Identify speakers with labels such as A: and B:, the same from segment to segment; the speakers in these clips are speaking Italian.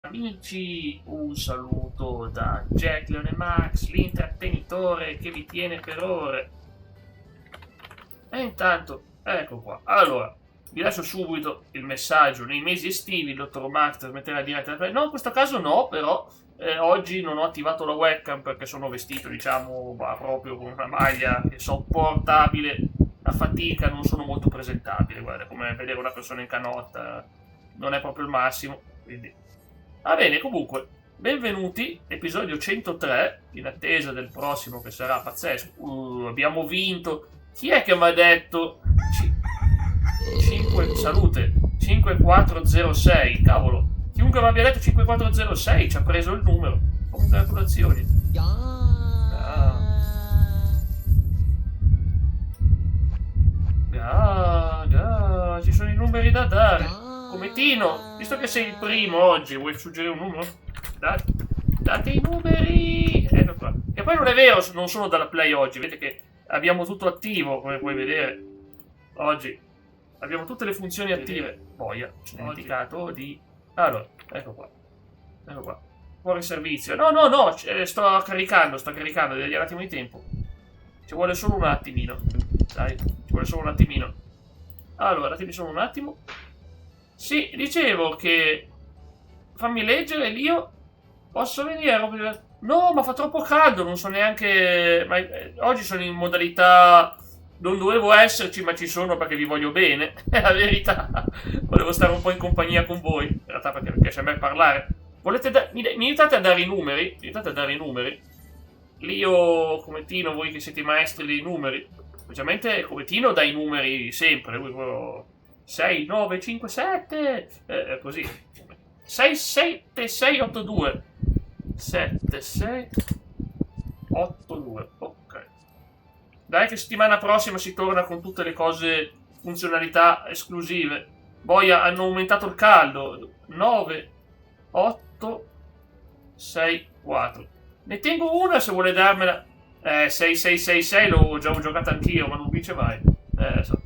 A: Amici, un saluto da Jack Leone Max, l'intrattenitore che vi tiene per ore. E intanto, ecco qua. Allora, vi lascio subito il messaggio. Nei mesi estivi il dottor Max trasmetterà diretta. No, in questo caso no, però oggi non ho attivato la webcam perché sono vestito, diciamo, proprio con una maglia che sopportabile. A fatica, non sono molto presentabile. Guarda, come vedere una persona in canotta non è proprio il massimo, quindi... Va bene, comunque, benvenuti, episodio 103, in attesa del prossimo che sarà pazzesco. Abbiamo vinto. Chi è che mi ha detto 5 salute 5406? Cavolo, chiunque mi abbia detto 5406 ci ha preso il numero. Congratulazioni. Ci sono i numeri da dare. Come Tino, visto che sei il primo oggi, vuoi suggerire un numero? Date i numeri! Ecco qua. E poi non è vero, non sono dalla play oggi, vedete che abbiamo tutto attivo, come puoi vedere. Oggi abbiamo tutte le funzioni attive. Boia, ci ho dimenticato di... Allora, ecco qua. Ecco qua. Fuori servizio. No, sto caricando, devi un attimo di tempo. Ci vuole solo un attimino. Dai, ci vuole solo un attimino. Allora, datemi solo un attimo. Sì, dicevo che... Fammi leggere, Lio. Posso venire? No, ma fa troppo caldo, non so neanche... Ma, oggi sono in modalità... Non dovevo esserci, ma ci sono perché vi voglio bene. È la verità. Volevo stare un po' in compagnia con voi. In realtà perché mi piace a me parlare. Volete mi aiutate a dare i numeri? Mi aiutate a dare i numeri? Lio, come Tino, voi che siete i maestri dei numeri. Ovviamente come Tino dà i numeri sempre. Lui 6, 9, 5, 7. Così. 6, 7, 6, 8, 2. 7, 6, 8, 2. Ok. Dai che settimana prossima si torna con tutte le cose, funzionalità esclusive. Poi hanno aumentato il caldo. 9, 8, 6, 4. Ne tengo una se vuole darmela. 6, 6, 6, 6 l'ho già giocata anch'io, ma non vince mai. So.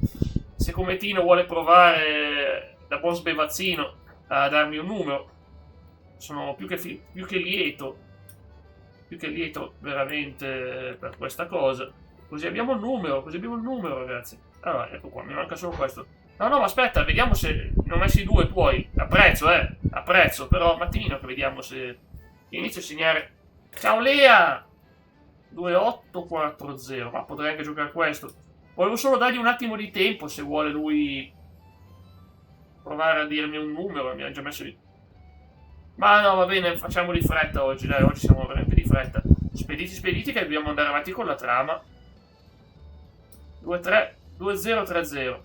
A: Se come Tino vuole provare da buon sbevazzino a darmi un numero, sono più che lieto veramente per questa cosa. Così abbiamo il numero, ragazzi. Allora, ecco qua, mi manca solo questo. No, ma aspetta, vediamo se ne ho messi due tuoi. Apprezzo, però un attimino che vediamo se inizio a segnare. Ciao Lea! 2840, ma potrei anche giocare questo. Volevo solo dargli un attimo di tempo se vuole lui provare a dirmi un numero, mi ha già messo lì. Ma no, va bene, facciamo di fretta oggi, dai, oggi siamo veramente di fretta. Spediti che dobbiamo andare avanti con la trama. 2030.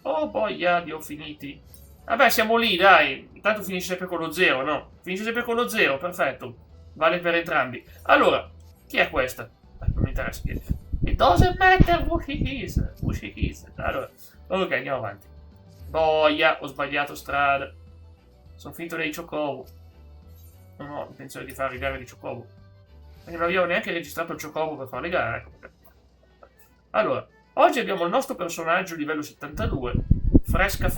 A: Oh boia, li ho finiti. Vabbè, siamo lì, dai. Intanto finisce sempre con lo 0, no? Finisce sempre con lo 0, perfetto. Vale per entrambi. Allora, chi è questa? Non mi interessa chi è. It doesn't matter who she is. Allora, ok, andiamo avanti. Boia, ho sbagliato strada. Sono finito nei Chocobo. Non ho intenzione di fare le gare di Chocobo. Perché non avevo neanche registrato il Chocobo per fare le gare. Allora, oggi abbiamo il nostro personaggio livello 72. Fresca.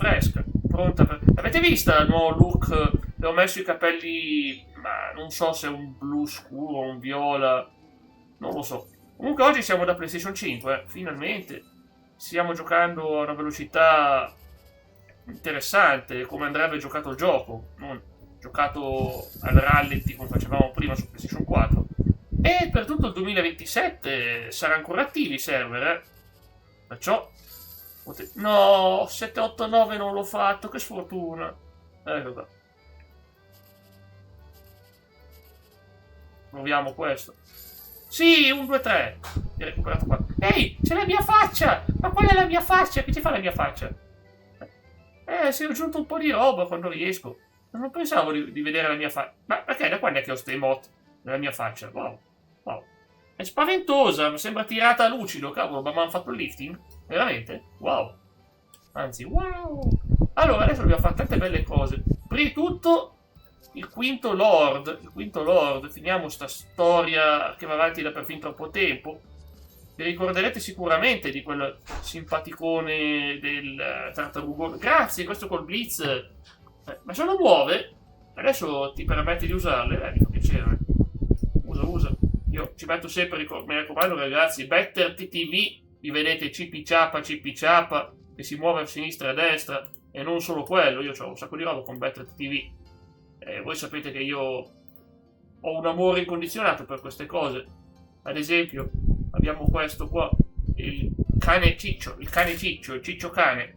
A: Pronta per... Avete visto il nuovo look? Le ho messo i capelli... Ma non so se è un blu scuro o un viola. Non lo so. Comunque oggi siamo da PlayStation 5, finalmente. Stiamo giocando a una velocità interessante, come andrebbe giocato il gioco. Non giocato al rallenti come facevamo prima su PlayStation 4. E per tutto il 2027 saranno ancora attivi i server, Perciò... No, 789 non l'ho fatto, che sfortuna. Ecco qua. Proviamo questo. Sì, 1, 2, 3. Mi ha recuperato qua. Ehi, c'è la mia faccia! Ma qual è la mia faccia? Che ci fa la mia faccia? Si è aggiunto un po' di roba quando riesco. Non pensavo di vedere la mia faccia. Ma perché? Da quando è che ho ste emote nella mia faccia? Wow. È spaventosa, mi sembra tirata a lucido, cavolo, ma mi hanno fatto il lifting? Veramente? Wow. Anzi, wow. Allora, adesso dobbiamo fare tante belle cose. Prima di tutto... Il quinto Lord, finiamo sta storia che va avanti da per fin troppo tempo. Vi ricorderete sicuramente di quel simpaticone del tartarugone. Grazie, questo col blitz. Ma se lo muove? Adesso ti permetti di usarle? Mi fa piacere. Usa. Io ci metto sempre, mi raccomando ragazzi, Better TTV, vi vedete CP Ciapa, che si muove a sinistra e a destra, e non solo quello, io ho un sacco di roba con Better TTV. Voi sapete che io ho un amore incondizionato per queste cose. Ad esempio, abbiamo questo qua, il Ciccio cane.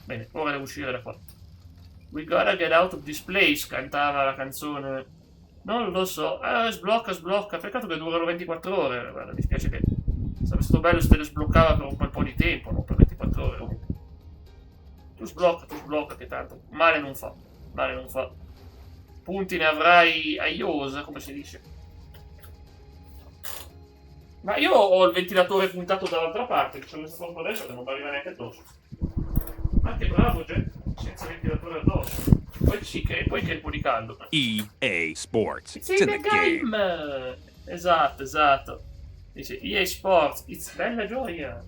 A: Bene, ora devo uscire da qua. We gotta get out of this place, cantava la canzone. Non lo so. Sblocca. Peccato che durano 24 ore. Guarda, mi spiace che sarebbe stato bello se te le sbloccava per un bel po' di tempo, non per 24 ore. Tu sblocca, che tanto male non fa. Punti ne avrai a iosa, come si dice. Ma io ho il ventilatore puntato dall'altra parte, che ci ho messo troppo adesso che non mi arriva neanche addosso. Ma che bravo, Jack, senza ventilatore addosso. Poi che è un po' di caldo.
B: EA Sports.
A: It's in the game. Esatto. Dice EA Sports, it's bella gioia.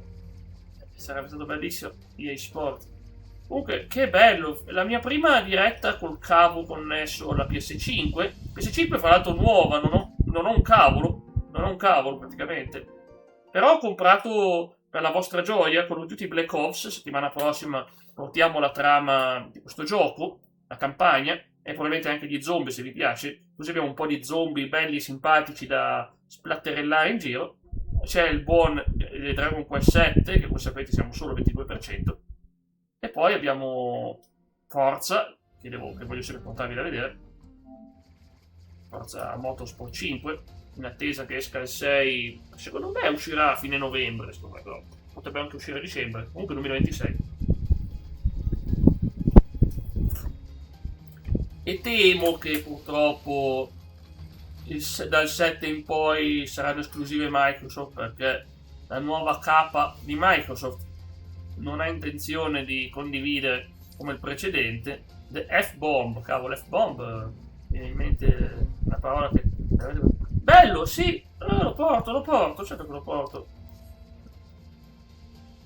A: Sarebbe stato bellissimo EA Sports. Comunque, che bello. La mia prima diretta col cavo connesso alla PS5. PS5 fra l'altro nuova, non ho un cavolo praticamente. Però ho comprato per la vostra gioia Call of Duty Black Ops. Settimana prossima portiamo la trama di questo gioco, la campagna, e probabilmente anche gli zombie se vi piace. Così abbiamo un po' di zombie belli e simpatici da splatterellare in giro. C'è il buon Dragon Quest 7, che come sapete siamo solo al 22%. E poi abbiamo Forza, che voglio sempre portarvi da vedere. Forza Motorsport 5, in attesa che esca il 6. Secondo me uscirà a fine novembre, però potrebbe anche uscire a dicembre, comunque 2026. E temo che purtroppo dal 7 in poi saranno esclusive Microsoft, perché la nuova capa di Microsoft non ha intenzione di condividere come il precedente The F-Bomb. Cavolo, F-Bomb viene in mente una parola che bello, sì, lo porto, certo che lo porto.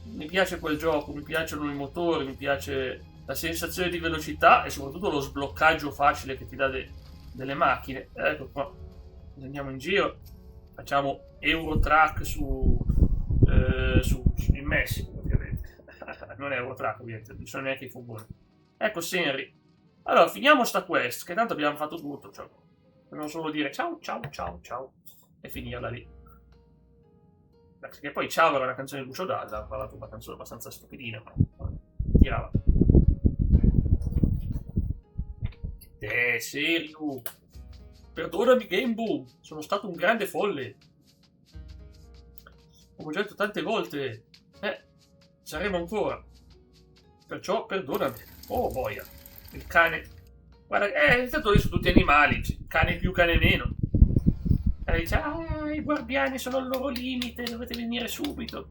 A: Mi piace quel gioco, mi piacciono i motori, mi piace la sensazione di velocità e soprattutto lo sbloccaggio facile che ti dà delle macchine. Ecco qua, andiamo in giro, facciamo Eurotrack in Messico ovviamente. Non è Eurotrack ovviamente, non sono neanche i furgoni. Ecco Henry. Allora, finiamo sta quest, che tanto abbiamo fatto tutto, cioè, dobbiamo solo dire ciao e finirla lì. Perché poi ciao era una canzone di Lucio Dalla, ha parlato una canzone abbastanza stupidina, ma tirava. Serio. Perdonami Game Boom, sono stato un grande folle. Come ho già detto tante volte, saremo ancora. Perciò perdonami. Oh boia, il cane. Guarda, intanto lì sono tutti animali, cane più, cane meno. E dice, i guardiani sono al loro limite, dovete venire subito.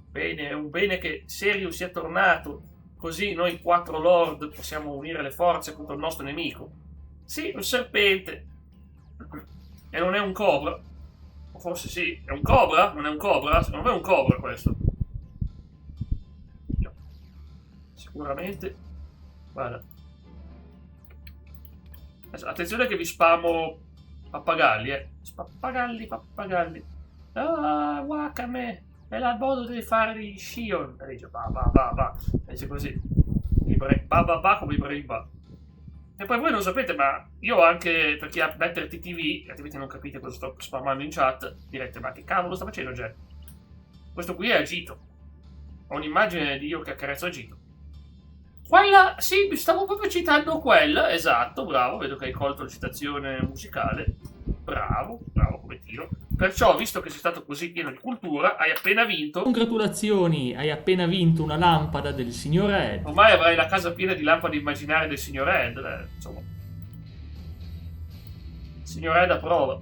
A: Bene, è un bene che Sirius sia tornato. Così noi 4 Lord possiamo unire le forze contro il nostro nemico. Sì, un serpente. E non è un cobra? O forse sì. È un cobra? Non è un cobra? Secondo me è un cobra questo. No. Sicuramente. Guarda. Attenzione che vi spamo pappagalli, Pappagalli. Ah, Wakame. È la modo di fare di Shion. E dice va. E dice così. Ba come i Brave. E poi voi non sapete, ma io anche, per chi ha Better TTV, altrimenti non capite cosa sto spammando in chat, direte, ma che cavolo sta facendo Jack? Questo qui è Agito. Ho un'immagine di io che accarezzo Agito. Quella, sì, stavo proprio citando quella, esatto, bravo, vedo che hai colto la citazione musicale. Bravo come tiro. Perciò, visto che sei stato così pieno di cultura, hai appena vinto...
C: Congratulazioni, hai appena vinto una lampada del signor Ed.
A: Ormai avrai la casa piena di lampade immaginarie del signor Ed, insomma. Il signor Ed approva.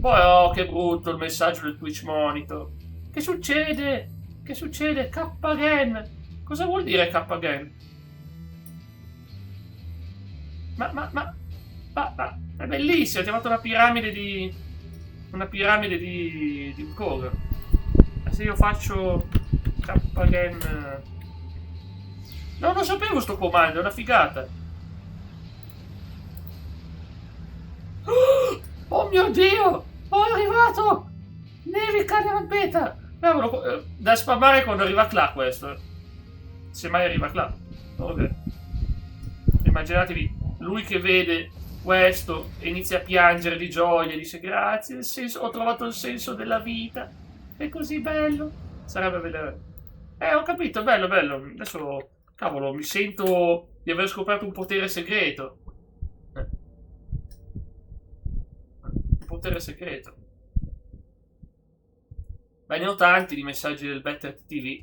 A: Poi, oh, che brutto il messaggio del Twitch Monitor. Che succede? K-Gen? Cosa vuol dire K-Gen? Ma è bellissimo, ti ha fatto una piramide di una piramide di un cover. E se io faccio K-Gen... No, non sapevo sto comando, è una figata. Oh mio Dio! Oh, è arrivato! Nevica Rampeta! Cavolo, da spammare quando arriva Cla questo. Se mai arriva Cla. Ok. Immaginatevi lui che vede questo e inizia a piangere di gioia e dice grazie, ho trovato il senso della vita. È così bello. Sarebbe vedere. Ho capito, bello, bello. Adesso, cavolo, mi sento di aver scoperto un potere segreto. Un potere segreto. Beh, ne ho tanti di messaggi del Better TV.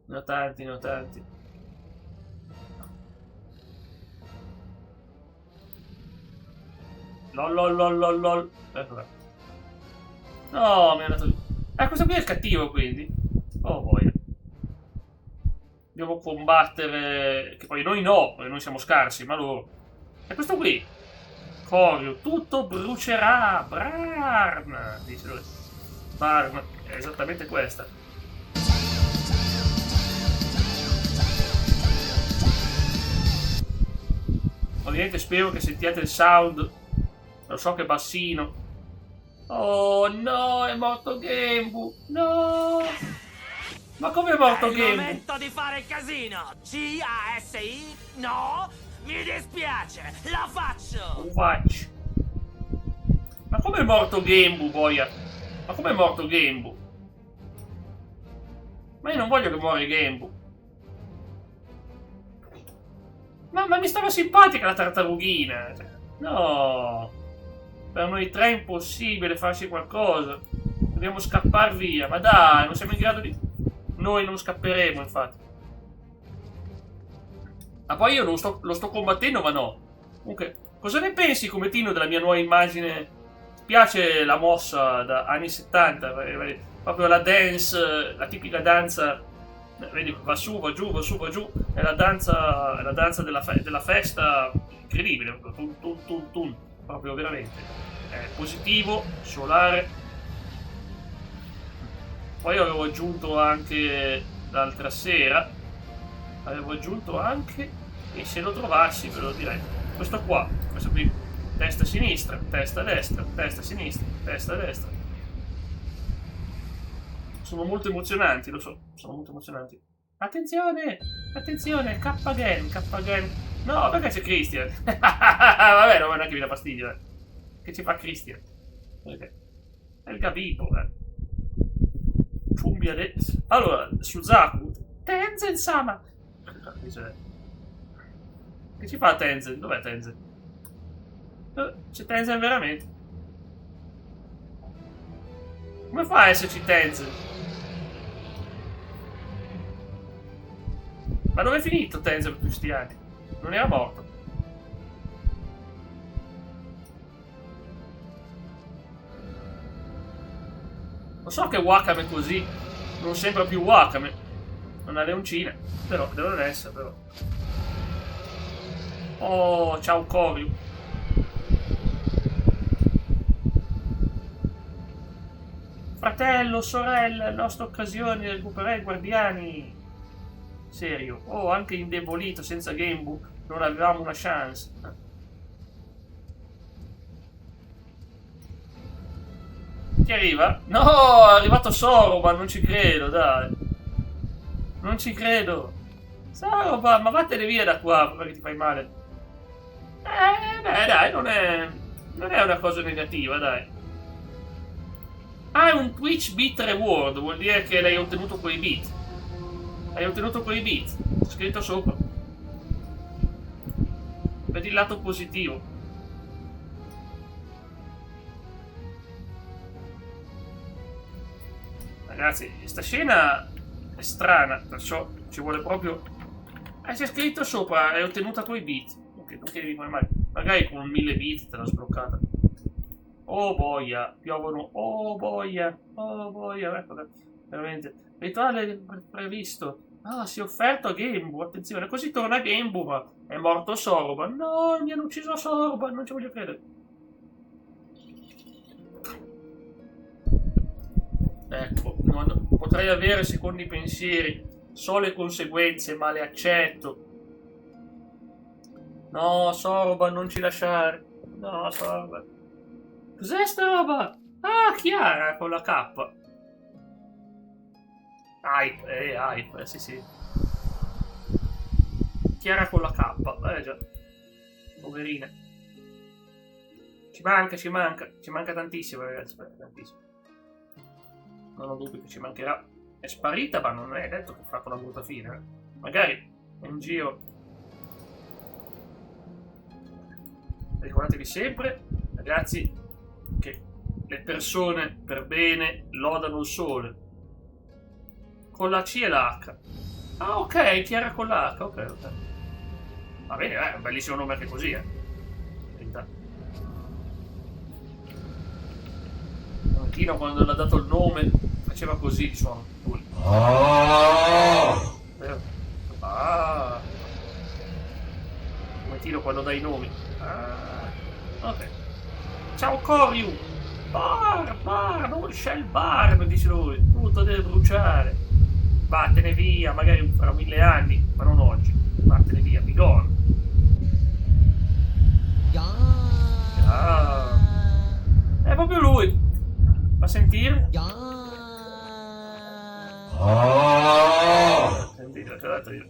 A: Ne ho tanti, ne ho tanti. Lol. Ecco. No, mi è andato lì. Questo qui è il cattivo, quindi. Oh, boia. Devo combattere... Che poi noi no, perché noi siamo scarsi, ma loro... E questo qui. Corio, tutto brucerà. Brarn. Dice lui. Barn. È esattamente questa. Ovviamente spero che sentiate il sound. Lo so che è bassino. Oh no, è morto Genbu. No. Ma come è morto Genbu?
D: È il momento di fare il casino. G-A-S-I? No? Mi dispiace, lo faccio.
A: Lo faccio. Ma come è morto Genbu, boia? Ma come è morto Genbu? Ma io non voglio che muore Genbu. Ma mi stava simpatica la tartarughina. No. Per noi tre è impossibile farci qualcosa. Dobbiamo scappare via. Ma dai, non siamo in grado di... Noi non scapperemo, infatti. Ma poi io lo sto combattendo, ma no. Comunque, cosa ne pensi, Cometino, della mia nuova immagine? Ti piace la mossa da anni 70? Proprio la dance, la tipica danza. Vedi, va su, va giù, va su, va giù. È la danza della festa. Incredibile. Tun. Proprio veramente positivo, solare. Poi avevo aggiunto anche l'altra sera, e se lo trovassi ve lo direi, questo qui, testa sinistra, testa destra, testa sinistra, testa destra. Sono molto emozionanti, lo so, sono molto emozionanti. Attenzione, K-Gen. No, perché c'è Christian? Vabbè, non neanche mi dà fastidio, Che ci fa Christian? Okay. È il Gabipo, Fumbia Allora, Suzaku. Tenzen-sama. Che ci fa Tenzen? Dov'è Tenzen? C'è Tenzen veramente? Come fa a esserci Tenzen? Ma dove è finito Tenzen per tutti questi anni? Non era morto. Lo so che Wakame così non sembra più Wakame. Non ha leoncine. Però, devono essere, però. Oh, ciao Koryu. Fratello, sorella, la nostra occasione di recuperare i guardiani. Serio. Oh, anche indebolito, senza Genbu, non avevamo una chance. Chi arriva? No, è arrivato Soroban, non ci credo, dai. Non ci credo. Soroban, ma vattene via da qua, perché ti fai male. Beh, dai, non è una cosa negativa, dai. Ah, è un Twitch Beat Reward, vuol dire che l'hai ottenuto quei beat. Hai ottenuto quei beat. C'è scritto sopra. Vedi il lato positivo. Ragazzi, questa scena è strana, perciò ci vuole proprio... c'è scritto sopra, hai ottenuto quei beat. Ok, non devi fare male. Magari con 1000 beat te l'ha sbloccata. Oh boia, piovono. Oh boia, ecco, veramente. Rituale previsto. Ah, si è offerto a Genbu, attenzione, così torna Genbu, ma è morto Soroban. No, mi hanno ucciso Soroban, non ci voglio credere. Ecco, non potrei avere secondi pensieri, so le conseguenze, ma le accetto. No, Soroban, non ci lasciare. No, Soroban. Cos'è sta roba? Ah, Chiara con la K. Hype, sì sì. Chiara con la K, già. Poverina. Ci manca tantissimo, ragazzi, tantissimo. Non ho dubbi che ci mancherà. È sparita, ma non è detto che ha fatto una brutta fine. Magari è in giro. Ricordatevi sempre, ragazzi, che le persone per bene lodano il sole. Con la C e l'H. Ah, ok, Chiara con l'H, ok. Va bene, è un bellissimo nome anche così, verità. Tino quando l'ha dato il nome faceva così il suono. Come Tino quando dà i nomi. Ok. Ciao Coriu! Bar, non c'è il bar, mi dice lui. Tutto deve bruciare. Vattene via, magari fra 1000 anni, ma non oggi. Vattene via, be gone. È proprio lui. Fa sentire? Sentite, te l'ho detto io.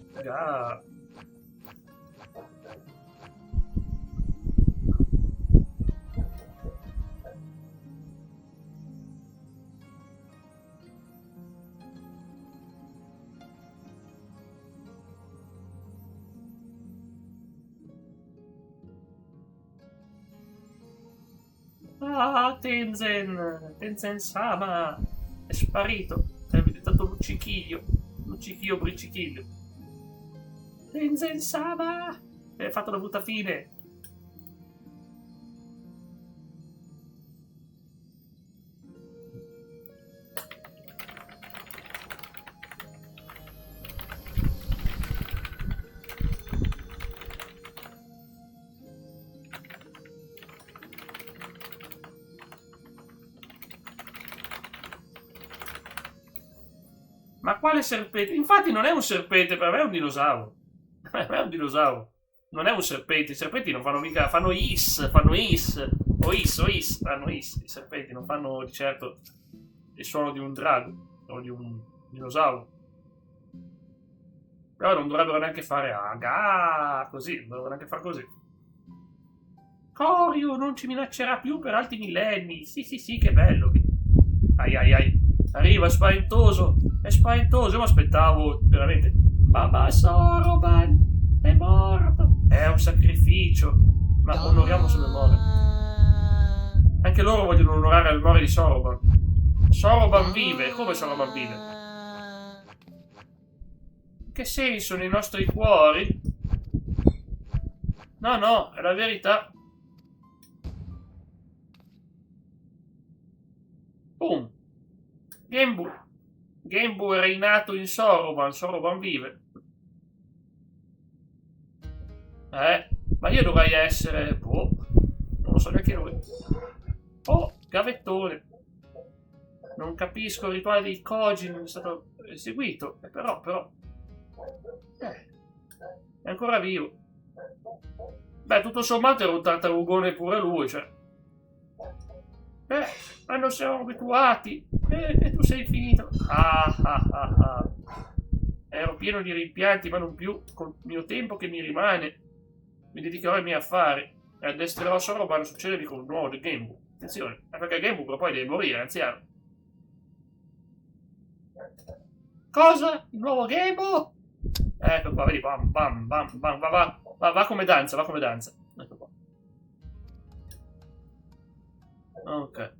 A: Tenzin-sama è sparito, è diventato luccichio bricichiglio. Tenzin-sama è fatto una brutta fine. Ma quale serpente? Infatti non è un serpente, per me è un dinosauro. Per me è un dinosauro. Non è un serpente. I serpenti non fanno mica... Fanno is. Fanno is. I serpenti non fanno di certo il suono di un drago o di un dinosauro. Però non dovrebbero neanche fare così. Non dovrebbero neanche fare così. Corio non ci minaccerà più per altri millenni. Sì, che bello. Ai. Arriva, è spaventoso. Io mi aspettavo veramente. Mamma Soroban è morto. È un sacrificio. Ma onoriamo sua memoria. Anche loro vogliono onorare la memoria di Soroban. Soroban vive. Come Soroban vive? In che senso? Nei nostri cuori? No, è la verità. Boom. Genbu è reinato in Soroban vive. Ma io dovrei essere... non lo so neanche lui. Oh, gavettone. Non capisco il rituale dei Kojin, è stato eseguito, però... è ancora vivo. Beh, tutto sommato era un tartarugone pure lui, cioè... ma non siamo abituati. Che tu sei finito. Ero pieno di rimpianti, ma non più. Col mio tempo che mi rimane, mi dedicherò ai miei affari e addestrerò Soroban a succedermi con un nuovo Genbu. Attenzione, perché Genbu però poi deve morire, anziano. Cosa? Il nuovo Genbu? Ecco qua, vedi, bam, va come danza, Ecco qua. Ok.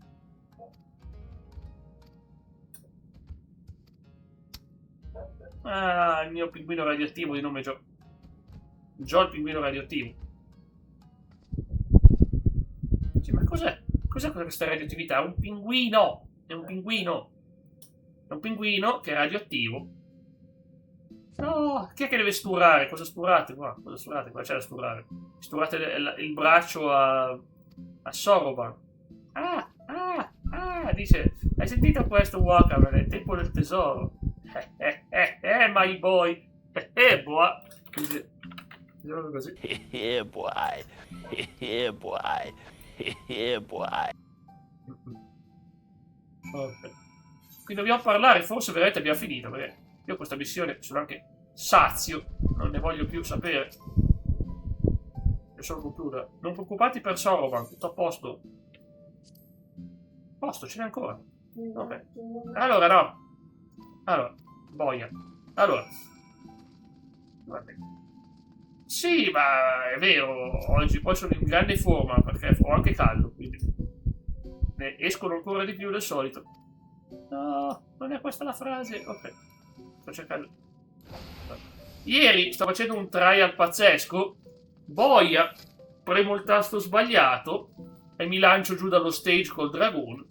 A: Il mio pinguino radioattivo di nome Joe. Joe il pinguino radioattivo. Sì, ma cos'è? Cos'è questa radioattività? Un pinguino! È un pinguino! È un pinguino che è radioattivo. No! Chi è che deve sturare? Cosa sturate qua? Cosa c'è da sturare? Sturate il braccio a Soroban. Dice, hai sentito questo, Wakaman? È il tempo del tesoro. My boy. Boy. Dice, diciamo così.
D: Yeah, boy. Yeah, boy. Yeah, boy.
A: Ok. Qui dobbiamo parlare, forse veramente abbiamo finito, perché io questa missione sono anche sazio, non ne voglio più sapere. Io sono conclusa. Non preoccupati per Soroban, tutto a posto. Posto, ce n'è ancora. Ok. Allora, no. Allora, boia. Allora. Vabbè. Sì, ma è vero, oggi poi sono in grande forma, perché ho anche caldo, quindi ne escono ancora di più del solito. No, non è questa la frase. Ok. Sto cercando. Ieri sto facendo un trial pazzesco. Boia. Premo il tasto sbagliato e mi lancio giù dallo stage col dragoon.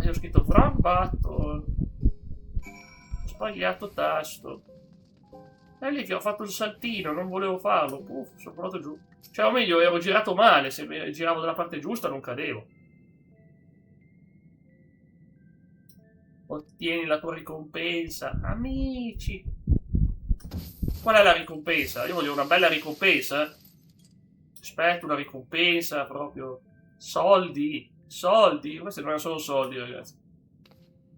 A: E ho scritto From Battle. Ho sbagliato tasto. E lì che ho fatto il saltino, non volevo farlo. Puff, sono volato giù. Cioè, o meglio, ero girato male. Se giravo dalla parte giusta non cadevo. Ottieni la tua ricompensa. Amici. Qual è la ricompensa? Io voglio una bella ricompensa. Aspetto una ricompensa proprio. Soldi. Soldi. Questi non sono soldi, ragazzi.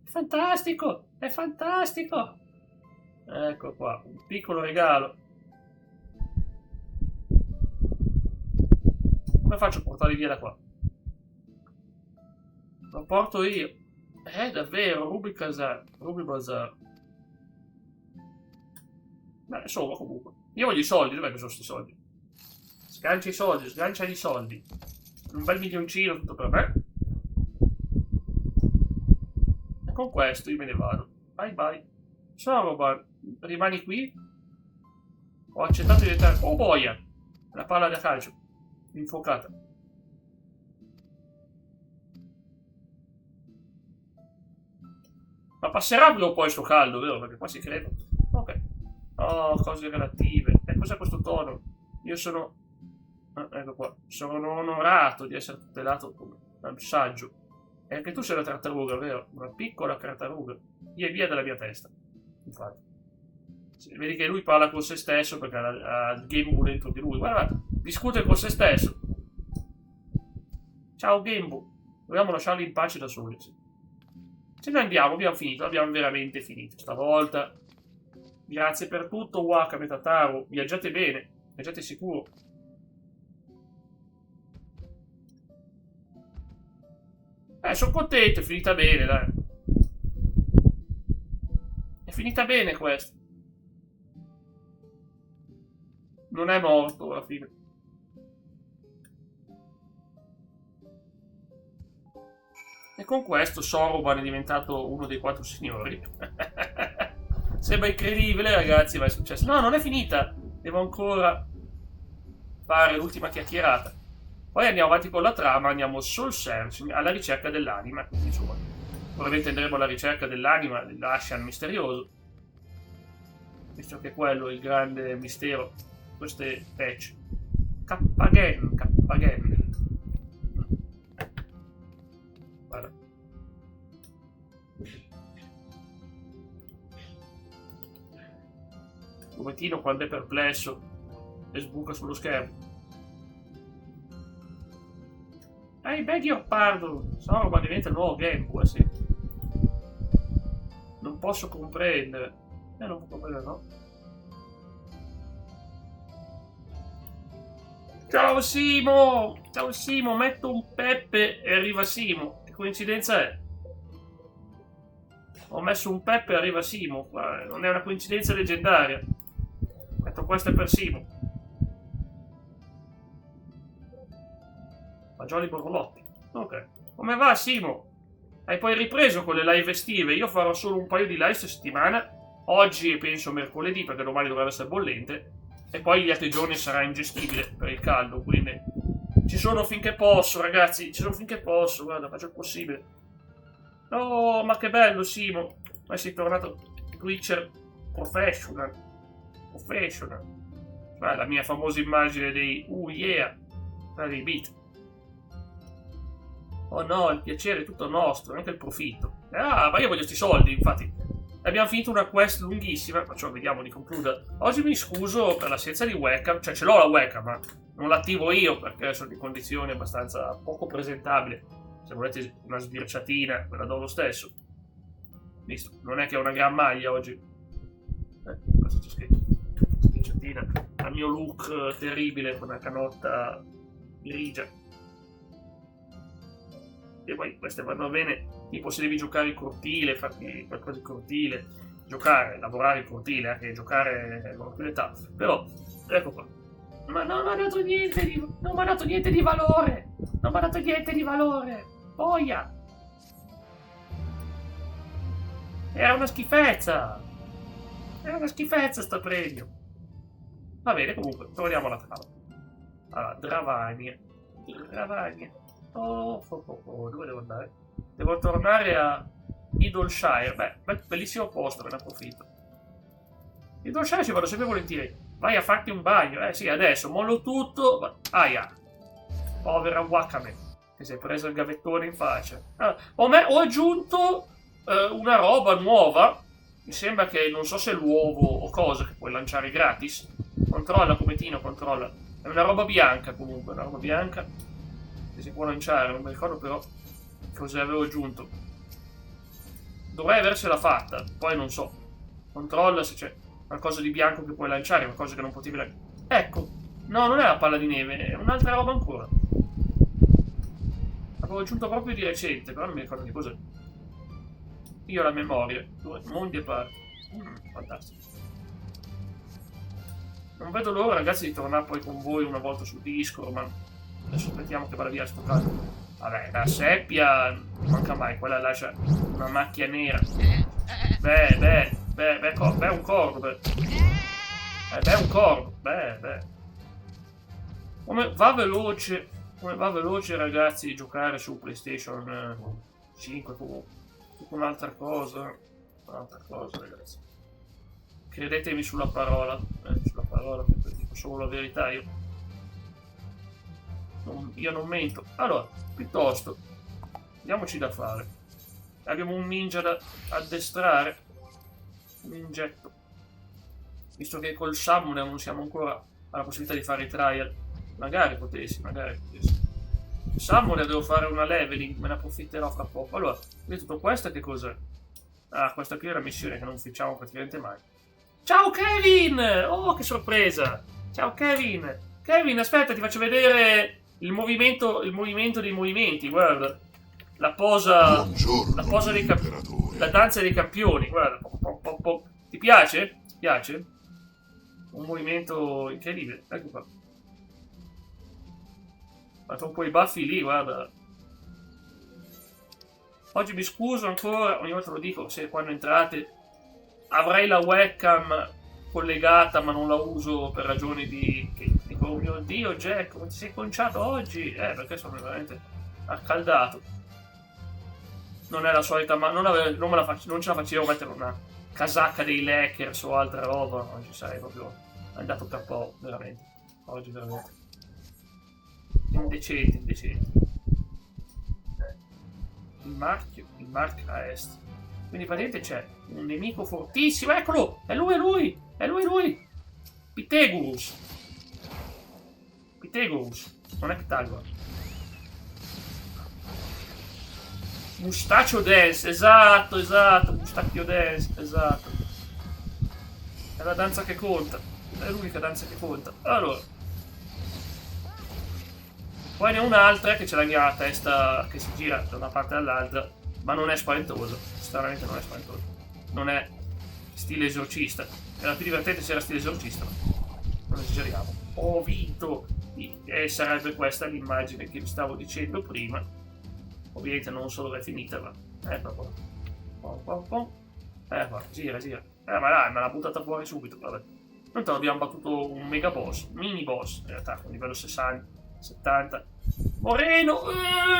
A: Fantastico. È fantastico. Ecco qua. Un piccolo regalo. Come faccio a portarli via da qua? Lo porto io. Davvero, Ruby Bazaar. Beh, insomma, comunque. Io voglio i soldi, dov'è che sono questi soldi? Sgancia i soldi, sgancia i soldi. Un bel milioncino, tutto per me. E con questo io me ne vado. Bye bye. Soroban, rimani qui? Ho accettato di diventare... Oh boia! La palla da calcio. Infuocata. Ma passerà prima o poi sto caldo, vero? Perché qua si crema. Ok. Oh, cose relative. E cos'è questo tono? Io sono... ecco qua. Sono onorato di essere tutelato come un saggio. E anche tu sei una tartaruga, vero? Una piccola tartaruga. Via dalla mia testa. Infatti. Vedi che lui parla con se stesso perché ha il Gambu dentro di lui. Guarda, discute con se stesso. Ciao Gambu. Dobbiamo lasciarli in pace da soli. Sì. Ce ne andiamo, abbiamo finito, abbiamo veramente finito stavolta. Grazie per tutto, Wakame Tataru. Viaggiate bene, viaggiate sicuro. Sono contento, è finita bene, dai. È finita bene questa. Non è morto alla fine. E con questo Soroban è diventato uno dei 4 signori. Sembra incredibile, ragazzi, ma è successo. No, non è finita. Devo ancora fare l'ultima chiacchierata. Poi andiamo avanti con la trama, andiamo soul searching, alla ricerca dell'anima. Quindi, insomma, probabilmente andremo alla ricerca dell'anima dell'Ashan misterioso. Visto che quello è il grande mistero di queste patch. Kappagen. Guarda. Fumettino quando è perplesso e sbuca sullo schermo. I beg your pardon. Soroban diventa il nuovo Genku, sì. Non posso comprendere. Non può comprendere, no? Ciao Simo! Ciao Simo, metto un peppe e arriva Simo. Che coincidenza è? Ho messo un peppe e arriva Simo. Non è una coincidenza leggendaria. Metto questo per Simo. Fagioli borlotti. Ok. Come va Simo? Hai poi ripreso con le live estive? Io farò solo un paio di live questa settimana. Oggi e penso mercoledì perché domani dovrebbe essere bollente. E poi gli altri giorni sarà ingestibile per il caldo. Quindi ci sono finché posso, ragazzi. Ci sono finché posso. Guarda, faccio il possibile. Oh, ma che bello Simo. Ma sei tornato Twitcher professional. La mia famosa immagine dei yeah. Dei beat. Oh no, il piacere è tutto nostro, anche il profitto. Ah, ma io voglio sti soldi, infatti. Abbiamo finito una quest lunghissima, ma cioè, vediamo di concludere. Oggi mi scuso per l'assenza di webcam, cioè ce l'ho la webcam, ma non l'attivo io perché sono in condizioni abbastanza poco presentabili. Se volete una sbirciatina, ve la do lo stesso. Visto, non è che ho una gran maglia oggi. Cosa c'è scritto? Sbirciatina, al mio look terribile con una canotta grigia. E poi queste vanno bene, tipo se devi giocare in cortile, farti qualcosa di cortile, giocare, lavorare in cortile, anche giocare con più l'età. Però, ecco qua. Ma non mi ha dato niente di, non mi ha dato niente di valore. Non mi ha dato niente di valore. Boia. Era una schifezza. Era una schifezza sto premio. Va bene, comunque, torniamo alla trama. Allora, Dravania. Dove devo andare? Devo tornare a Idolshire. Beh, bellissimo posto, me ne approfitto. Idolshire ci vado sempre volentieri. Vai a farti un bagno. Sì, adesso mollo tutto. Aia. Povera Wakame, che si è presa il gavettone in faccia. Ho aggiunto una roba nuova. Mi sembra che, non so se è l'uovo o cosa, che puoi lanciare gratis. Controlla, Cometino, controlla. È una roba bianca comunque, una roba bianca che si può lanciare, non mi ricordo però cosa avevo aggiunto. Dovrei avercela fatta, poi non so. Controlla se c'è qualcosa di bianco che puoi lanciare, qualcosa che non potevi lanciare. Ecco, no, non è la palla di neve, è un'altra roba ancora. L'avevo aggiunto proprio di recente, però non mi ricordo che cos'è. Io ho la memoria, mondi e parti. Fantastico. Non vedo l'ora, ragazzi, di tornare poi con voi una volta su Discord, ma adesso aspettiamo che vada via sto caso. Vabbè, la seppia non manca mai, quella lascia una macchia nera. Beh, un corvo, beh. Beh, un corvo, beh. Come va veloce, ragazzi, giocare su PlayStation 5 comunque. Un'altra cosa, ragazzi. Credetemi sulla parola, perché dico solo la verità, io non mento. Allora, piuttosto, diamoci da fare. Abbiamo un ninja da addestrare, un ningetto. Visto che col Summoner non siamo ancora alla possibilità di fare i trial, magari potessi. Summoner devo fare una leveling, me ne approfitterò fra poco. Allora, tutto questo che cos'è? Ah, questa qui è la missione che non facciamo praticamente mai. Ciao Kevin! Oh, che sorpresa! Ciao Kevin! Kevin, aspetta, ti faccio vedere il movimento dei movimenti, guarda. La posa dei campioni. La danza dei campioni, guarda. Ti piace? Ti piace? Un movimento incredibile. Ecco qua. Fatto un po' i baffi lì, guarda. Oggi mi scuso ancora, ogni volta lo dico, se quando entrate avrei la webcam collegata ma non la uso per ragioni di... dico, oh mio Dio Jack, come ti sei conciato oggi? Perché sono veramente accaldato. Non è la solita, ma non ce la facevo mettere una casacca dei Lakers o altra roba. Oggi sai, proprio è andato per po', veramente. Oggi veramente. Indecente. Il marchio a est. Quindi praticamente c'è un nemico fortissimo. Eccolo! È lui! Pithegurus. Non è Pythagora. Mustaccio Dance, esatto. Mustacchio Dance, esatto. È la danza che conta. È l'unica danza che conta. Allora. Poi ne ho un'altra che c'è la mia testa che si gira da una parte all'altra, ma non è spaventosa. Stranamente non è spaventosa. Non è stile esorcista. Era più divertente se era stile esorcista, ma non esageriamo. Ho vinto! E sarebbe questa l'immagine che vi stavo dicendo prima. Ovviamente non so dove è finita, ma... Ecco qua. Qua, gira. Ma dai, me l'ha buttata fuori subito, vabbè. Intanto abbiamo battuto un mega boss, mini boss, in realtà, con livello 60, 70. Moreno!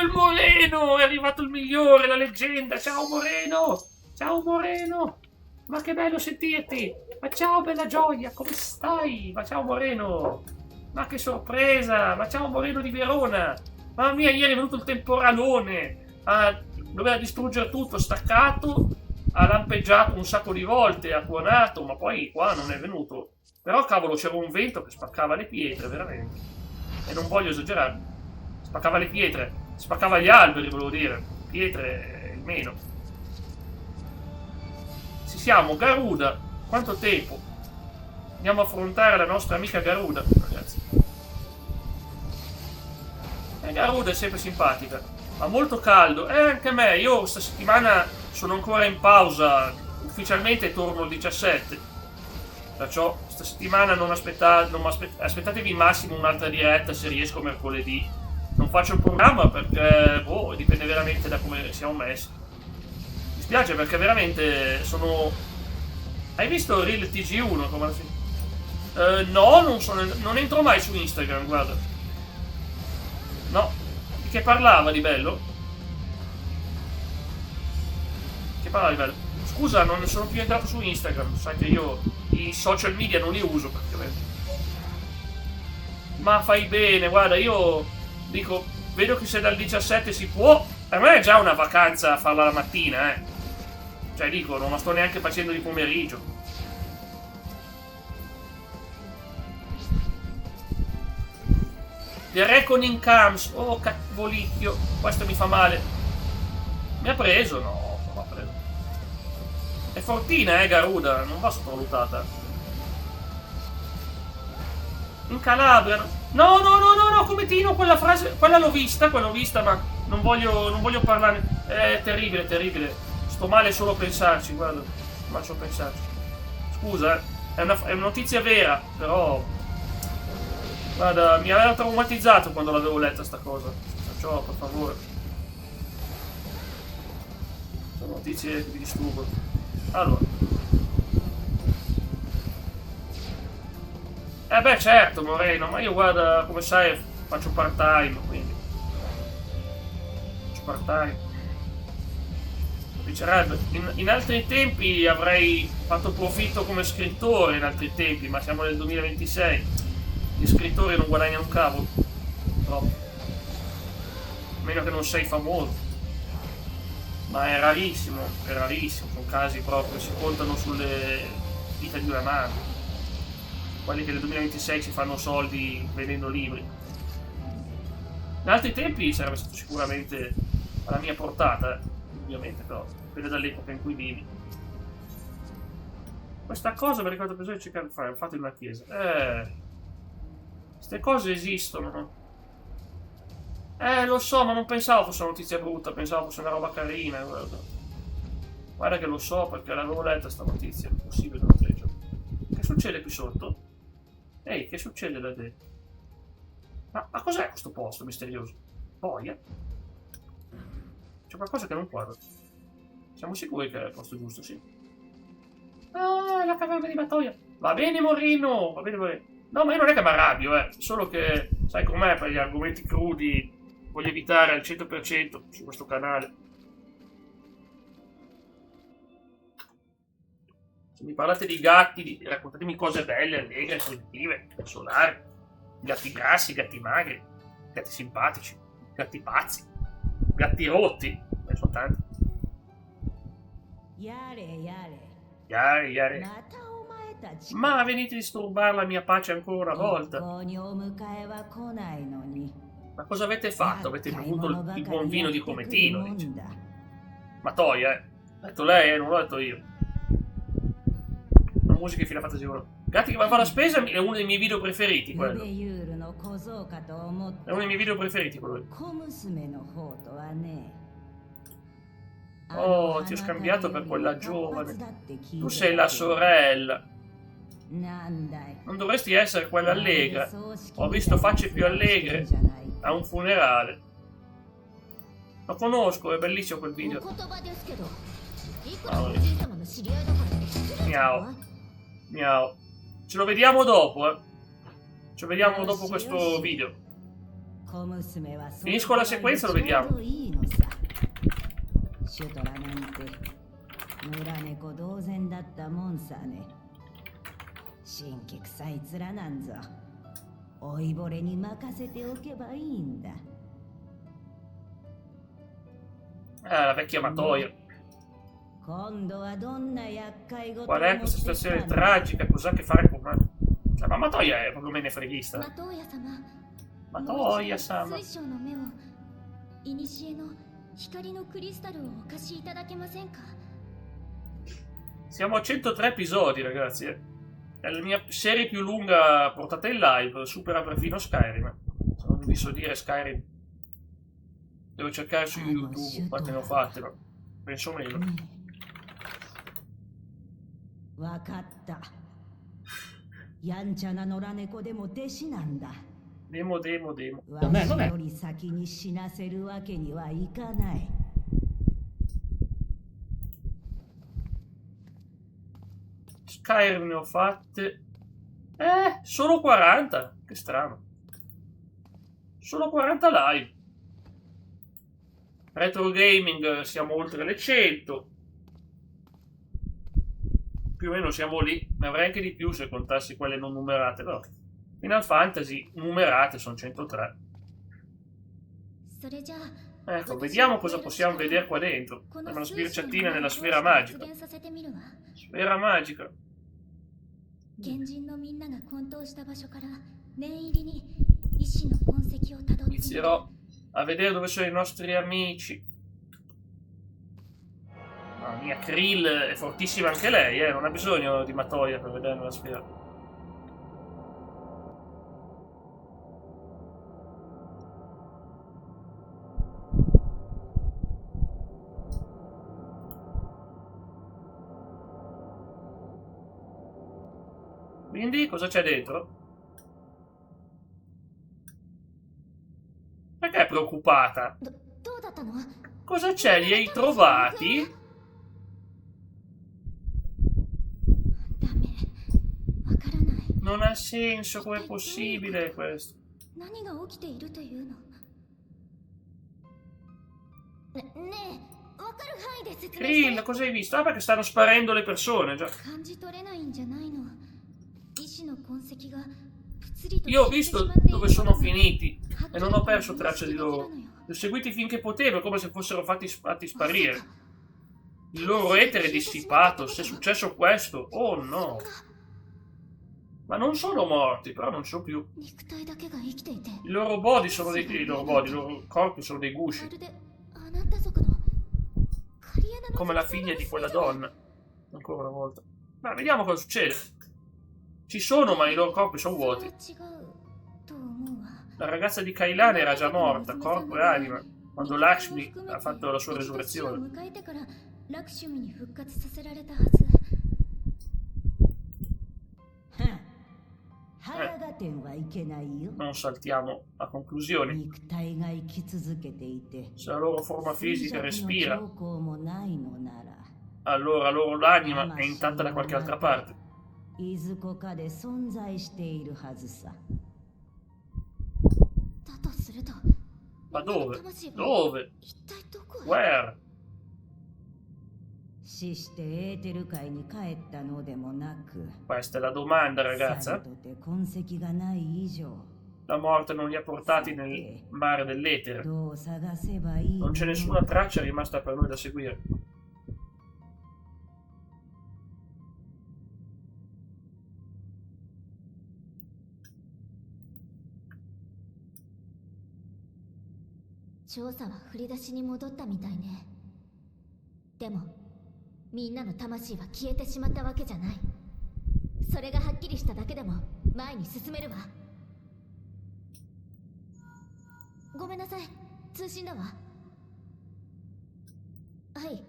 A: Il Moreno! È arrivato il migliore, la leggenda! Ciao Moreno! Ma che bello sentirti! Ma ciao bella gioia, come stai? Ma ciao Moreno! Ma che sorpresa! Ma ciao Moreno di Verona! Mamma mia, ieri è venuto il temporalone. Doveva distruggere tutto, staccato, ha lampeggiato un sacco di volte, ha tuonato, ma poi qua non è venuto. Però cavolo, c'era un vento che spaccava le pietre, veramente. E non voglio esagerare. Spaccava le pietre, spaccava gli alberi, volevo dire. Pietre è il meno. Ci siamo, Garuda. Quanto tempo? Andiamo a affrontare la nostra amica Garuda, ragazzi. Garuda è sempre simpatica. Ma molto caldo. Anche a me. Io questa settimana sono ancora in pausa. Ufficialmente torno il 17. Perciò questa settimana aspettatevi massimo un'altra diretta se riesco mercoledì. Non faccio il programma perché dipende veramente da come siamo messi. Mi spiace perché veramente sono... Hai visto il Real TG1? Come si... no, non entro mai su Instagram, guarda. No. Che parlava di bello? Che parlava di bello? Scusa, non sono più entrato su Instagram. Sai che io i social media non li uso praticamente. Ma fai bene, guarda, io dico, vedo che se dal 17 si può. Per me è già una vacanza farla la mattina, Cioè dico, non la sto neanche facendo di pomeriggio. The Reckoning Comes. Oh, cavolicchio. Questo mi fa male. Mi ha preso? No, non l'ha preso. È fortina, Garuda. Non va sottovalutata. In Calabria. No, Cometino, quella frase... Quella l'ho vista, ma non voglio parlarne. È terribile, terribile. Sto male solo a pensarci, guarda. Faccio pensarci. Scusa, è una notizia vera, però... Guarda, mi aveva traumatizzato quando l'avevo letta sta cosa. Perciò, per favore. Sono notizie che mi disturbano. Allora. Beh, certo, Moreno, ma io guarda, come sai, faccio part-time, quindi. Faccio part-time. Piacerebbe. In altri tempi avrei fatto profitto come scrittore, in altri tempi, ma siamo nel 2026. Gli scrittori non guadagnano un cavolo. Troppo. A meno che non sei famoso. Ma è rarissimo, è rarissimo. Sono casi proprio, si contano sulle dita di una mano. Quelli che nel 2026 si fanno soldi vendendo libri. In altri tempi sarebbe stato sicuramente alla mia portata, ovviamente, però dipende dall'epoca in cui vivi. Questa cosa mi ricordo bisogna cercare di fare, infatti in una chiesa. Queste cose esistono. Lo so, ma non pensavo fosse una notizia brutta, pensavo fosse una roba carina, guarda che lo so perché l'avevo letta sta notizia, è possibile non leggerla. Che succede qui sotto? Ehi, che succede da te? Ma cos'è questo posto misterioso? Boia? C'è qualcosa che non quadra. Siamo sicuri che è il posto giusto, sì. Ah, la caverna di Batoia. Va bene, Morino, va bene, Morino. No, ma io non è che mi arrabbio, solo che, sai com'è, per gli argomenti crudi voglio evitare al 100% su questo canale. Se mi parlate di gatti, raccontatemi cose belle, allegre, positive, solari, gatti grassi, gatti magri, gatti simpatici, gatti pazzi, gatti rotti, ne sono tanti. Yare. Ma venite a disturbare la mia pace ancora una volta. Ma cosa avete fatto? Avete bevuto il buon vino di Cometino, dice. Ma toi, L'ha detto lei, non l'ho detto io. La musica fino a fantasia. Gatti che vanno a fare la spesa è uno dei miei video preferiti, quello. È uno dei miei video preferiti, quello. Oh, ti ho scambiato per quella giovane. Tu sei la sorella. Non dovresti essere quella allegra. Ho visto facce più allegre a un funerale. Lo conosco, è bellissimo quel video. Miau. Ce lo vediamo dopo, Ce lo vediamo dopo questo video. Finisco la sequenza e lo vediamo.
E: シュトラなんて野良猫同然だったもんさね。神気臭い面なんぞ老いぼれに任せておけばいいんだ。
A: La vecchia Matoya.
E: 今度はどんな厄介事を
A: Qual è questa
E: 持ってきた
A: situazione
E: んだ
A: tragica? Cos'ha a che fare con me? Cioè, ma Matoya è proprio menefreghista.
F: マトーヤ様、
A: Matoya-sama.
F: 水晶の目を、古の光のクリスタルをお貸しいただけませんか？
A: Siamo a 103 episodi, ragazzi. È la mia serie più lunga portata in live, supera perfino Skyrim. Se non vi so dire Skyrim. Devo cercare su YouTube quante ne ho fatte, ma penso meno.
E: わかった。やんちゃな野良猫でも弟子なんだ。
A: Demo.
E: わ
C: me non
E: し
C: è
E: より先に死なせるわけにはいかない。
A: Skyrim ne ho fatte. Solo 40. Che strano. Solo 40 live. Retro gaming siamo oltre le 100. Più o meno siamo lì. Ne avrei anche di più se contassi quelle non numerate, però. Final Fantasy numerate sono 103.
F: それじゃあ、
A: Ecco, vediamo cosa possiamo vedere qua dentro.
F: こ
A: Sembra
F: の
A: una
F: 水晶
A: sbirciatina
F: の
A: nella
F: 目を
A: sfera
F: 発
A: magica.
F: 現させてみるわ。
A: Sfera magica.
F: 原人のみんなが混沌した場所から念入りに意志の痕跡をたどってみる。
A: Inizierò a vedere dove sono i nostri amici. Mamma mia, Krill è fortissima anche lei, non ha bisogno di Matoya per vedere la sfera. Quindi cosa c'è dentro? Perché è preoccupata?
F: どうだったの？
A: Cosa c'è? Li hai trovati?
F: ダメ。わからない。
A: Non ha senso, com'è possibile questo?
F: 何が起きているというの？ねえ、わかる範囲で説明して。
A: Krill, cosa hai visto? Ah, perché stanno sparendo le persone, già.
F: 感じ取れないんじゃないの？意志の痕跡がぷつりと
A: Io ho
F: 消えてし
A: visto
F: まっている
A: dove sono
F: ことが
A: finiti
F: はっき
A: e
F: り
A: non ho
F: と
A: perso
F: 認
A: traccia
F: 識
A: di
F: できる
A: loro.
F: のよ。
A: Li ho seguiti finché potevo, come se fossero fatti
F: ま
A: sparire.
F: さか
A: Il loro etere è dissipato, se è successo questo. Oh no. Ma non sono morti, però non sono più.
F: 肉体だけが生きていて、
A: I loro body sono dei... I loro corpi sono dei
F: ま
A: gusci.
F: るであなた族のカリアナの
A: Come la figlia di quella donna. Ancora una volta. Ma vediamo cosa succede. Ci sono, ma i loro corpi sono
F: それは
A: vuoti.
F: 違うと思うわ。
A: La ragazza di Kailan era già morta, corpo e anima, quando Lakshmi ha fatto la sua
F: 一度死を
A: resurrezione.
F: 迎えてからラクシュミに復活させられたはず。
E: はん。早がてんはいけないよ。
A: Non saltiamo a conclusioni.
E: 肉体が生き続けていて、
A: Se la loro forma
E: 衰
A: fisica
E: 弱の
A: respira,
E: 兆候もないのなら、
A: allora l'anima è intatta da qualche altra parte.
E: いずこかで存在しているはずさ。
F: だとすると、
A: Ma dove?
F: 魂は
A: Dove?
F: 一体どこへ？
A: Where?
E: 死してエーテル界に帰ったのでもなく、
A: Questa è la domanda,
E: さ
A: ragazza.
E: りとて痕跡がない以上、
A: La morte non li ha portati nel mare dell'etere.
E: どう探せばいいの？
A: Non c'è nessuna traccia rimasta per noi da seguire.
F: 調査は振り出しに戻ったみたいね。でもみんなの魂は消えてしまったわけじゃない。それがはっきりしただけでも前に進めるわ。ごめんなさい、通信だわ。はい。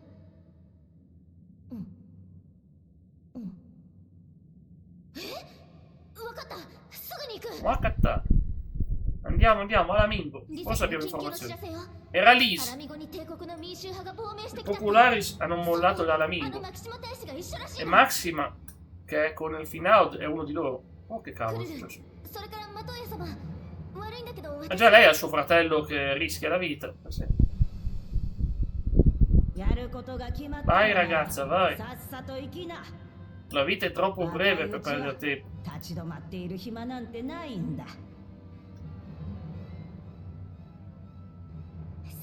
F: わかった、すぐに行く。
A: Wakata. Andiamo, alla Mingo.
F: リセ
A: Forse
F: の
A: abbiamo
F: 緊急の知
A: informazioni.
F: らせよ。
A: Era
F: ハ
A: Lise.
F: ラミ語に帝国の民衆派が亡命して
A: I
F: きたって。
A: popolari hanno mollato dalla
F: あの
A: Mingo.
F: マキシモ大使が一緒らしい
A: E
F: の。
A: Maxima, che è con il Finaud, è uno di loro. Oh, che
F: ク
A: cavolo
F: ル
A: è
F: ル、
A: successo?
F: それからマトーヤ様、悪いんだけど。
A: Ma già lei ha il suo fratello che rischia la vita. Sì.
E: やることが決まった。
A: Vai ragazza, vai.
E: さっさと行きな。
A: La vita è troppo breve per perdere tempo.
E: 立ち止まっている暇なんてないんだ。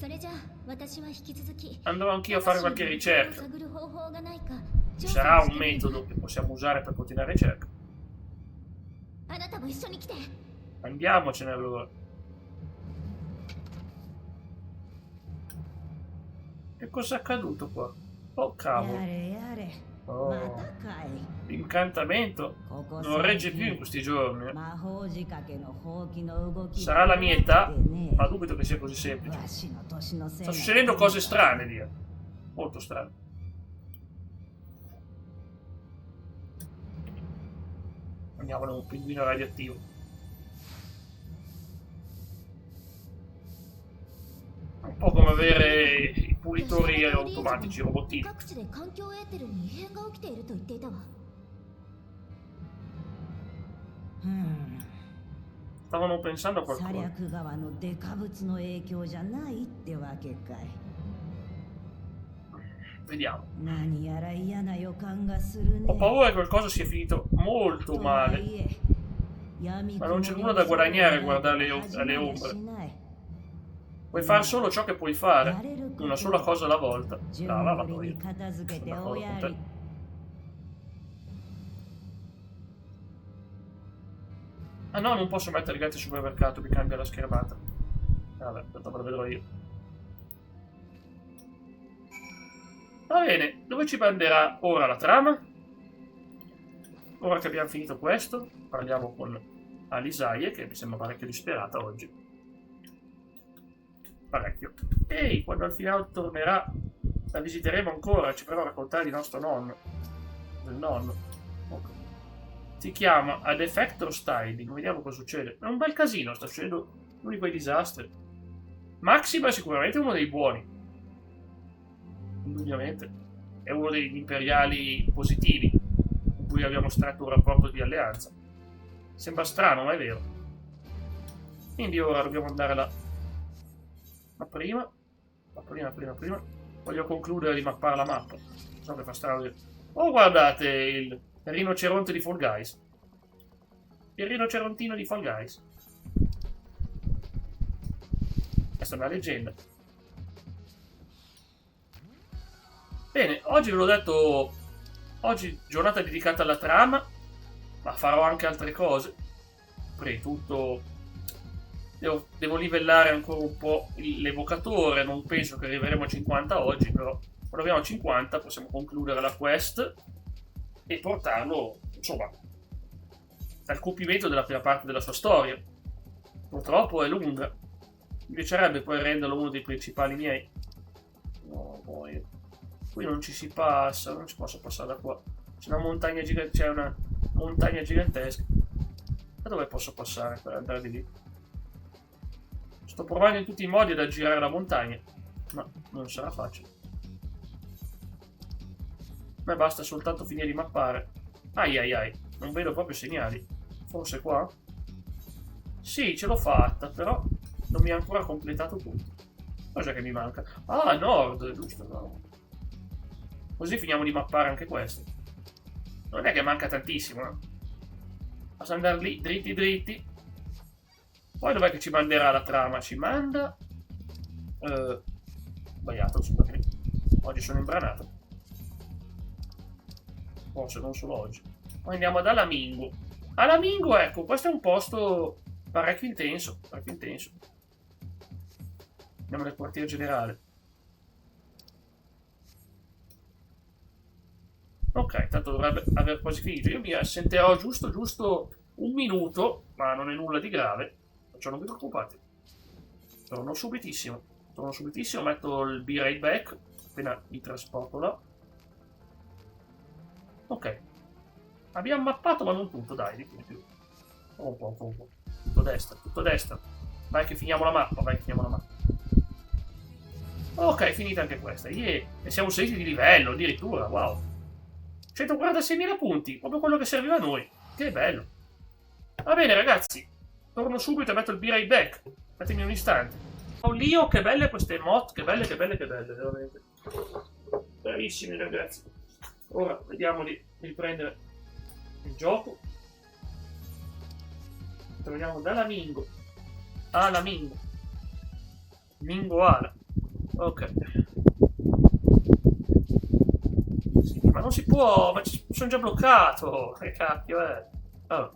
F: それじゃあ私は引き続き
A: Andrò anch'io a fare qualche
F: 魂
A: ricerca.
F: を探る方法がないか
A: Ci
F: 調査
A: sarà
F: をし
A: un
F: てみる
A: metodo che possiamo usare per continuare ricerca.
F: あなたも一緒に来て
A: Andiamocene allora. Che cosa è accaduto qua? Oh
E: や
A: cavolo.
E: れやれ、
A: Oh.
E: またかい。
A: L'incantamento
E: ここ
A: non regge più in questi giorni.
E: 魔法仕掛けのほうきの動き
A: Sarà la mia età,
E: でね
A: ma dubito che sia così semplice.
E: わしの年のせい
A: Sta succedendo cose strane lì. Molto strane. Andiamo da un pinguino radioattivo. È un po' come avere i pulitori automatici, i robottini.
F: 各地で環境エーテルに異変が起きていると言っていたわ
A: Stavano pensando a
E: サ
A: qualcosa.
E: 略川のデカブツの影響じゃないってわけかい。
A: Vediamo.
E: 何やら嫌な予感がするね。
A: Ho paura che qualcosa sia finito molto
E: とは
A: male.
E: いえ、闇
A: Ma non c'è nulla da guadagnare a guardare alle ombre. Puoi fare solo ciò che puoi fare. Una sola cosa alla volta. Brava, vado io.
E: 片付けて
A: Sono
E: お
A: d'accordo
E: や
A: con
E: り
A: te. Ah no, non posso mettere grazie al supermercato, mi cambia la schermata. Vabbè, dopo lo vedrò io. Va bene, dove ci manderà ora la trama? Ora che abbiamo finito questo, parliamo con Alisaie, che mi sembra parecchio disperata oggi. Parecchio. Ehi, quando al finale tornerà, la visiteremo ancora, ci farà raccontare di nostro nonno. Del nonno. Ok. Si chiama Ad Effector Styling, vediamo cosa succede. È un bel casino, sta succedendo uno di quei disastri. Maxima è sicuramente uno dei buoni. Indubbiamente. È uno degli imperiali positivi, con cui abbiamo stretto un rapporto di alleanza. Sembra strano, ma è vero. Quindi ora dobbiamo andare là. Ma prima. Voglio concludere di mappare la mappa. So che fa strano. Oh, guardate il rinoceronte di Fall Guys. Il rinocerontino di Fall Guys. Questa è una leggenda. Bene, oggi ve l'ho detto. Oggi giornata dedicata alla trama. Ma farò anche altre cose. Prima di tutto devo livellare ancora un po' l'evocatore. Non penso che arriveremo a 50 oggi, però quando arriviamo a 50 possiamo concludere la quest e portarlo, insomma, al compimento della prima parte della sua storia. Purtroppo è lunga. Mi piacerebbe poi renderlo uno dei principali miei. No, poi qui non ci si passa, non ci posso passare da qua. C'è una montagna gigantesca. Da dove posso passare per andare di lì? Sto provando in tutti i modi ad aggirare la montagna, ma non sarà facile. A me basta soltanto finire di mappare. Ai, non vedo proprio segnali. Forse qua? Sì, ce l'ho fatta, però non mi ha ancora completato tutto. Cosa che mi manca? Ah, nord, giusto, no. Così finiamo di mappare anche questo. Non è che manca tantissimo, no? Basta andare lì, dritti. Poi dov'è che ci manderà la trama? Ci manda... sbagliato, scusami. Oggi sono imbranato. Forse non solo oggi. Poi andiamo ad Alamingo. Alamingo, ecco, questo è un posto parecchio intenso. Andiamo nel quartier generale. Ok, tanto dovrebbe aver quasi finito. Io mi assenterò giusto un minuto, ma non è nulla di grave. Perciò non vi preoccupate. Torno subitissimo, metto il B-Rate back, appena mi trasporto là. Ok. Abbiamo mappato, ma non tutto, dai, di più. Un po'. Tutto a destra. Vai che finiamo la mappa, Ok, finita anche questa. E siamo saliti di livello, addirittura, wow. 146.000 punti, proprio quello che serviva a noi. Che bello. Va bene, ragazzi. Torno subito e metto il B-Rate back. Datemi un istante. Oh, Lio, che belle queste mod, che belle, veramente. Bravissimi, ragazzi. Ora vediamo di riprendere il gioco. Torniamo dalla Mingo. Mingo Ala. Ok. Sì, ma non si può, ma sono già bloccato. Che cacchio è? Oh.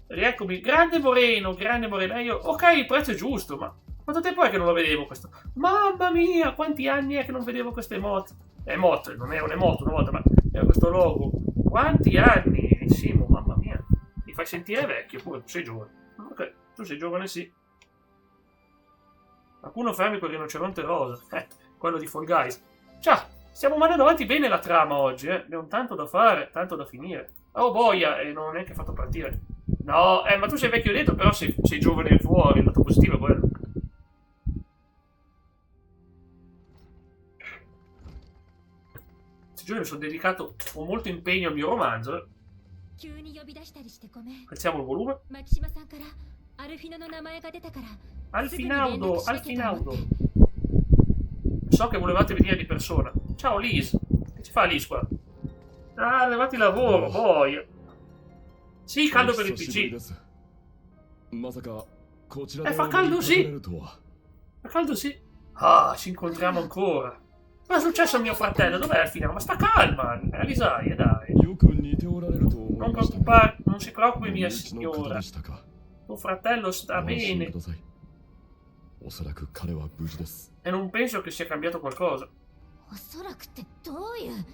A: Rieccomi, grande Moreno, grande Moreno. Io, ok, il prezzo è giusto, ma quanto tempo è che non lo vedevo questo? Mamma mia, quanti anni è che non vedevo queste emote? Emote, non era un'emote una volta, ma era questo logo. Quanti anni, Simo, mamma mia. Mi fai sentire vecchio, pure tu sei giovane. Ok, tu sei giovane, sì. Qualcuno fermi quel rinoceronte rosa. Quello di Fall Guys. Ciao, stiamo mandando avanti bene la trama oggi, Abbiamo tanto da fare, tanto da finire. Oh boia, e non ho neanche fatto partire. No, ma tu sei vecchio dentro, però sei giovane fuori, il lato positivo è quello. Questi giorni mi sono dedicato con molto impegno al mio romanzo.
F: 急に呼び出したりしてごめん。
A: Alziamo il volume.
F: 牧島さんからアルフィノの名前が出たから。
A: Alfinaudo, Alfinaudo. So che volevate venire di persona. Ciao Liz. Che ci fa Liz qua? Ah, levati il lavoro, boia. Sì, caldo per il PC. Fa caldo sì. Fa caldo sì. Ah, ci incontriamo ancora. Cosa è successo a mio fratello? Dov'è Alfinaudo? Ma sta calma, risaia, dai. Non preoccupare, non si preoccupi mia signora. Tuo fratello sta bene. E non penso che sia cambiato qualcosa.
F: おそらくってどういう。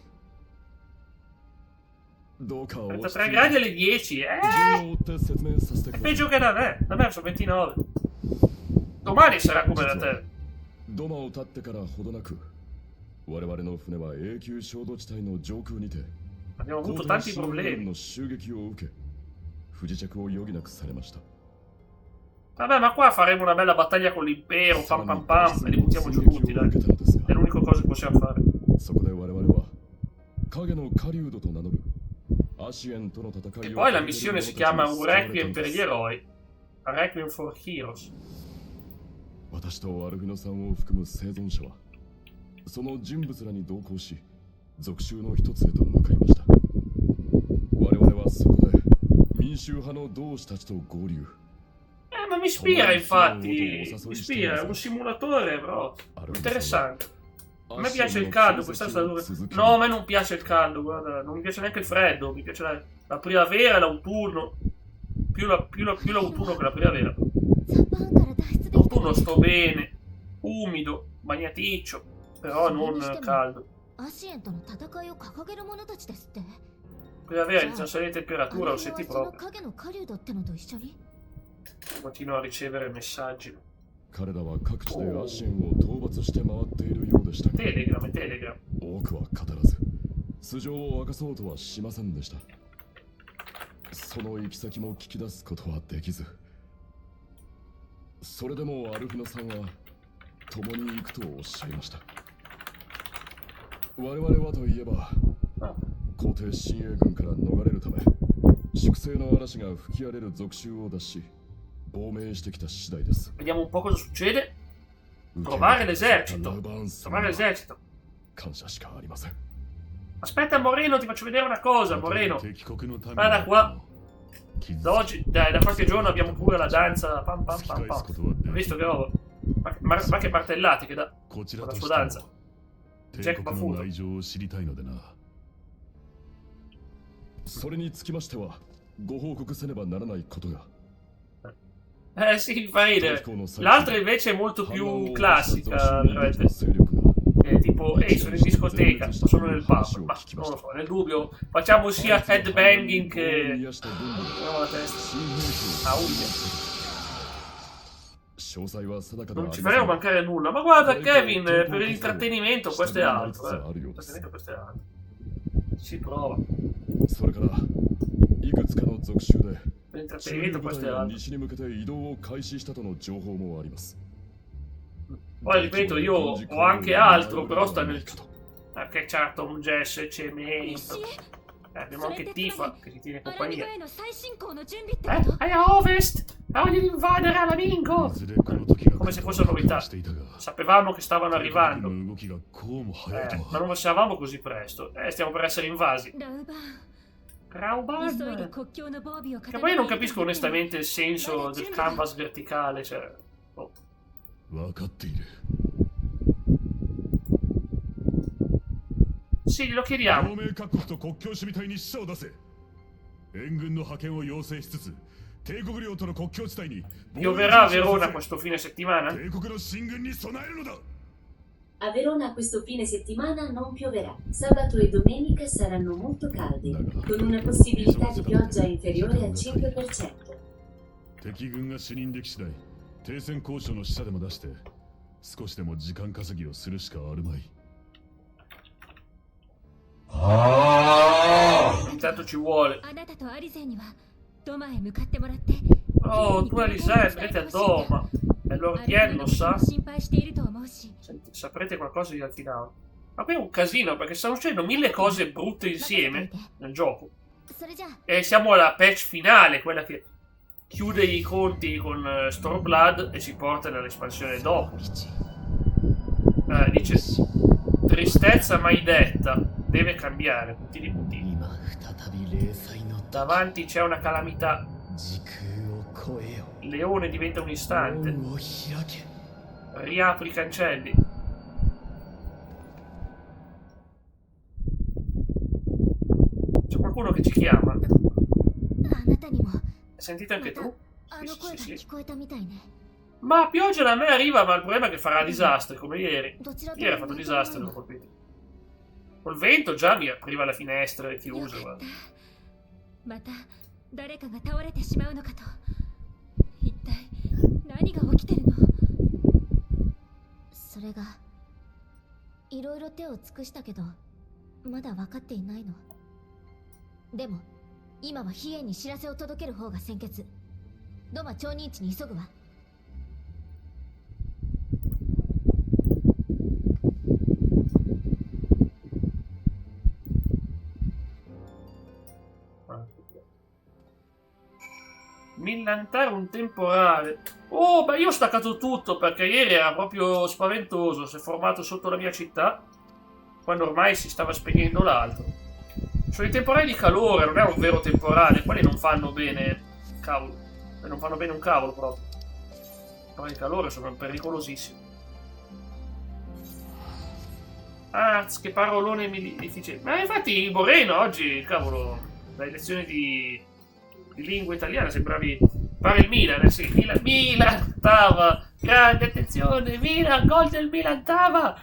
A: 33 gradi alle 10, È peggio che da me. Da me sono 29. Domani sarà come da te.
G: 土間を立ってからほどなく我々の船は永久衝動地帯の上空にて
A: Abbiamo avuto
G: 皇
A: tanti
G: 太子の
A: problemi.
G: の襲撃を受け不時着を余儀なくされました
A: Vabbè, ma qua faremo una bella battaglia con l'impero, pam pam pam, e li buttiamo giù tutti, dai.
G: 受けたのですが
A: È l'unica cosa che possiamo fare.
G: そこで我々は影の狩人と名乗るアシエンとの戦
A: E
G: いを
A: poi la missione si chiama Un Requiem per gli eroi. A Requiem for Heroes.
G: 私とアルフィノさんを含む生存者はその人物らに同行し属州の一つへと向かいました我々はそこで民衆派の同志たちと合流
A: Ma mi ispira, infatti. Mi ispira, è un simulatore, però. Interessante. A me piace il caldo, quest'anno No, a me non piace il caldo, guarda. Non mi piace neanche il freddo. Mi piace la primavera, l'autunno. Più l'autunno che la primavera.
F: ザパンから脱出できた。
A: L'autunno sto bene. Umido, bagnaticcio. Però non caldo.
F: アシエンとの戦いを掲げる者たちですって。
A: Primavera inizia a salire temperatura, lo
F: あれ
A: senti
F: はその
A: proprio.
F: 影の狩人ってのと一緒に。
A: Continuo a ricevere messaggi.
G: 彼らは各地でアシエンを討伐して回っているようでしたが
A: Telegram, Telegram.
G: 多くは語らず素性を明かそうとはしませんでしたその行き先も聞き出すことはできずそれでもアルフィノさんは共に行くとおっしゃいました我々はといえば
A: Ah,
G: 皇帝親衛軍から逃れるため粛清の嵐が吹き荒れる属州を脱し亡命してきた次第です
A: vediamo un po' cosa succede. Trovare l'esercito. Trovare l'esercito.
G: 感謝しかありません
A: Aspetta Moreno, ti faccio vedere una cosa, Moreno. Guarda qua. Da oggi, da qualche giorno abbiamo pure la danza. Pam pam pam pam. Hai visto che roba? Ma che martellati che dà.
G: こちら
A: Con
G: と
A: la
G: し
A: sua
G: て
A: danza.
G: も
A: Jack
G: 帝国の
A: Buffuto.
G: 内情を知りたいのでなそれにつきましてはご報告せねばならないことが
A: Sì, mi fa ridere. L'altra invece è molto più classica, veramente.
G: 勢力が
A: Tipo, ehi, sono in discoteca, sono nel pub. Ma non lo so, nel dubbio. Facciamo sia headbanging che.
G: 癒した軍部が
A: Proviamo la testa.
G: 新兵器を
A: Ah, uia.
G: 詳細は定かでは
A: Non
G: あ
A: ci
G: りませ
A: faremo
G: ん
A: mancare nulla. Ma guarda, Kevin, per l'intrattenimento questo è altro. L'intrattenimento questo è altro. Si prova.
G: それからいくつかの属州で
A: Per
G: 駐
A: l'intrattenimento
G: 留部
A: questo
G: 隊
A: è
G: が
A: altro.
G: 西に向けて移動を開始したとの情報もあります
A: Poi ripeto, io ho anche altro, però sta nel. Anche certo un Jess, cemento. Abbiamo anche Tifa che ci tiene
F: アラミ
A: compagnia.
F: ゴへの最新興の準備ってこと。
A: A ovest! Voglio invadere Alamingo!
G: いずれこの時が
A: Come se fosse novità.
G: していたが
A: Sapevamo che stavano arrivando.
G: の動きがこうも早いと
A: Ma
G: は
A: non lo sapevamo così presto. Stiamo per essere invasi.
F: ラウバーン。
A: Rauban!
F: 急いで国境の防備を
A: Che poi io non capisco onestamente il senso del canvas verticale, cioè. Oh.
G: 分かっている
A: Sì, glielo chiediamo.
G: 同盟各国と国境守備隊に死者を出せ。援軍の派遣を要請しつつ、帝国領との国境地帯に
A: Pioverà a Verona questo fine settimana?
G: 帝国の進軍に備えるのだ。
H: A Verona questo fine settimana non pioverà. Sabato e domenica saranno molto caldi, con una possibilità di pioggia inferiore al 5%.
G: 敵軍が死人でき次第、停戦交渉の使者でも出して、少しでも時間稼ぎをするしかあるまい。
A: Intanto ci vuole.
F: あなたとアリゼンにはドマへ向かってもらって
A: Oh, tu Alisei, andrete a Doma. E Lordien lo sa.
F: 心配していると思うし
A: Saprete qualcosa di Altinao. Ma qui è un casino perché stanno succedendo 1000 cose brutte insieme nel gioco.
F: それじゃあ
A: E siamo alla patch finale, quella che chiude i conti con Stormblood e ci porta nell'espansione dopo. Dice tristezza mai detta, deve cambiare, puntini puntini. Davanti c'è una calamità. Il leone diventa un istante. Riapri i cancelli. C'è qualcuno che ci chiama.
F: あなたにも
A: Sentite anche
F: また
A: tu?
F: あの声が聞こえたみたいね
A: Ma pioggia da me arriva, ma il problema è che farà disastri, come ieri.
F: どちらと
A: Ieri ha
F: も
A: fatto
F: また
A: disastri, l'ho colpito. Col vento già mi apriva le finestre
F: よ
A: chiuse,
F: かっ
A: guarda.
F: たまた誰かが倒れてしまうのかと一体何が起きてるのそれがいろいろ手を尽くしたけどまだ分かっていないのでも今は飛燕に知らせを届ける方が先決ドマ町人地に急ぐわ
A: Millantare un temporale. Oh, beh, io ho staccato tutto perché ieri era proprio spaventoso. Si è formato sotto la mia città quando ormai si stava spegnendo l'altro. Sono i temporali di calore, non è un vero temporale. Quelli non fanno bene. Cavolo. Non fanno bene un cavolo proprio. I temporali di calore sono pericolosissimi. Ah, che parolone difficile. Ma infatti Moreno oggi, cavolo, dalle lezioni di lingua italiana sembravi fare il Milan, sì, Milan, Tava, grande attenzione, Milan, gol del Milan, Tava,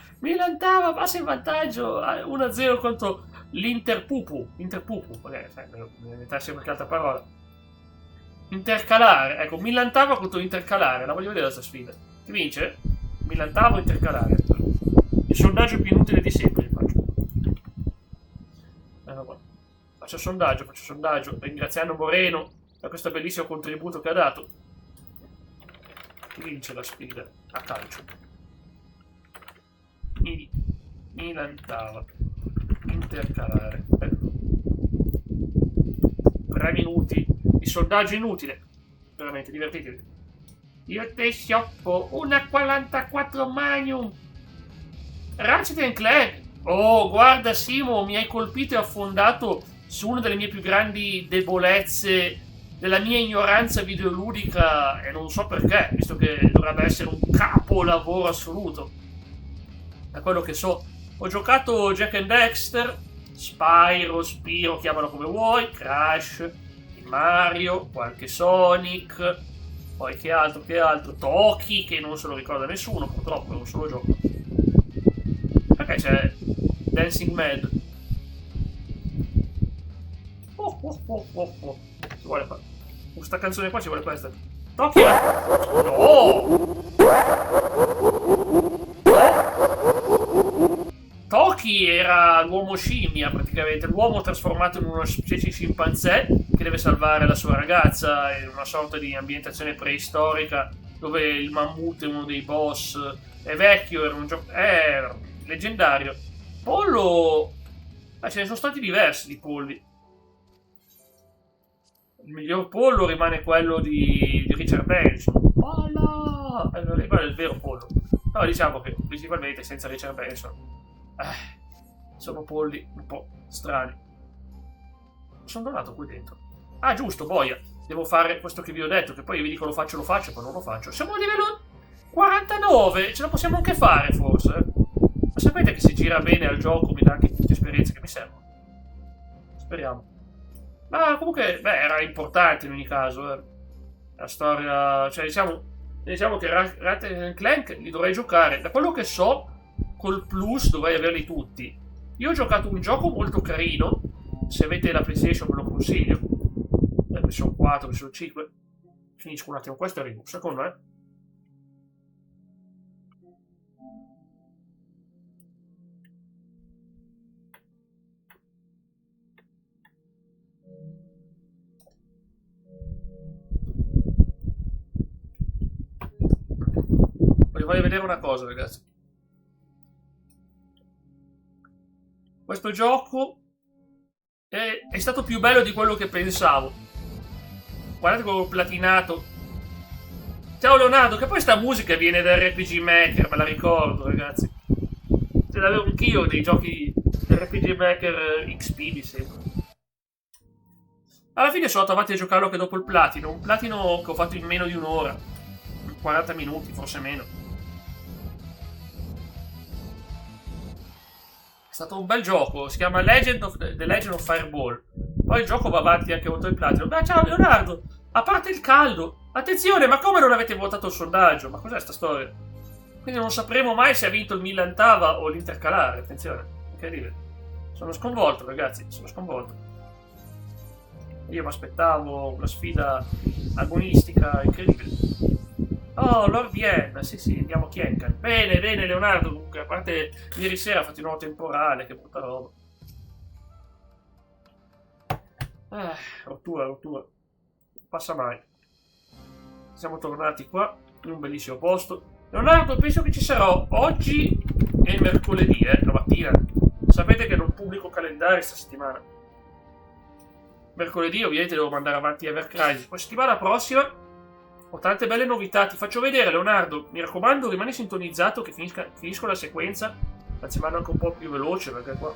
A: passa in vantaggio 1-0 contro l'Interpupu, magari, sai, devo inventarsi qualche altra parola. Intercalare, ecco, Milan Tava contro Intercalare, la voglio vedere questa sfida. Chi vince? Milan Tava o Intercalare? Il sondaggio più inutile di sempre, faccio. Faccio sondaggio, ringraziando Moreno per questo bellissimo contributo che ha dato. Chi vince la sfida a calcio? Milan Tava. Intercalare. 3 minuti di sondaggio inutile. Veramente divertitevi. Io te scioppo una 44 Magnum. Ratchet & Clank. Oh, guarda Simo, mi hai colpito e affondato su una delle mie più grandi debolezze della mia ignoranza videoludica e non so perché, visto che dovrebbe essere un capolavoro assoluto. Da quello che so, ho giocato Jack and Dexter, Spyro, chiamalo come vuoi, Crash, Mario, qualche Sonic, poi che altro, Toki, che non se lo ricorda nessuno, purtroppo è un solo gioco. Perché c'è Dancing Mad? Ci vuole fare. Questa canzone qua ci vuole questa. Toki! No! Toki era l'uomo scimmia, praticamente, l'uomo trasformato in una specie di scimpanzé che deve salvare la sua ragazza in una sorta di ambientazione preistorica dove il mammut è uno dei boss. È vecchio, era un gioco. È leggendario. Pollo. Ce ne sono stati diversi di polli. Il miglior pollo rimane quello di Richard Benson. Pollo! Quello è il vero pollo. No, diciamo che principalmente senza Richard Benson sono polli un po' strani. Sono donato qui dentro. Ah, giusto, boia. Devo fare questo che vi ho detto, che poi vi dico lo faccio, poi non lo faccio. Siamo a livello 49, ce la possiamo anche fare forse. Ma sapete che se gira bene al gioco mi dà anche tutte esperienze Speriamo. Ma comunque, beh, era importante in ogni caso. La storia... Cioè, diciamo che Ratchet & Clank li dovrei giocare. Da quello che so, col Plus dovrei averli tutti. Io ho giocato un gioco molto carino. Se avete la PlayStation ve lo consiglio. PlayStation 4, PlayStation 5. Finisco un attimo questo e arrivo. Secondo me. Vi voglio vedere una cosa, ragazzi. Questo gioco è stato più bello di quello che pensavo. Guardate come ho platinato. Ciao Leonardo, che poi sta musica viene da RPG Maker, me la ricordo, ragazzi. Ce l'avevo anch'io dei giochi RPG Maker XP, mi sembra. Alla fine sono andato avanti a giocarlo anche dopo il platino. Un platino che ho fatto in meno di un'ora. 40 minuti, forse meno. È stato un bel gioco, si chiama The Legend of Fireball. Poi il gioco va avanti anche oltre il platino. Beh, ciao Leonardo, a parte il caldo, attenzione, ma come non avete votato il sondaggio? Ma cos'è sta storia? Quindi non sapremo mai se ha vinto il Milan Tava o l'Intercalare, attenzione, incredibile. Sono sconvolto, ragazzi, sono sconvolto. Io mi aspettavo una sfida agonistica incredibile. Oh, Lord Yen, sì, andiamo a Kienkan. Bene, Leonardo, comunque, a parte ieri sera ha fatto un nuovo temporale, che brutta roba. Rottura. Passa mai. Siamo tornati qua, in un bellissimo posto. Leonardo, penso che ci sarò oggi e mercoledì, la mattina. Sapete che non pubblico calendario questa settimana. Mercoledì, ovviamente, devo mandare avanti Ever Crisis. Poi settimana prossima ho tante belle novità, ti faccio vedere, Leonardo. Mi raccomando, rimani sintonizzato che finisco la sequenza. Anzi, vado anche un po' più veloce perché qua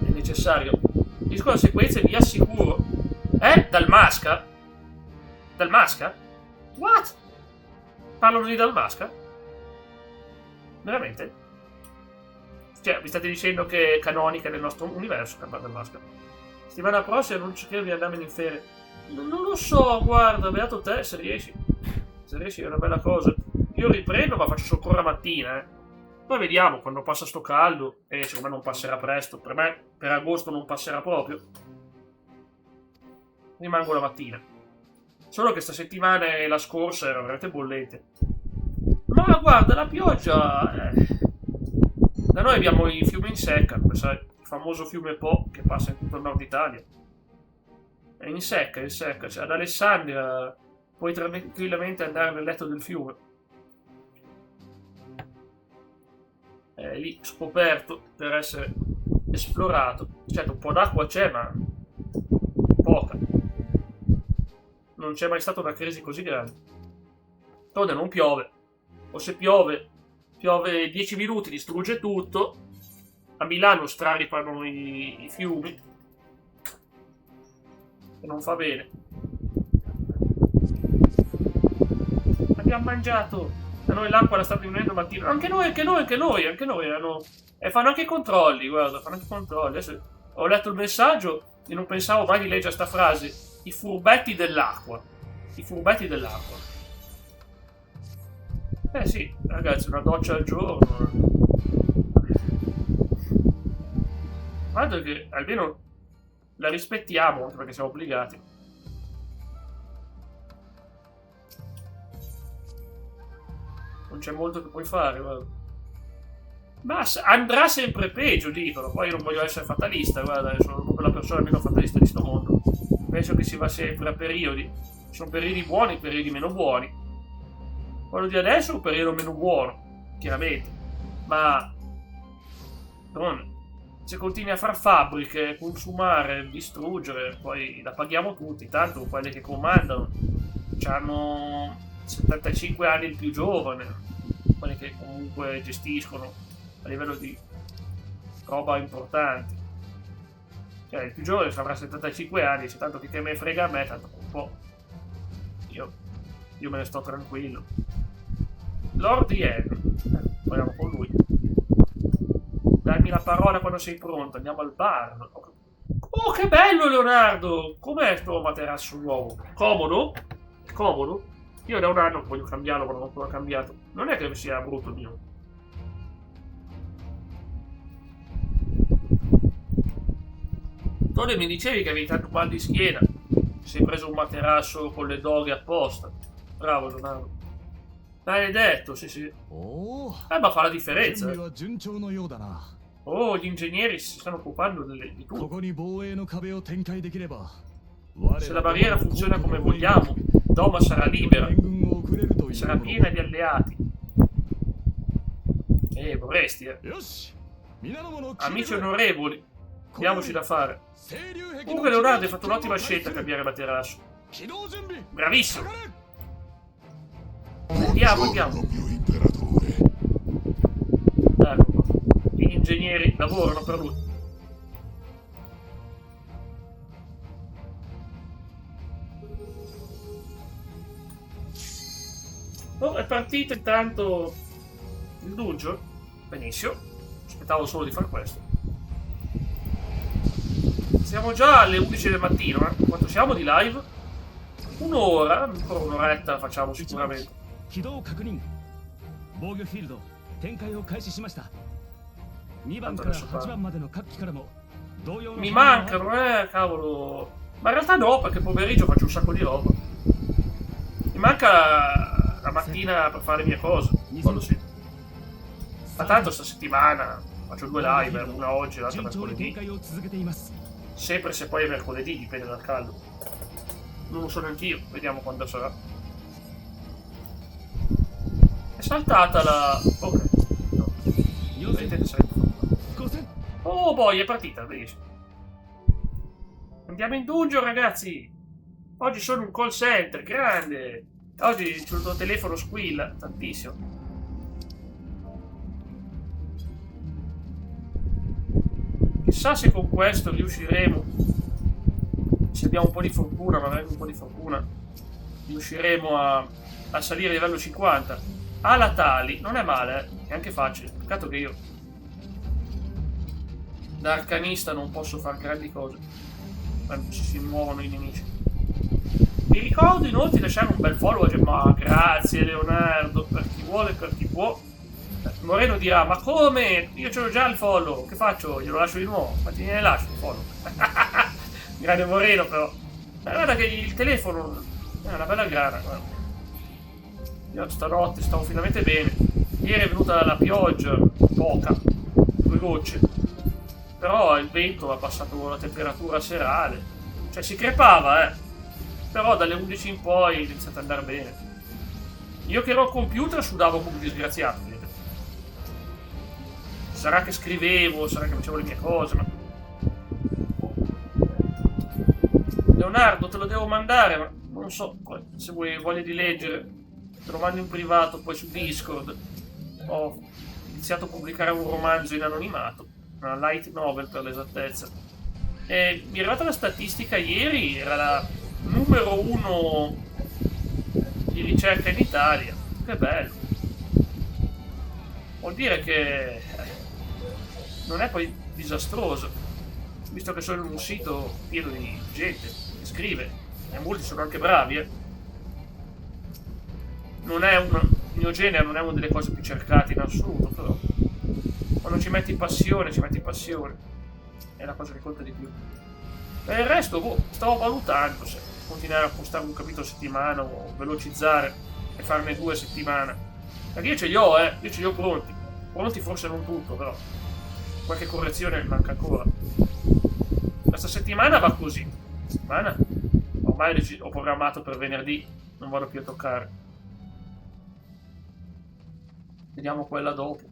A: è necessario. Finisco la sequenza e vi assicuro. Dalmasca? Dalmasca? What? Parlano di Dalmasca? Veramente? Cioè, mi state dicendo che è canonica nel nostro universo Dalmasca? Settimana prossima non cercherò di andarmene in ferie. Non lo so, guarda, beato te, se riesci. Se riesci è una bella cosa. Io riprendo, ma faccio ancora mattina, Poi vediamo, quando passa sto caldo, e secondo me non passerà presto. Per me, per agosto non passerà proprio. Rimango la mattina. Solo che sta settimana e la scorsa era veramente bollente. Ma guarda, la pioggia... Da noi abbiamo il fiume in secca, sai, il famoso fiume Po, che passa in tutto il nord Italia. È in secca, cioè ad Alessandria puoi tranquillamente andare nel letto del fiume. È lì scoperto per essere esplorato. Certo, un po' d'acqua c'è, ma poca. Non c'è mai stata una crisi così grande. Donde non piove. O se piove 10 minuti, distrugge tutto. A Milano straripano i fiumi. E non fa bene. Abbiamo mangiato. Da noi l'acqua la sta diminuendo mattina. Anche noi. E fanno anche i controlli, guarda, fanno anche i controlli. Adesso ho letto il messaggio e non pensavo mai di leggere sta frase. I furbetti dell'acqua. I furbetti dell'acqua. Sì, ragazzi, una doccia al giorno. Guarda che almeno la rispettiamo, anche perché siamo obbligati. Non c'è molto che puoi fare, guarda. Ma andrà sempre peggio, dicono. Poi io non voglio essere fatalista, guarda, sono proprio la persona meno fatalista di sto mondo. Penso che si va sempre a periodi. Ci sono periodi buoni, periodi meno buoni. Quello di adesso è un periodo meno buono, chiaramente. Ma se continui a far fabbriche, consumare, distruggere, poi la paghiamo tutti. Tanto quelli che comandano hanno 75 anni il più giovane, quelli che comunque gestiscono a livello di roba importante. Cioè il più giovane avrà 75 anni, se tanto che me frega a me, tanto un po'. Io me ne sto tranquillo. Lord Yen, parliamo con lui. Dammi la parola quando sei pronto, andiamo al bar. Come Oh, che bello, Leonardo! Com'è sto materasso nuovo? Comodo? Comodo? Io da un anno voglio cambiarlo, ma non ho ancora cambiato. Non è che sia brutto il mio. Tony, mi dicevi che avevi tanto mal di schiena. Ti sei preso un materasso con le doghe apposta. Bravo, Leonardo. Maledetto, sì, sì. Ma fa la differenza. Oh, gli ingegneri si stanno occupando di tutto. Se la barriera funziona come vogliamo, Doma sarà libera. Sarà piena di alleati. Vorresti, Amici onorevoli, diamoci da fare. Comunque Leonardo hai fatto un'ottima scelta a cambiare materasso. Bravissimo. Andiamo. Ecco qua. Gli ingegneri lavorano per lui. Oh, è partito intanto il dungeon. Benissimo. Aspettavo solo di fare questo. Siamo già alle 11 del mattino, Quanto siamo di live? Un'ora, ancora un'oretta la facciamo sicuramente. Mi mancano, cavolo. Ma in realtà no, perché pomeriggio faccio un sacco di roba. Mi manca la mattina per fare le mie cose, quello sì. Ma tanto sta settimana faccio 2 live, una oggi e l'altra mercoledì. Sempre se poi è mercoledì, dipende dal caldo. Non lo so neanch'io, vediamo quando sarà. È saltata la... ok. No. Vedete che sarebbe... oh boy, è partita, benissimo. Andiamo in dungeon, ragazzi. Oggi sono un call center, grande. Oggi il tuo telefono squilla tantissimo. Chissà se con questo riusciremo, se abbiamo un po' di fortuna, magari un po' di fortuna, riusciremo a salire a livello 50. Ala tali, non è male, è anche facile. Peccato che io da arcanista non posso fare grandi cose quando si muovono i nemici. Vi ricordo inoltre di lasciare un bel follow. Ma grazie Leonardo, per chi vuole, per chi può. Moreno dirà, ma come? Io ce l'ho già il follow, che faccio? Glielo lascio di nuovo? Ma te ne lascio il follow. Grande Moreno però. Ma guarda che il telefono è una bella grana, guarda. Io stanotte stavo finalmente bene. Ieri è venuta la pioggia, poca, 2 gocce. Però il vento ha passato la temperatura serale. Cioè si crepava, Però dalle 11 in poi è iniziato ad andare bene. Io che ero al computer sudavo come un disgraziato, vedete. Sarà che scrivevo, sarà che facevo le mie cose, ma... Leonardo, te lo devo mandare, ma non so, se vuoi voglia di leggere, te lo mando in privato, poi su Discord. Ho iniziato a pubblicare un romanzo in anonimato, una light novel per l'esattezza. E mi è arrivata la statistica ieri, era la numero 1 di ricerca in Italia. Che bello. Vuol dire che non è poi disastroso, visto che sono in un sito pieno di gente che scrive, e molti sono anche bravi, Non è il mio genere non è una delle cose più cercate in assoluto, però quando ci metti passione, è la cosa che conta di più. Per il resto, stavo valutando se continuare a postare un capitolo a settimana o velocizzare e farne 2 a settimana. Perché io ce li ho pronti. Pronti forse non tutto, però qualche correzione mi manca ancora. Questa settimana va così. Settimana ormai ho programmato per venerdì, non vado più a toccare. Vediamo quella dopo.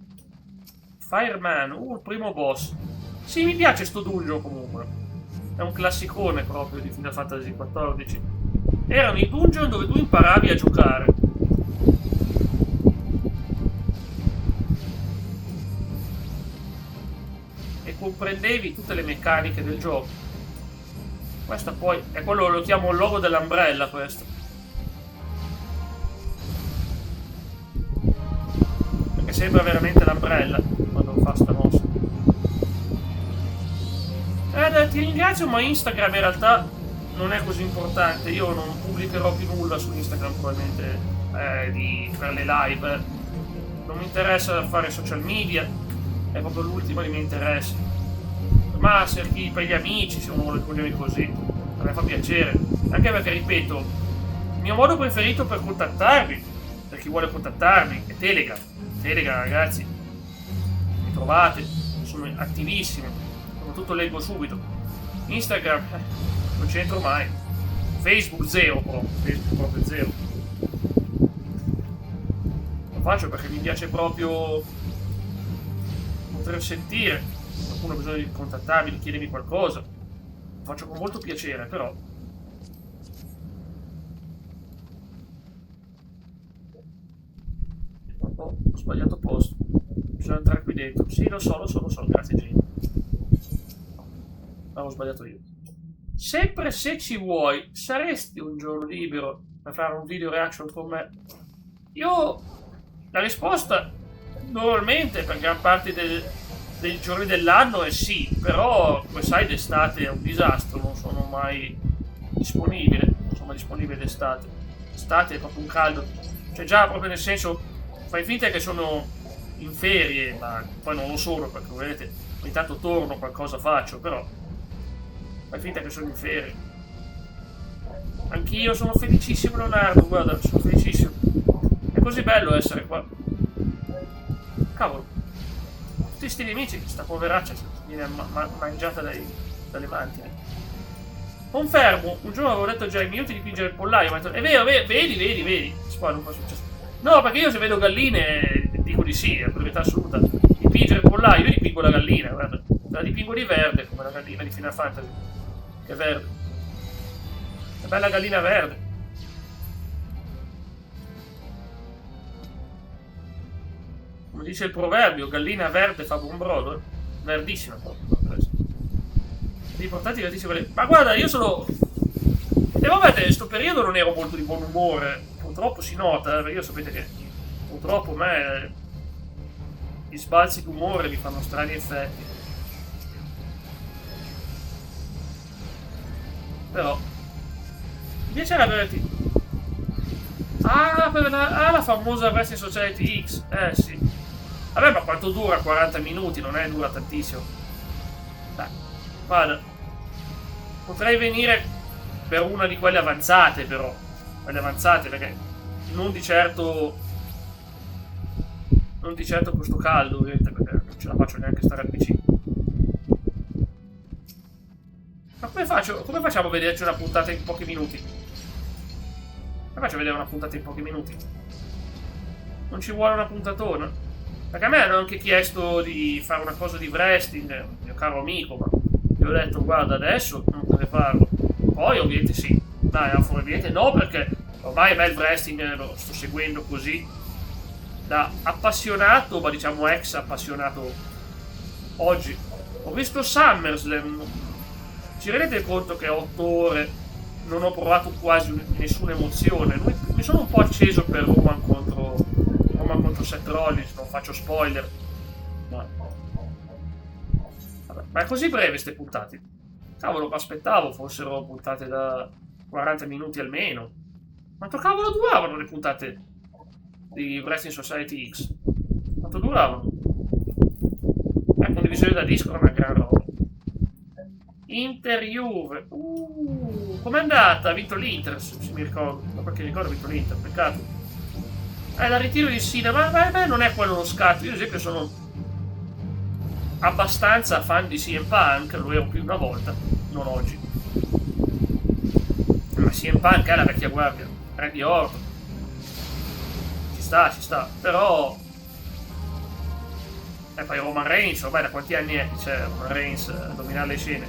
A: Fireman, il primo boss. Sì, mi piace sto dungeon comunque. È un classicone proprio di Final Fantasy XIV. Erano i dungeon dove tu imparavi a giocare. E comprendevi tutte le meccaniche del gioco. Questa poi è quello, lo chiamo il logo dell'Umbrella, questo. Perché sembra veramente l'Umbrella quando fa sta mossa. ti ringrazio, ma Instagram in realtà non è così importante. Io non pubblicherò più nulla su Instagram probabilmente per le live. Non mi interessa fare social media, è proprio l'ultimo dei miei interessi. Ma se per gli amici, se uno vuole cogliere così, a me fa piacere. Anche perché, ripeto, il mio modo preferito per contattarvi, per chi vuole contattarmi, è Telegram. Telegram, ragazzi, mi trovate, sono attivissimo, soprattutto leggo subito. Instagram, non c'entro mai. Facebook zero, Facebook proprio zero. Lo faccio perché mi piace proprio poter sentire. Qualcuno ha bisogno di contattarmi, di chiedermi qualcosa. Lo faccio con molto piacere, però. Ho sbagliato posto. Bisogna entrare qui dentro. Sì, lo so, grazie Gino. Avevo sbagliato io. Sempre se ci vuoi, saresti un giorno libero per fare un video reaction con me? Io, la risposta, normalmente per gran parte dei giorni dell'anno è sì, però come sai d'estate è un disastro, non sono mai disponibile, d'estate. Estate è proprio un caldo, cioè già proprio nel senso, fai finta che sono in ferie, ma poi non lo sono perché vedete, ogni tanto torno, qualcosa faccio, però fai finta che sono in ferie. Anch'io sono felicissimo, Leonardo, guarda, sono felicissimo. È così bello essere qua. Cavolo, tutti sti nemici, sta poveraccia viene mangiata dalle mantine. Confermo, un giorno avevo detto già ai minuti di pingere il pollaio, ma è vero, vedi. Poi non fa successo. No, perché io se vedo galline dico di sì, è priorità assoluta. Dipingere il pollaio, io dipingo la gallina, guarda. La dipingo di verde, come la gallina di Final Fantasy. Che è verde. Che bella gallina verde. Come dice il proverbio, gallina verde fa buon brodo. Verdissima proprio. Riportati verdissima. Ma guarda, io sono... E vabbè, in questo periodo non ero molto di buon umore. Purtroppo si nota, perché io sapete che purtroppo a me gli sbalzi d'umore mi fanno strani effetti. Però mi piacerebbe averti. La famosa Wrestling Society X. Sì. Vabbè, ma quanto dura? 40 minuti, non è dura tantissimo. Dai, guarda. Potrei venire per una di quelle avanzate, però. Quelle avanzate, perché non di certo questo caldo, ovviamente, perché non ce la faccio neanche stare al PC. Ma come facciamo a vederci una puntata in pochi minuti? Come faccio a vedere una puntata in pochi minuti? Non ci vuole una puntatona? Perché a me hanno anche chiesto di fare una cosa di wrestling, mio caro amico, ma gli ho detto guarda adesso non potete farlo. Poi ovviamente sì. Dai, ovviamente no, perché ormai a me il wrestling lo sto seguendo così da appassionato, ma diciamo ex appassionato oggi. Ho visto SummerSlam. Ci rendete conto che a 8 ore non ho provato quasi nessuna emozione? Mi sono un po' acceso per Roman contro Seth Rollins, non faccio spoiler. Ma è così breve ste puntate? Cavolo, mi aspettavo fossero puntate da 40 minuti almeno. Quanto cavolo duravano le puntate di Wrestling Society X? Quanto duravano? Condivisione da disco è una gran roba. Inter Juve. Com'è andata? Ha vinto l'Inter, se mi ricordo. Da qualche ricordo ha vinto l'Inter, peccato. La ritiro di Sina, ma non è quello lo scatto. Io ad esempio sono abbastanza fan di CM Punk, lo ero più una volta, non oggi. Ma CM Punk è la vecchia guardia, Randy Orton. Ci sta, però... E poi Roman Reigns, ormai da quanti anni è che c'è Roman Reigns a dominare le scene?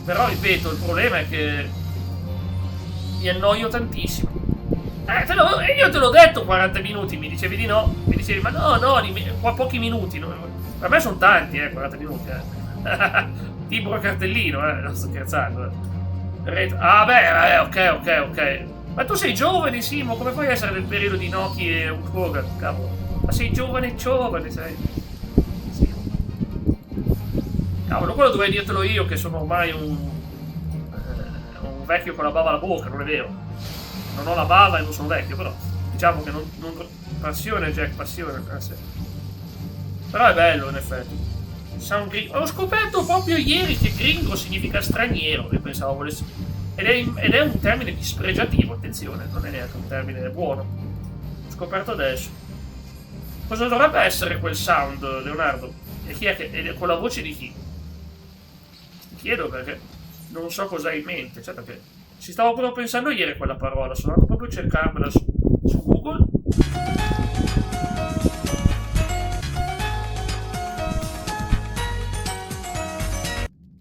A: Però ripeto, il problema è che mi annoio tantissimo. Io te l'ho detto 40 minuti, mi dicevi di no, mi dicevi ma no, qua pochi minuti, no. Per me sono tanti, 40 minuti, Tibro cartellino, non sto scherzando. Ok. Ma tu sei giovane, Simo, come puoi essere nel periodo di Noki e Hulk Hogan, cavolo? Ma sei giovane, sei. Sì. Cavolo, quello dovrei dirtelo io che sono ormai un vecchio con la bava alla bocca, non è vero. Non ho la bava e non sono vecchio, però diciamo che non passione, Jack, passione. Sì. Però è bello, in effetti. Ho scoperto proprio ieri che gringo significa straniero, io pensavo volesse... Ed è un termine dispregiativo, attenzione, non è neanche un termine buono. Ho scoperto adesso. Cosa dovrebbe essere quel sound, Leonardo? E chi è che... E con la voce di chi? Ti chiedo perché non so cosa hai in mente, cioè perché ci stavo proprio pensando ieri a quella parola, sono andato proprio a cercarmela su Google.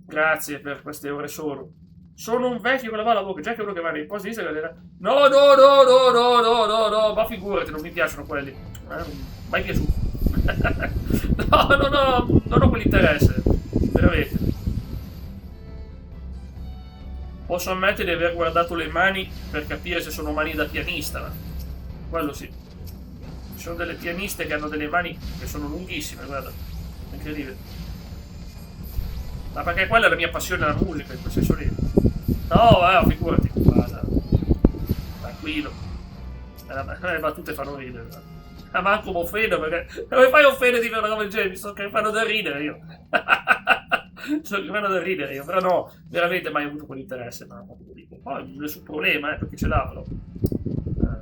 A: Grazie per queste ore solo. Sono un vecchio con la bava alla bocca, già che uno che va nei posti di Instagram. No, ma figurati, non mi piacciono quelli. Mai piaciuto. No, non ho quell'interesse. Veramente. Posso ammettere di aver guardato le mani per capire se sono mani da pianista, ma quello sì. Ci sono delle pianiste che hanno delle mani che sono lunghissime, guarda. Incredibile. Ma perché quella è la mia passione alla musica, in quel senso lì. No, figurati. Guarda. Tranquillo. Le battute fanno ridere. Ma manco mi offendo perché... Come fai a offendere di una roba del genere? Mi sto fanno da ridere io. Sto fanno da ridere io. Però no, veramente mai avuto quell'interesse. Ma lo dico. Poi nessun problema, perché ce l'ha però.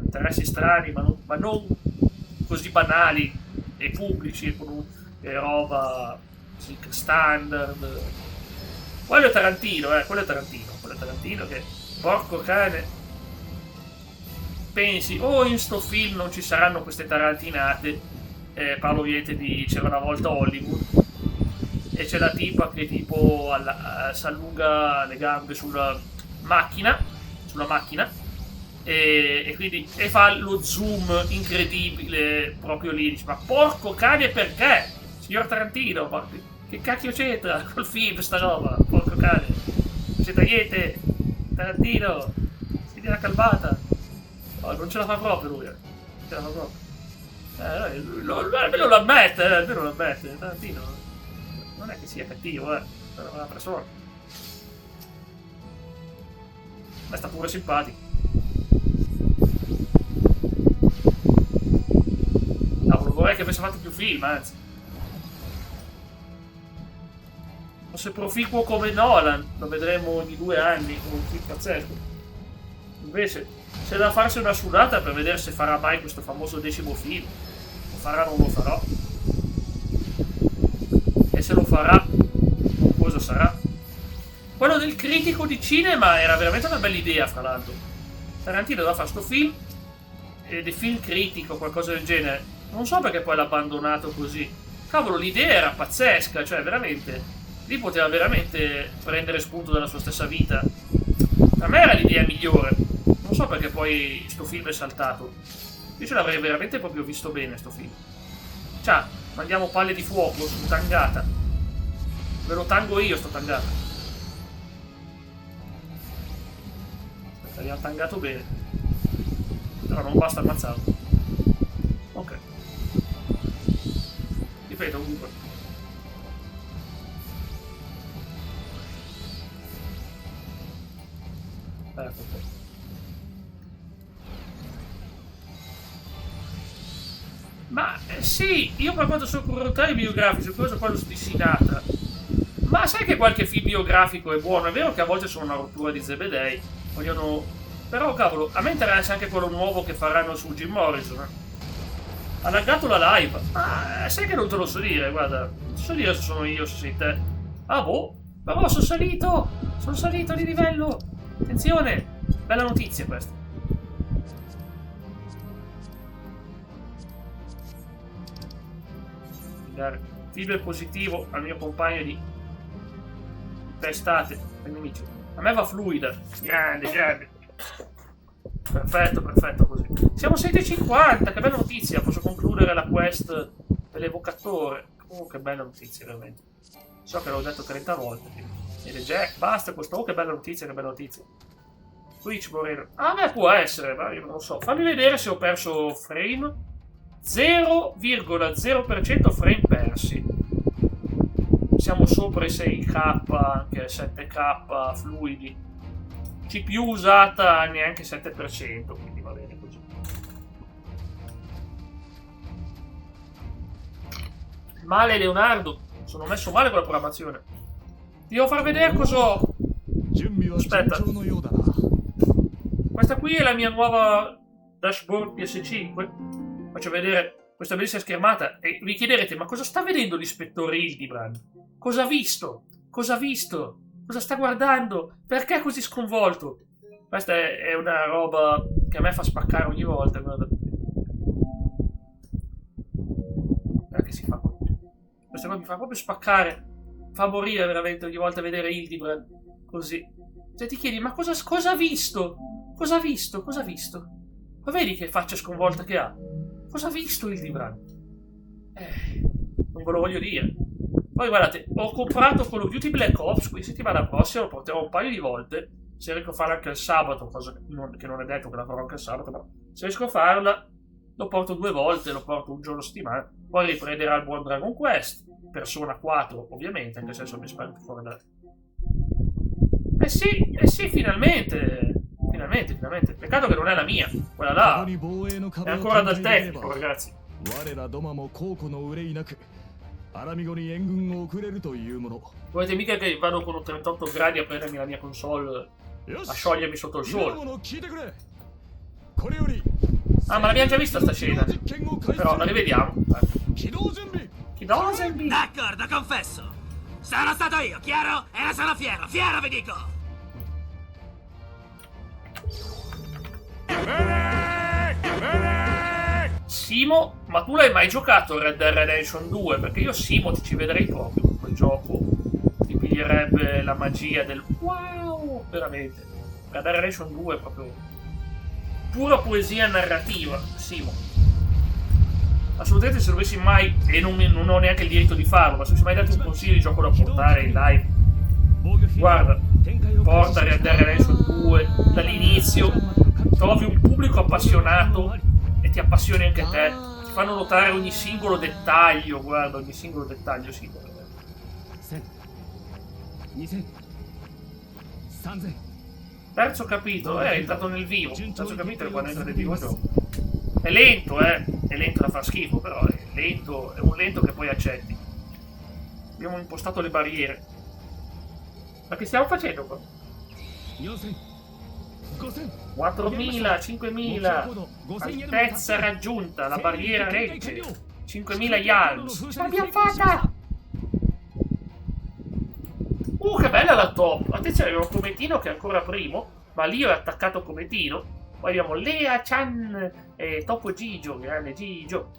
A: Interessi strani, ma non così banali e pubblici, con roba standard. Quello è Tarantino, quello è Tarantino che, porco cane, pensi, in sto film non ci saranno queste tarantinate, parlo ovviamente di C'era una volta Hollywood, e c'è la tipa che tipo si allunga le gambe sulla macchina, e quindi fa lo zoom incredibile proprio lì, dici, ma porco cane, perché? Signor Tarantino, che cacchio c'entra col film sta roba? Porco cane, non c'entra niente. Tarantino, si dia la calmata. Oh, non ce la fa proprio lui. Non ce la fa proprio. Almeno lo ammette, Tarantino non è che sia cattivo, è una persona. Ma sta pure simpatico. No, vorrei che avesse fatto più film, anzi. Se proficuo come Nolan, lo vedremo ogni 2 anni con un film pazzesco. Invece c'è da farsi una sudata per vedere se farà mai questo famoso 10° film. Lo farà o non lo farà. E se lo farà, cosa sarà? Quello del critico di cinema era veramente una bella idea, fra l'altro. Tarantino doveva fare sto film, ed è film critico, qualcosa del genere. Non so perché poi l'ha abbandonato così. Cavolo, l'idea era pazzesca, cioè veramente... Lì poteva veramente prendere spunto dalla sua stessa vita. Per me era l'idea migliore. Non so perché poi sto film è saltato. Io ce l'avrei veramente proprio visto bene sto film. Cioè, mandiamo palle di fuoco su tangata. Ve lo tango io sto tangata. Abbiamo tangato bene. Però non basta ammazzarlo. Ok. Ripeto, comunque. Ma sì, io per quanto so curiosi biografici, quello di Sinatra. Ma sai che qualche film biografico è buono? È vero che a volte sono una rottura di Zebedei. Vogliono... Però cavolo, a me interessa anche quello nuovo che faranno su Jim Morrison. Allargato la live. Ah, sai che non te lo so dire, guarda. Non so dire se sono io o se sei te. Ah boh, però sono salito di livello. Attenzione. Bella notizia questa. Dare feedback positivo al mio compagno di estate, ai miei amici. A me va fluida. Grande. Perfetto così. Siamo 7:50, che bella notizia. Posso concludere la quest dell'evocatore. Oh, che bella notizia, veramente. So che l'ho detto 30 volte. E Jack, basta questo. Oh, che bella notizia. Twitch Moreno. Ah, beh, può essere, ma io non lo so. Fammi vedere se ho perso frame. 0,0% frame persi. siamo sopra i 6K, anche 7K fluidi. CPU usata neanche 7%, quindi va bene così. Male Leonardo, sono messo male con la programmazione. Ti devo far vedere cosa ho. Aspetta. Questa qui è la mia nuova dashboard PS5. Faccio vedere questa bellissima schermata e vi chiederete: ma cosa sta vedendo l'ispettore Hildebrand? Cosa ha visto? Cosa ha visto? Cosa sta guardando? Perché è così sconvolto? Questa è una roba che a me fa spaccare ogni volta. Guarda. Perché si fa? Questa qua mi fa proprio spaccare. Fa morire veramente ogni volta vedere Hildebrand così. Cioè ti chiedi: ma cosa ha visto? Cosa ha visto? Cosa ha visto? Ma vedi che faccia sconvolta che ha? Cosa ha visto Hildebrand? Non ve lo voglio dire. Poi guardate, ho comprato Call of Duty Black Ops, quindi settimana prossima lo porterò un paio di volte. Se riesco a farla anche il sabato, cosa che non è detto che la farò anche il sabato, ma se riesco a farla lo porto 2 volte, lo porto un giorno a settimana. Poi riprenderà il buon Dragon Quest, Persona 4 ovviamente, anche se adesso mi sparo fuori da... sì, finalmente. Finalmente. Peccato che non è la mia, quella là. È ancora dal tecnico, ragazzi. Volete mica che vado con un 38 gradi a prendermi la mia console a sciogliermi sotto il sole? Ah, ma l'abbiamo già vista sta scena. Però la rivediamo. Kidozenbi.
D: D'accordo, confesso. Sono stato io, chiaro? E ne sono fiero, vi dico.
A: Simo, ma tu l'hai mai giocato Red Dead Redemption 2? Perché io Simo ti ci vedrei proprio. Quel gioco ti piglierebbe la magia del wow, veramente. Red Dead Redemption 2 è proprio pura poesia narrativa, Simo. Assolutamente, se dovessi mai, e non ho neanche il diritto di farlo, ma se dovessi mai darti un consiglio di gioco da portare in live, guarda, porta Red Dead Redemption 2 dall'inizio, trovi un pubblico appassionato e ti appassioni anche te, ti fanno notare ogni singolo dettaglio, guarda, ogni singolo dettaglio, sì. Terzo capitolo, è entrato nel vivo. Terzo capitolo è quando entra nel vivo gioco. È lento da far schifo, però è lento, è un lento che poi accetti. Abbiamo impostato le barriere. Ma che stiamo facendo qua? 4.000, 5.000, altezza raggiunta, la barriera regge, 5.000 yalms. Ce l'abbiamo fatta! Che bella la top! Attenzione, abbiamo Cometino che è ancora primo, ma lì è attaccato Cometino. Poi abbiamo Lea Chan e Topo Gigio, grande Gigio.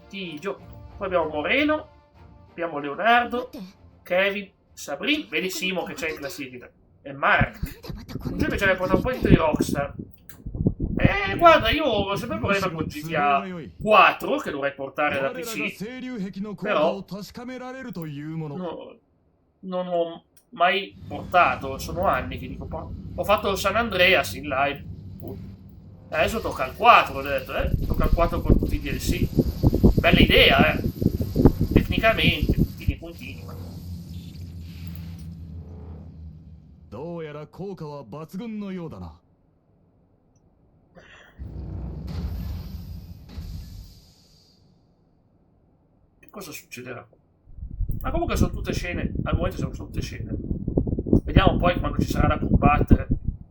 A: Poi abbiamo Moreno, abbiamo Leonardo, Kevin, Sabrina, vedi Simo che c'è in classifica, e Mark. Io invece avevo portato un po' di Rockstar. Guarda, io ho sempre un problema con GTA 4 che dovrei portare da PC, però non ho mai portato, sono anni che dico, ho fatto San Andreas in live, adesso tocca al 4, ho detto, tocca al 4 con tutti i DLC, bella idea, tecnicamente, puntini, ma... Che cosa succederà? Ma comunque sono tutte scene, al momento sono tutte scene. Vediamo poi quando ci sarà da combattere,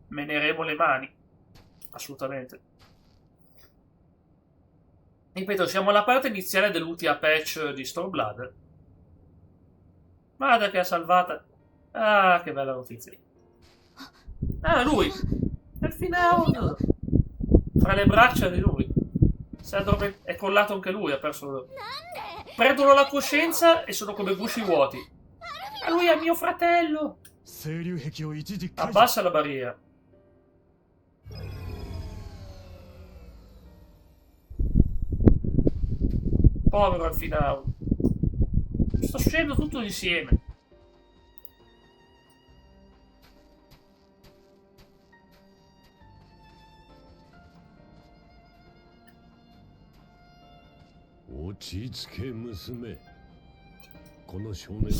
A: meneremo le mani, assolutamente. Ripeto, siamo alla parte iniziale dell'ultima patch di Stormblood. Guarda che ha salvata. Ah, che bella notizia. Ah, lui! Elfinaud! Fra le braccia di lui. È collato anche lui, ha perso... Perdono la coscienza e sono come gusci vuoti. Ma lui è mio fratello! Abbassa la barriera. Povero Elfinaud. Sta succedendo tutto insieme.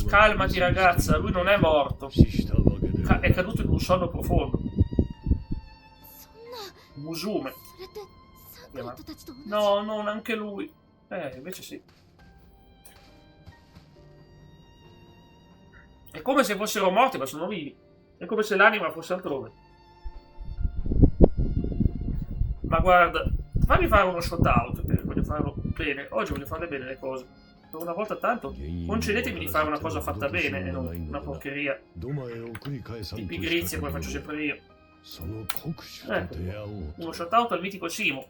A: Calmati ragazza, lui non è morto. È caduto in un sonno profondo.
F: そんな
A: Musume.
F: それってサンクレットたちと同じ
A: No, non anche lui. Invece sì. È come se fossero morti, ma sono vivi. È come se l'anima fosse altrove. Ma guarda, fammi fare uno shot out, che voglio farlo bene. Oggi voglio fare bene le cose. Per una volta tanto, concedetemi di fare una cosa fatta bene e non una porcheria. Di pigrizia, come faccio sempre io. Ecco, uno shot out al mitico Simo.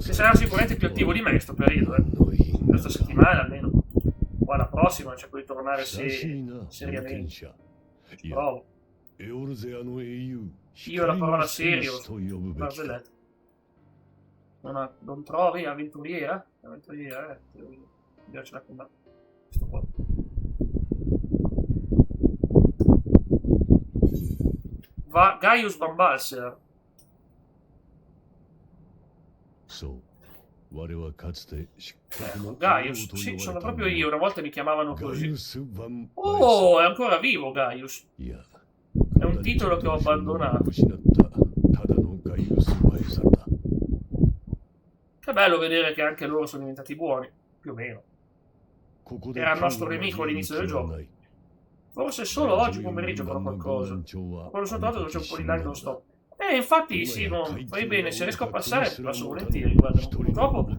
A: Che sarà sicuramente più attivo di me in sto periodo, questa settimana almeno. Poi la prossima cerco di tornare seriamente. Provo. Io la parola serio. Barzelletta. Non trovi avventuriera? Avventuriera, mi piace la combattere. Questo qua. Va Gaius Bambalser. Gaius, sì, sono proprio io, una volta mi chiamavano così. Oh, è ancora vivo Gaius. È un titolo che ho abbandonato. Che bello vedere che anche loro sono diventati buoni, più o meno. Era il nostro nemico all'inizio del gioco. Forse solo oggi pomeriggio farò qualcosa. Quando sono tornato c'è un po' di lag non stop. Infatti sì, no, fai bene, se riesco a passare passo volentieri, guarda. Purtroppo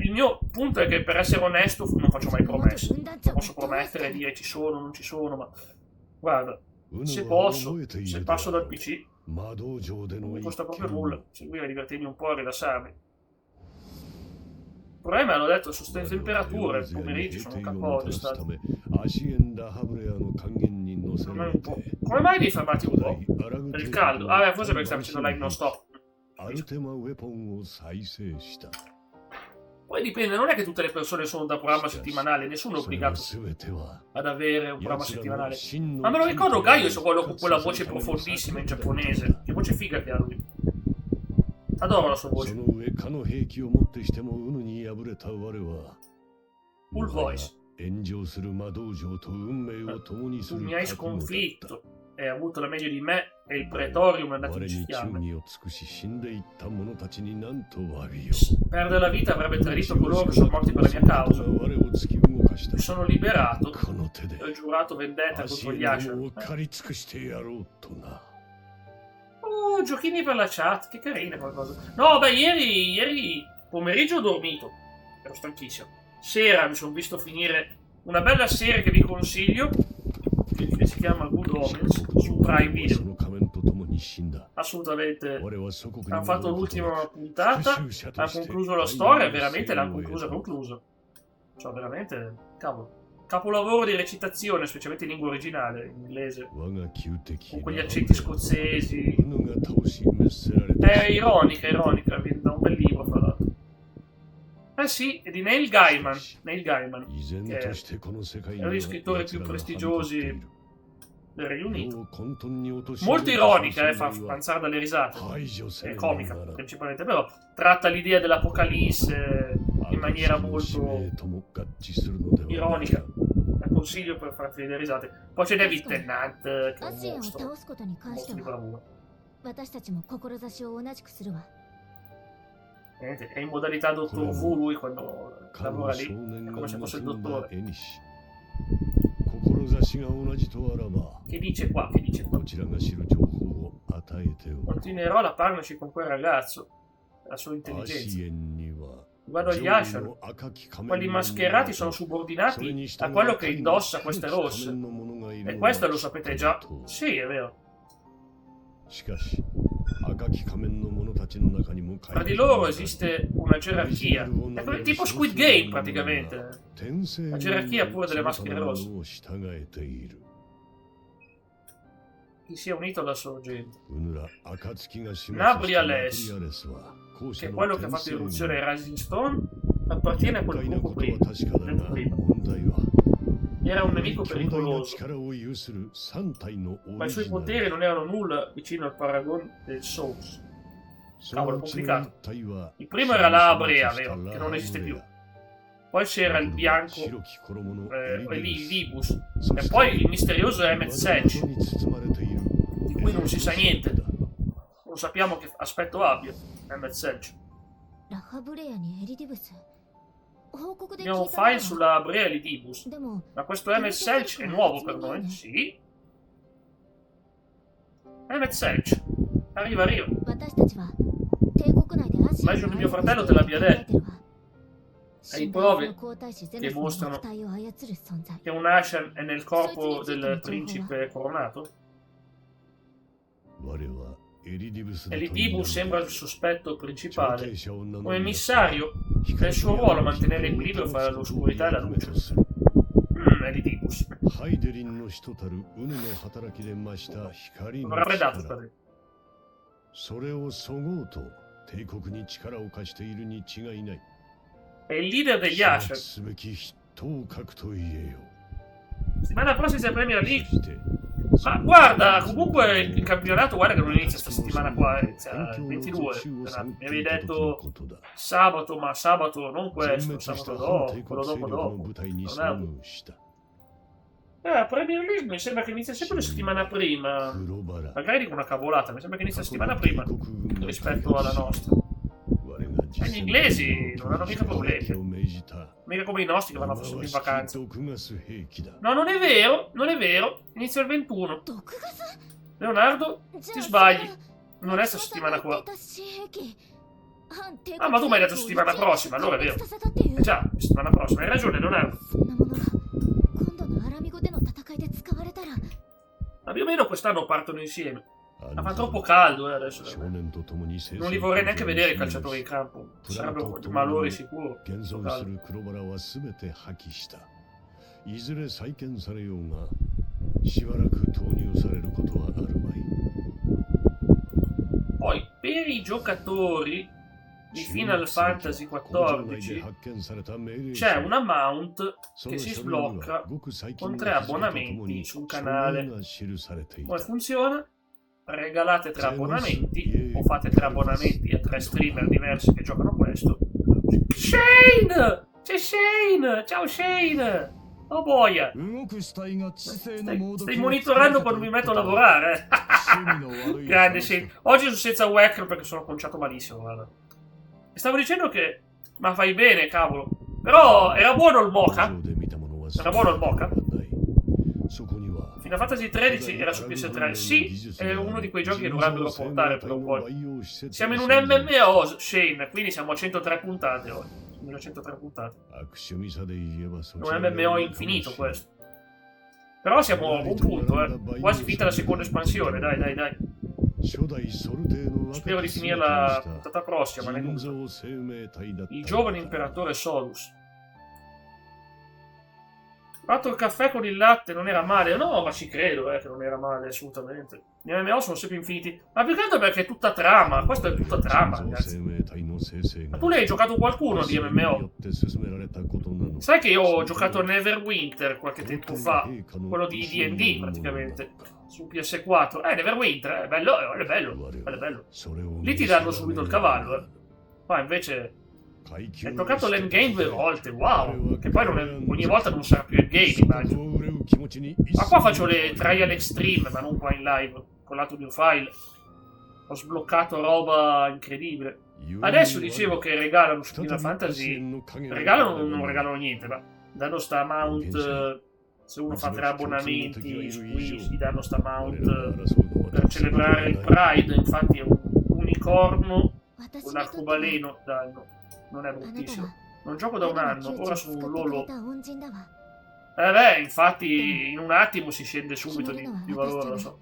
A: il mio punto è che per essere onesto non faccio mai promesse. Non posso promettere e dire ci sono, non ci sono, ma guarda, se posso, se passo dal PC, non mi costa proprio nulla, seguire, divertirmi un po' e rilassarmi. Il problema, hanno detto, su queste temperature, il pomeriggio sono un capote stato. Come mai devi fermarti un po'? Per il caldo? Ah, forse perché stai facendo live non stop. Poi dipende, non è che tutte le persone sono da programma settimanale, nessuno è obbligato ad avere un programma settimanale. Ma me lo ricordo Gaius, quello con quella voce profondissima in giapponese. Che voce figa che ha lui. Adoro la sua voce. Full voice. Tu mi hai sconfitto. Hai avuto la meglio di me e il Praetorium è andato in fiamme. Perdere la vita avrebbe tradito coloro che sono morti per la mia causa. Mi sono liberato e ho giurato vendetta contro gli Asher. Oh, giochini per la chat, che carina qualcosa. No, beh, ieri pomeriggio ho dormito. Ero stanchissimo. Sera mi sono visto finire una bella serie che vi consiglio, che si chiama Good Omens, su Prime Video. Assolutamente. Hanno fatto l'ultima puntata, hanno concluso la storia, veramente l'hanno conclusa. Cioè, veramente, cavolo. Capolavoro di recitazione, specialmente in lingua originale, in inglese. Con quegli accenti scozzesi. È ironica, viene da un bel libro, fra l'altro. Sì, è di Neil Gaiman, che è uno degli scrittori più prestigiosi del Regno Unito. Molto ironica, fa panzare dalle risate. È comica, principalmente, però tratta l'idea dell'apocalisse in maniera molto ironica. La consiglio per farti delle risate. Poi c'è David Tennant, che è un mostro di bravura. È in modalità Dottor Wu lui quando lavora lì, è come se fosse il dottore. Che dice qua? Continuerò la partnership con quel ragazzo, la sua intelligenza. Guardo agli Asher, quelli mascherati sono subordinati a quello che indossa queste rosse. E questo lo sapete già. Sì, è vero. Tra di loro esiste una gerarchia. È tipo Squid Game praticamente. La gerarchia pure delle maschere rosse. Chi si è unito alla sorgente. Nabriales, che è quello che ha fatto irruzione ai Rising Stone, appartiene a quel gruppo prima. Era un nemico pericoloso, ma i suoi poteri non erano nulla vicino al Paragon del Souls. Cavolo, complicato. Il primo era la Abrea, vero, che non esiste più. poi c'era il bianco,
G: 白き衣の
A: Elidibus, e poi il misterioso Emmet Sedge,
G: に包まれている
A: di cui non si sa niente. Non sappiamo che aspetto abbia Emmet Sedge.
F: ラハブレアにエリディブス。報告で聞い
A: Abbiamo
F: たのは
A: file sulla Brea Elidibus,
F: でも
A: ma questo Emmet Sedge è nuovo per noi, sì. Emmet Sedge, arriva.
F: 私たちは帝国内でアシア
A: Immagino che mio fratello te l'abbia detto. Hai prove
F: 皇太子ゼ
A: che
F: ノスの
A: mostrano
F: 肉体を操る存在。
A: che un Ashen è nel corpo del principe coronato?
G: 我はエリディブスだと
A: Elidibus sembra il sospetto
G: 調
A: principale,
G: 停者を名乗
A: un
G: り
A: emissario che è il suo ruolo mantenere l'equilibrio fra l'oscurità e la luce. Elidibus.
G: ハイデリンの人たるウヌの働きで増した光
A: Non
G: の
A: avrebbe dato
G: 力
A: per
G: それをそごうと帝国に力を貸しているに違いない
A: È il leader degli
G: 始
A: Ashen.
G: 末すべき筆頭格と言えよ
A: Settimana prossima si Premier
G: そ
A: League.
G: して
A: Ma guarda, comunque il campionato, guarda che non inizia sta settimana qua, inizia il 22. Mi avevi detto sabato, ma sabato non questo, sabato dopo, quello dopo. Ronaldo. Premier League mi sembra che inizia sempre una settimana prima.
G: 黒バラ
A: Magari dico una cavolata, mi sembra che inizia settimana prima rispetto alla nostra. E gli inglesi non hanno mica problemi. Mica come i nostri che vanno solo in vacanza. No, non è vero, non è vero. Inizia il 21.
F: 毒ガス
A: Leonardo,
F: じ
A: ti
F: ゃあ
A: sbagli.
F: それは
A: Non è sta settimana qua.
F: データ新兵器反帝国
A: Ah, ma tu mi hai detto settimana prossima, allora è vero.
F: させたっていう
A: Eh già, settimana prossima, hai ragione, Leonardo.
F: そんなものが今度のアラミゴでの戦いで使われたら
A: Ma più o meno quest'anno partono insieme.
G: あ
A: Ma
G: の
A: fa troppo caldo adesso.
G: 少年と共に成
A: Non li vorrei neanche vedere i calciatori in campo. Sarebbero malori sicuro.
G: 現存する黒バラはすべて破棄したいずれ再建されようがしばらく投入されることはあるまい
A: Poi, per i giocatori di Final Fantasy
G: 工場内で
A: XIV
G: 発見された命令
A: c'è
G: 書
A: una mount
G: そ
A: che
G: の
A: si
G: 書類には
A: sblocca
G: ごく最近
A: con
G: の
A: 3
G: 日付ととも
A: abbonamenti
G: に
A: sul
G: 署名
A: canale.
G: が記されてい
A: Come
G: た
A: funziona? Regalate 3 abbonamenti o fate 3 abbonamenti a 3 streamer diversi che giocano questo. Shane! C'è Shane! Ciao Shane! Oh boia!
I: 動く死体が知性の
A: Stai,
I: 猛毒
A: stai monitorando quando mi metto a lavorare, eh? Grande Shane. Oggi sono senza webcam perché sono conciato malissimo, guarda. E stavo dicendo che... Ma fai bene, cavolo. Però era buono il mocha?
G: 上で見たものは
A: Era buono il mocha?
G: ないそこには
A: Final Fantasy XIII era su PS3. Sì, è uno di quei giochi che dovrebbero portare per un po'. Siamo in un MMO, Shane, quindi siamo a 103 puntate oggi. 1103 puntate. Un MMO infinito questo. Però siamo a buon punto, eh. Quasi finita la seconda espansione, dai, dai, dai. Spero di finirla la puntata prossima, ma ne il giovane imperatore Solus. Fatto il caffè con il latte non era male. No, ma ci credo, che non era male, assolutamente. Gli MMO sono sempre infiniti. Ma più che altro perché è tutta trama. Questo è tutta trama, ragazzi. Ma tu l'hai giocato qualcuno di MMO? Sai che io ho giocato Neverwinter qualche tempo fa? Quello di D&D, praticamente. Su PS4. Neverwinter, è bello, è bello. È bello. Lì ti danno subito il cavallo, eh. Qua invece... Hai toccato l'endgame 2 volte, wow! Che poi non è, ogni volta non sarà più endgame, immagino. Ma qua faccio le trial extreme, ma non qua in live, con l'altro mio file. Ho sbloccato roba incredibile. Adesso dicevo che regalano su Final Fantasy... Regalano non regalano niente, ma danno sta mount... Se uno fa 3 abbonamenti su cui gli danno sta mount per celebrare il Pride, infatti è un unicorno, un arcobaleno danno. Non è bruttissimo. Non gioco da un anno, ora sono un lolo. Beh, infatti in un attimo si scende subito di valore, lo so.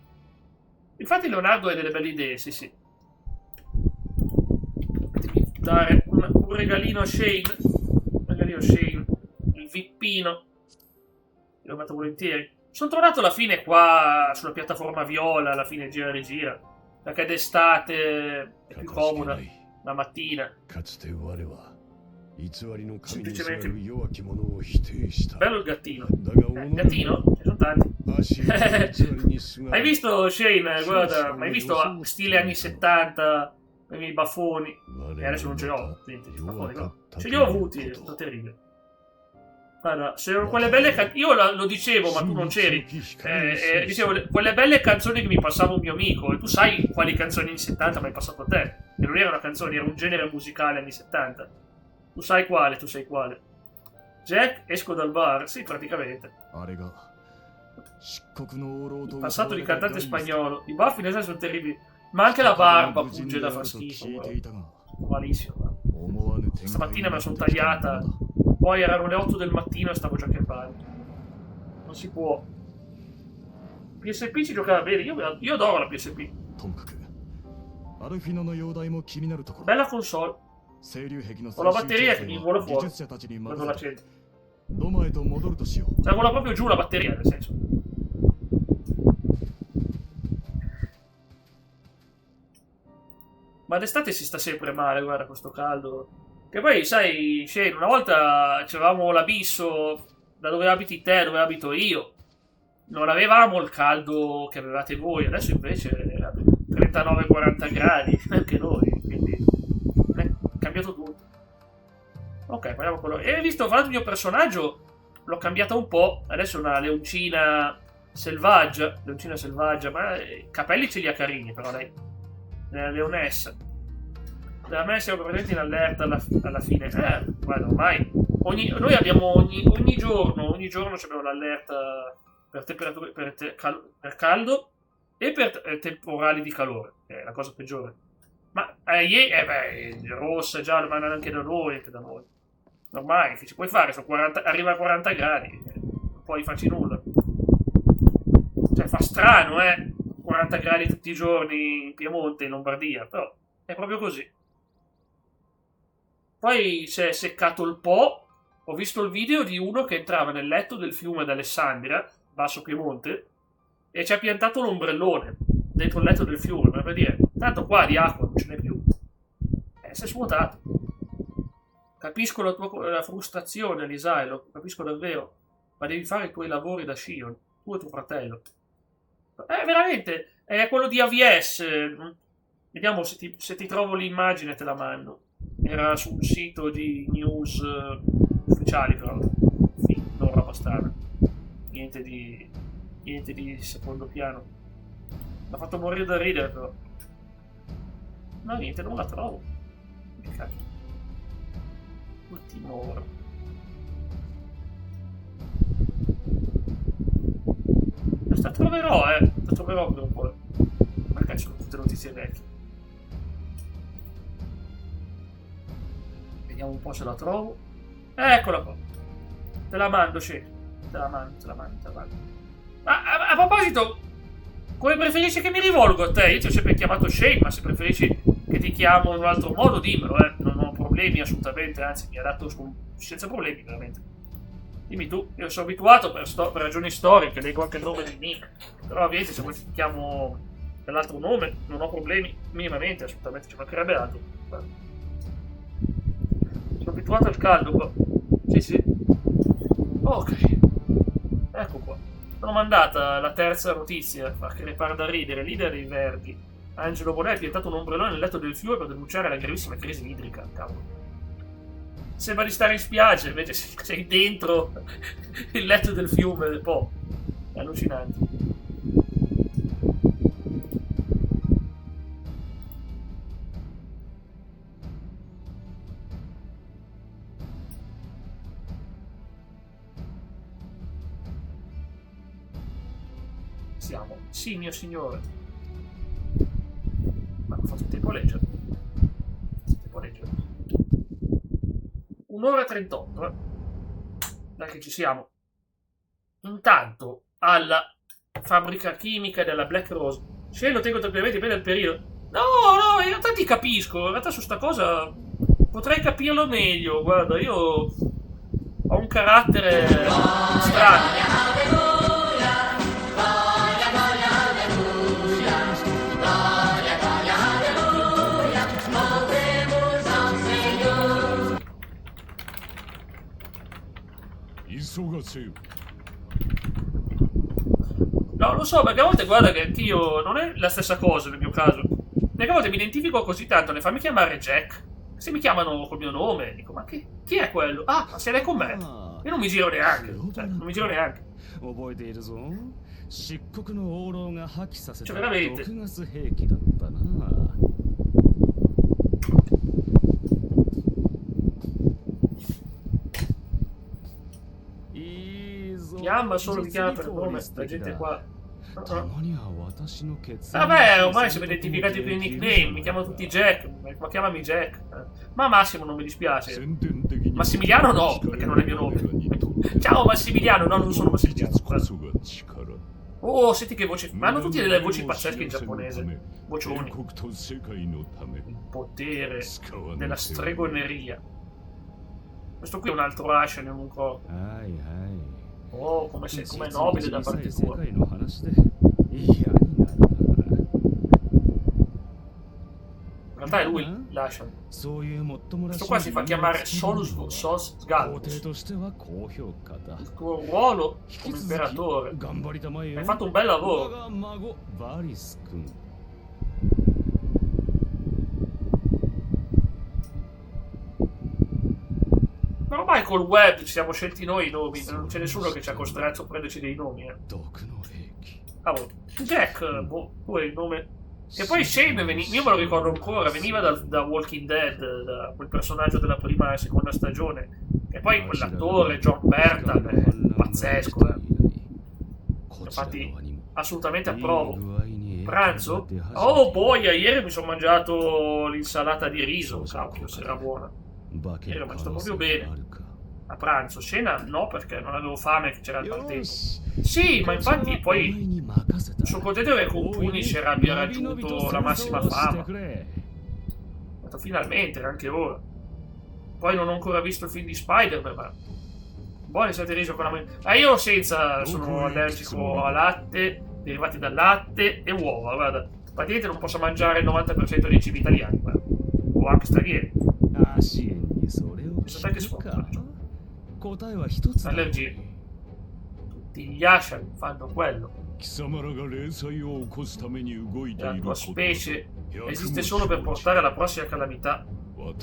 A: Infatti Leonardo ha delle belle idee, sì sì. Fatemi dare un regalino a Shane. Un regalino a Shane. Il vippino. L'ho fatto volentieri. Sono tornato alla fine qua sulla piattaforma viola, alla fine gira e rigira. Perché d'estate è più comoda. La mattina. Semplicemente bello il gattino. Gattino? Ce ne sono tanti. Hai visto Shane? Guarda, ma hai visto stile anni 70 i baffoni? E adesso non ce l'ho. Baffoni, no? Ce li ho avuti, è stato terribile. Guarda, se quelle belle io lo dicevo, ma tu non c'eri. Dicevo, quelle belle canzoni che mi passava un mio amico. E tu sai quali canzoni anni 70 mi hai passato a te. E non erano canzoni, era un genere musicale anni 70. Tu sai quale, tu sai quale. Jack, esco dal bar. Sì, praticamente. Il passato di cantante spagnolo. I baffi nel senso sono terribili. Ma anche la barba punge da fa schifo. Malissimo. Stamattina me la sono tagliata. Poi erano le 8 del mattino e stavo già campando. Non si può. PSP ci giocava bene. Io adoro la PSP. Bella console. Ho la batteria che mi vola fuori quando la accendo. Cioè vola proprio giù la batteria, nel senso. Ma d'estate si sta sempre male, guarda, questo caldo. Che poi, sai, Shane, una volta c'avevamo l'abisso da dove abiti te, dove abito io. Non avevamo il caldo che avevate voi, adesso invece 39-40 gradi, anche noi, quindi è cambiato tutto. Ok, parliamo quello. E visto, fra l'altro il mio personaggio l'ho cambiata un po', adesso è una leoncina selvaggia, ma i capelli ce li ha carini, però lei è una leonessa. Da me siamo presenti in allerta alla fine. Guarda, ormai noi abbiamo ogni giorno abbiamo l'allerta per temperature, per caldo e per temporali di calore, è la cosa peggiore. Ma rossa, giallo, ma anche da noi, Ormai che ci puoi fare? Arriva a 40 gradi, non puoi farci nulla. Cioè fa strano, 40 gradi tutti i giorni in Piemonte, in Lombardia, però è proprio così. Poi si è seccato il Po. Ho visto il video di uno che entrava nel letto del fiume d'Alessandria, Basso Piemonte, e ci ha piantato l'ombrellone dentro il letto del fiume, per dire, tanto qua di acqua non ce n'è più. Si è svuotato. Capisco la frustrazione, Lisai, lo capisco davvero, ma devi fare i tuoi lavori da Shion, tu e tuo fratello. Veramente, è quello di AVS. Vediamo se ti trovo l'immagine, te la mando. Era su un sito di news ufficiali, però non roba strana. Niente di secondo piano. Mi ha fatto morire da ridere, però. No, niente, non la trovo. Che cazzo. Ultima ora. La troverò, La troverò per un po'. Magari sono tutte notizie vecchie. Vediamo un po' se la trovo. Eccola qua. Te la mando, Shane. Te la mando. Ma a proposito, come preferisci che mi rivolgo a te? Io ti ho sempre chiamato Shane, ma se preferisci che ti chiamo in un altro modo, dimmelo, Non ho problemi assolutamente, anzi mi adatto senza problemi, veramente. Dimmi tu, io sono abituato per ragioni storiche, leggo anche il nome di Nick. Però ovviamente se poi ti chiamo per l'altro nome, non ho problemi minimamente, assolutamente, ci mancherebbe altro. Sono abituato al caldo qua. Sì. Ok. Ecco qua. Sono mandata la terza notizia, che ne pare da ridere. Leader dei Verdi, Angelo Bonelli, è piantato un ombrellone nel letto del fiume per denunciare la gravissima crisi idrica. Cavolo. Sembra di stare in spiaggia, invece sei dentro il letto del fiume del Po. È allucinante. Siamo. Sì, mio signore. Ma ho fatto tempo a leggere. Un'ora e 38, Dai che ci siamo. Intanto, alla fabbrica chimica della Black Rose. Se lo tengo tranquillamente bene il periodo. No, in realtà ti capisco. In realtà su sta cosa potrei capirlo meglio. Guarda, io ho un carattere strano. No, lo so, perché a volte guarda che anch'io non è la stessa cosa nel mio caso. Perché a volte mi identifico così tanto, fammi chiamare Jack. Se mi chiamano col mio nome, dico, ma chi è quello? Ah, se lei con me. Io non mi giro neanche. Cioè, non mi giro neanche.
I: 覚えているぞ。漆黒の王老が破棄させた
A: Cioè, veramente.
I: 毒ガス兵器だったな。いいぞ。
A: Chiama solo, mi chiama per nome. La gente qua.
I: たまには私の血
A: Vabbè, ormai siamo identificati per i nickname. Mi chiamano tutti Jack. Ma chiamami Jack. Ma Massimo non mi dispiace. Massimiliano no, perché non è il mio nome. Ciao Massimiliano, no, non sono Massimiliano. Oh, senti che voce. Ma hanno tutti delle voci pazzesche in giapponese. Vocioni. Il potere della stregoneria. Questo qui è un altro Ashen in un corpo. Oh, come è nobile da parte tua. In realtà è lui l'Ashen. Questo qua si fa chiamare Solus Sos Galbus. Il tuo ruolo come imperatore. Hai fatto un bel lavoro. Ma ormai col web ci siamo scelti noi i nomi, non c'è nessuno che ci ha costretto a prenderci dei nomi, Cavolo, Jack, boh, pure il nome. E poi Shane, io me lo ricordo ancora, veniva da Walking Dead, da quel personaggio della prima e seconda stagione. E poi quell'attore, John Bertal, è pazzesco, Infatti, assolutamente approvo. Pranzo? Oh boia, ieri mi sono mangiato l'insalata di riso, cavolo, se era buona. Ieri l'ho mangiato proprio bene. A pranzo, cena no perché non avevo fame, che c'era il partenza. Sì, ma infatti poi sono contento che con Punisher abbia raggiunto la massima fama. Ho detto, finalmente, anche ora. Poi non ho ancora visto il film di Spider-Man, ma buoni siete riso con la io senza sono allergico a latte, derivati dal latte e uova, guarda. Praticamente non posso mangiare il 90% dei cibi italiani, guarda. O anche stranieri. Pensate che sfortunato. Allergie. Tutti gli Ashen fanno quello. La tua specie esiste solo per portare alla prossima calamità. Ma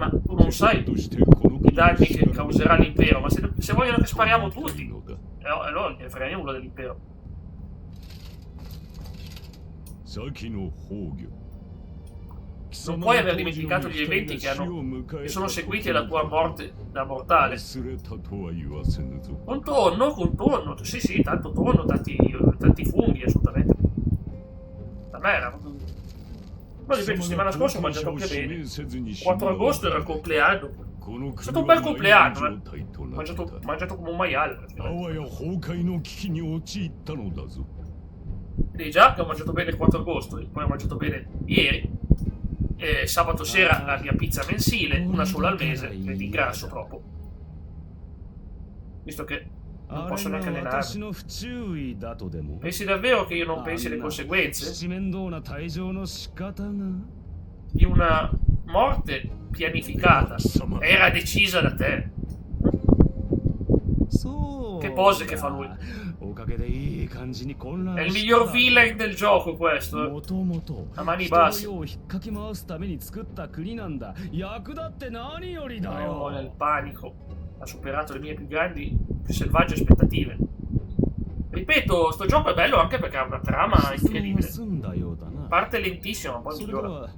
A: tu non sai i danni che causerà l'impero. Ma se vogliono che spariamo tutti, allora non ne frega nulla dell'impero. Non puoi aver dimenticato gli eventi che sono seguiti alla tua morte da mortale. Con tonno, sì, tanto tonno, tanti funghi, assolutamente. Da me era... Ma ripeto, settimana scorsa ho mangiato anche bene. 4 agosto era il compleanno. È stato un bel compleanno, Ho mangiato come un maiale, Vedi già che ho mangiato bene il 4 agosto, e poi ho mangiato bene ieri. Sabato sera la mia pizza mensile, una sola al mese, e ti ingrasso troppo. Visto che non posso neanche allenarmi. Pensi davvero che io non pensi alle conseguenze? Di una morte pianificata. Era decisa da te. Che pose che fa lui. È il miglior villain del gioco questo. A mani basse. No, nel panico. Ha superato le mie più grandi, più selvagge aspettative. Ripeto, sto gioco è bello anche perché ha una trama incredibile. Parte lentissima, ma poi migliora.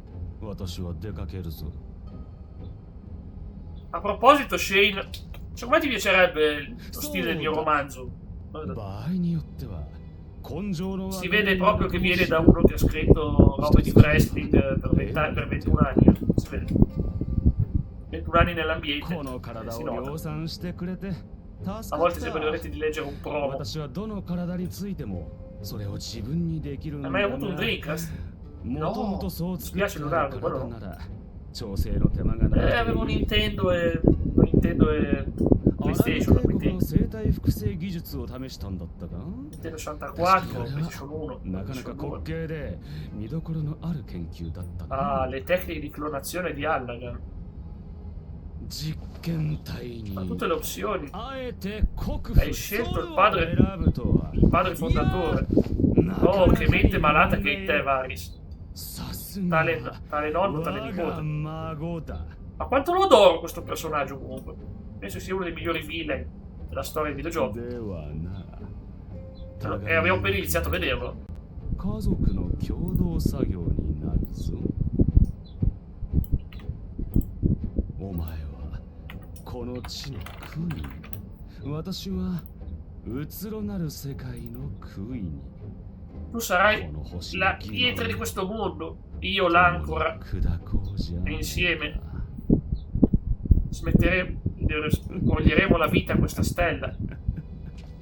A: A proposito, Shane, secondo me ti piacerebbe lo stile del mio romanzo. Si vede proprio che viene da uno che ha scritto robe di wrestling per 21 anni. Si vede. 21 anni nell'ambiente. Si nota. A volte sembra dovrete di leggere un promo. Hai mai avuto un Dreamcast? No, mi spiace Leonardo, quello no. Avevo un Nintendo e PlayStation, quindi Nintendo 64, PlayStation 1, PlayStation 2. Ah, le tecniche di clonazione di Allagan. Ma tutte le opzioni. Hai scelto il padre fondatore. Oh, che mente malata che hai te, Varys. Tale nonno, tale nipote. Ma quanto lo adoro questo personaggio comunque. Penso sia uno dei migliori villain della storia dei videogiochi.
I: ではな
A: E abbiamo appena iniziato a vederlo.
I: 家族の共同作業になるぞ。お前はこの地のクイーン、私はうつろなる世界のクイーン。
A: Tu sarai la pietra di questo mondo, io l'ancora, e insieme coglieremo la vita a questa stella.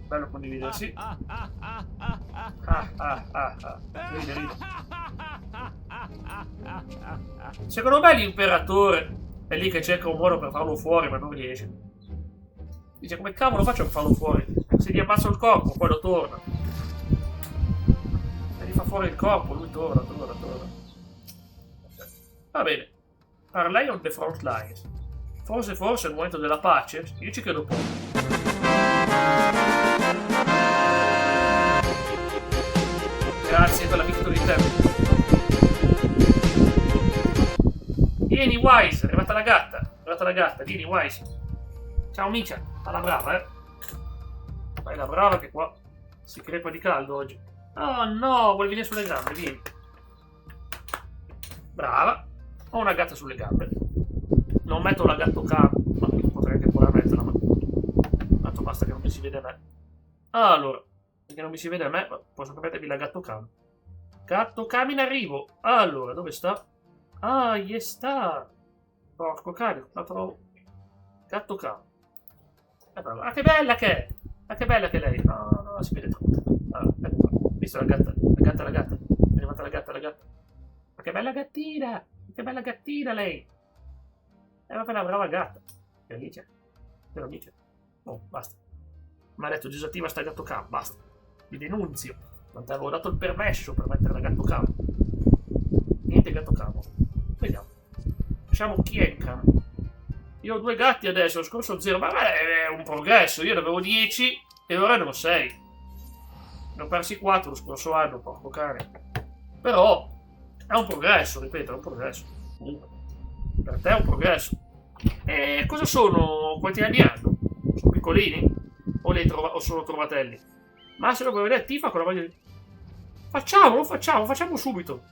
A: Bello condividersi. Ride, ride. Secondo me l'imperatore è lì che cerca un modo per farlo fuori, ma non riesce. Dice, come cavolo faccio per farlo fuori? Se gli ammazzo il corpo, poi lo torna. E gli fa fuori il corpo, lui torna. Va bene. Parlai on the front line. Forse è il momento della pace? Io ci credo poco. Grazie per la victory tempo. Vieni Wise, è arrivata la gatta, vieni Wise. Ciao Micia, alla brava, Fai la brava che qua si crepa di caldo oggi. Oh no, vuoi venire sulle gambe, vieni. Brava, ho una gatta sulle gambe. Non metto la gatto cam, ma potrei anche pure metterla, ma tanto basta che non mi si vede a me. Allora, perché non mi si vede a me, ma posso mettervi la gatto cam. Gatto cam in arrivo. Allora, dove sta? Ah, gli sta. Porco cane, la trovo. Gatto cam. Ah, che bella che è! Ah, che bella che è lei! No, si vede troppo. Ah, ecco qua. Visto la gatta. È arrivata la gatta. Ma che bella gattina! Che bella gattina lei! È una brava gatta. Felice. Oh, basta. Mi ha detto disattiva sta gatto cam, basta. Vi denunzio. Non ti avevo dato il permesso per mettere la gatto cam. Niente gatto cam. Vediamo. Facciamo Kienkam. Io ho 2 gatti adesso, lo scorso 0, ma è un progresso. Io ne avevo 10 e ora ne ho 6. Ne ho persi 4 lo scorso anno, porco cane. Però è un progresso, ripeto, è un progresso. Comunque, per te è un progresso. E cosa sono? Quanti anni hanno? Sono piccolini? O sono trovatelli? Ma se lo vuoi vedere Tifa con la maglia di... Facciamo subito.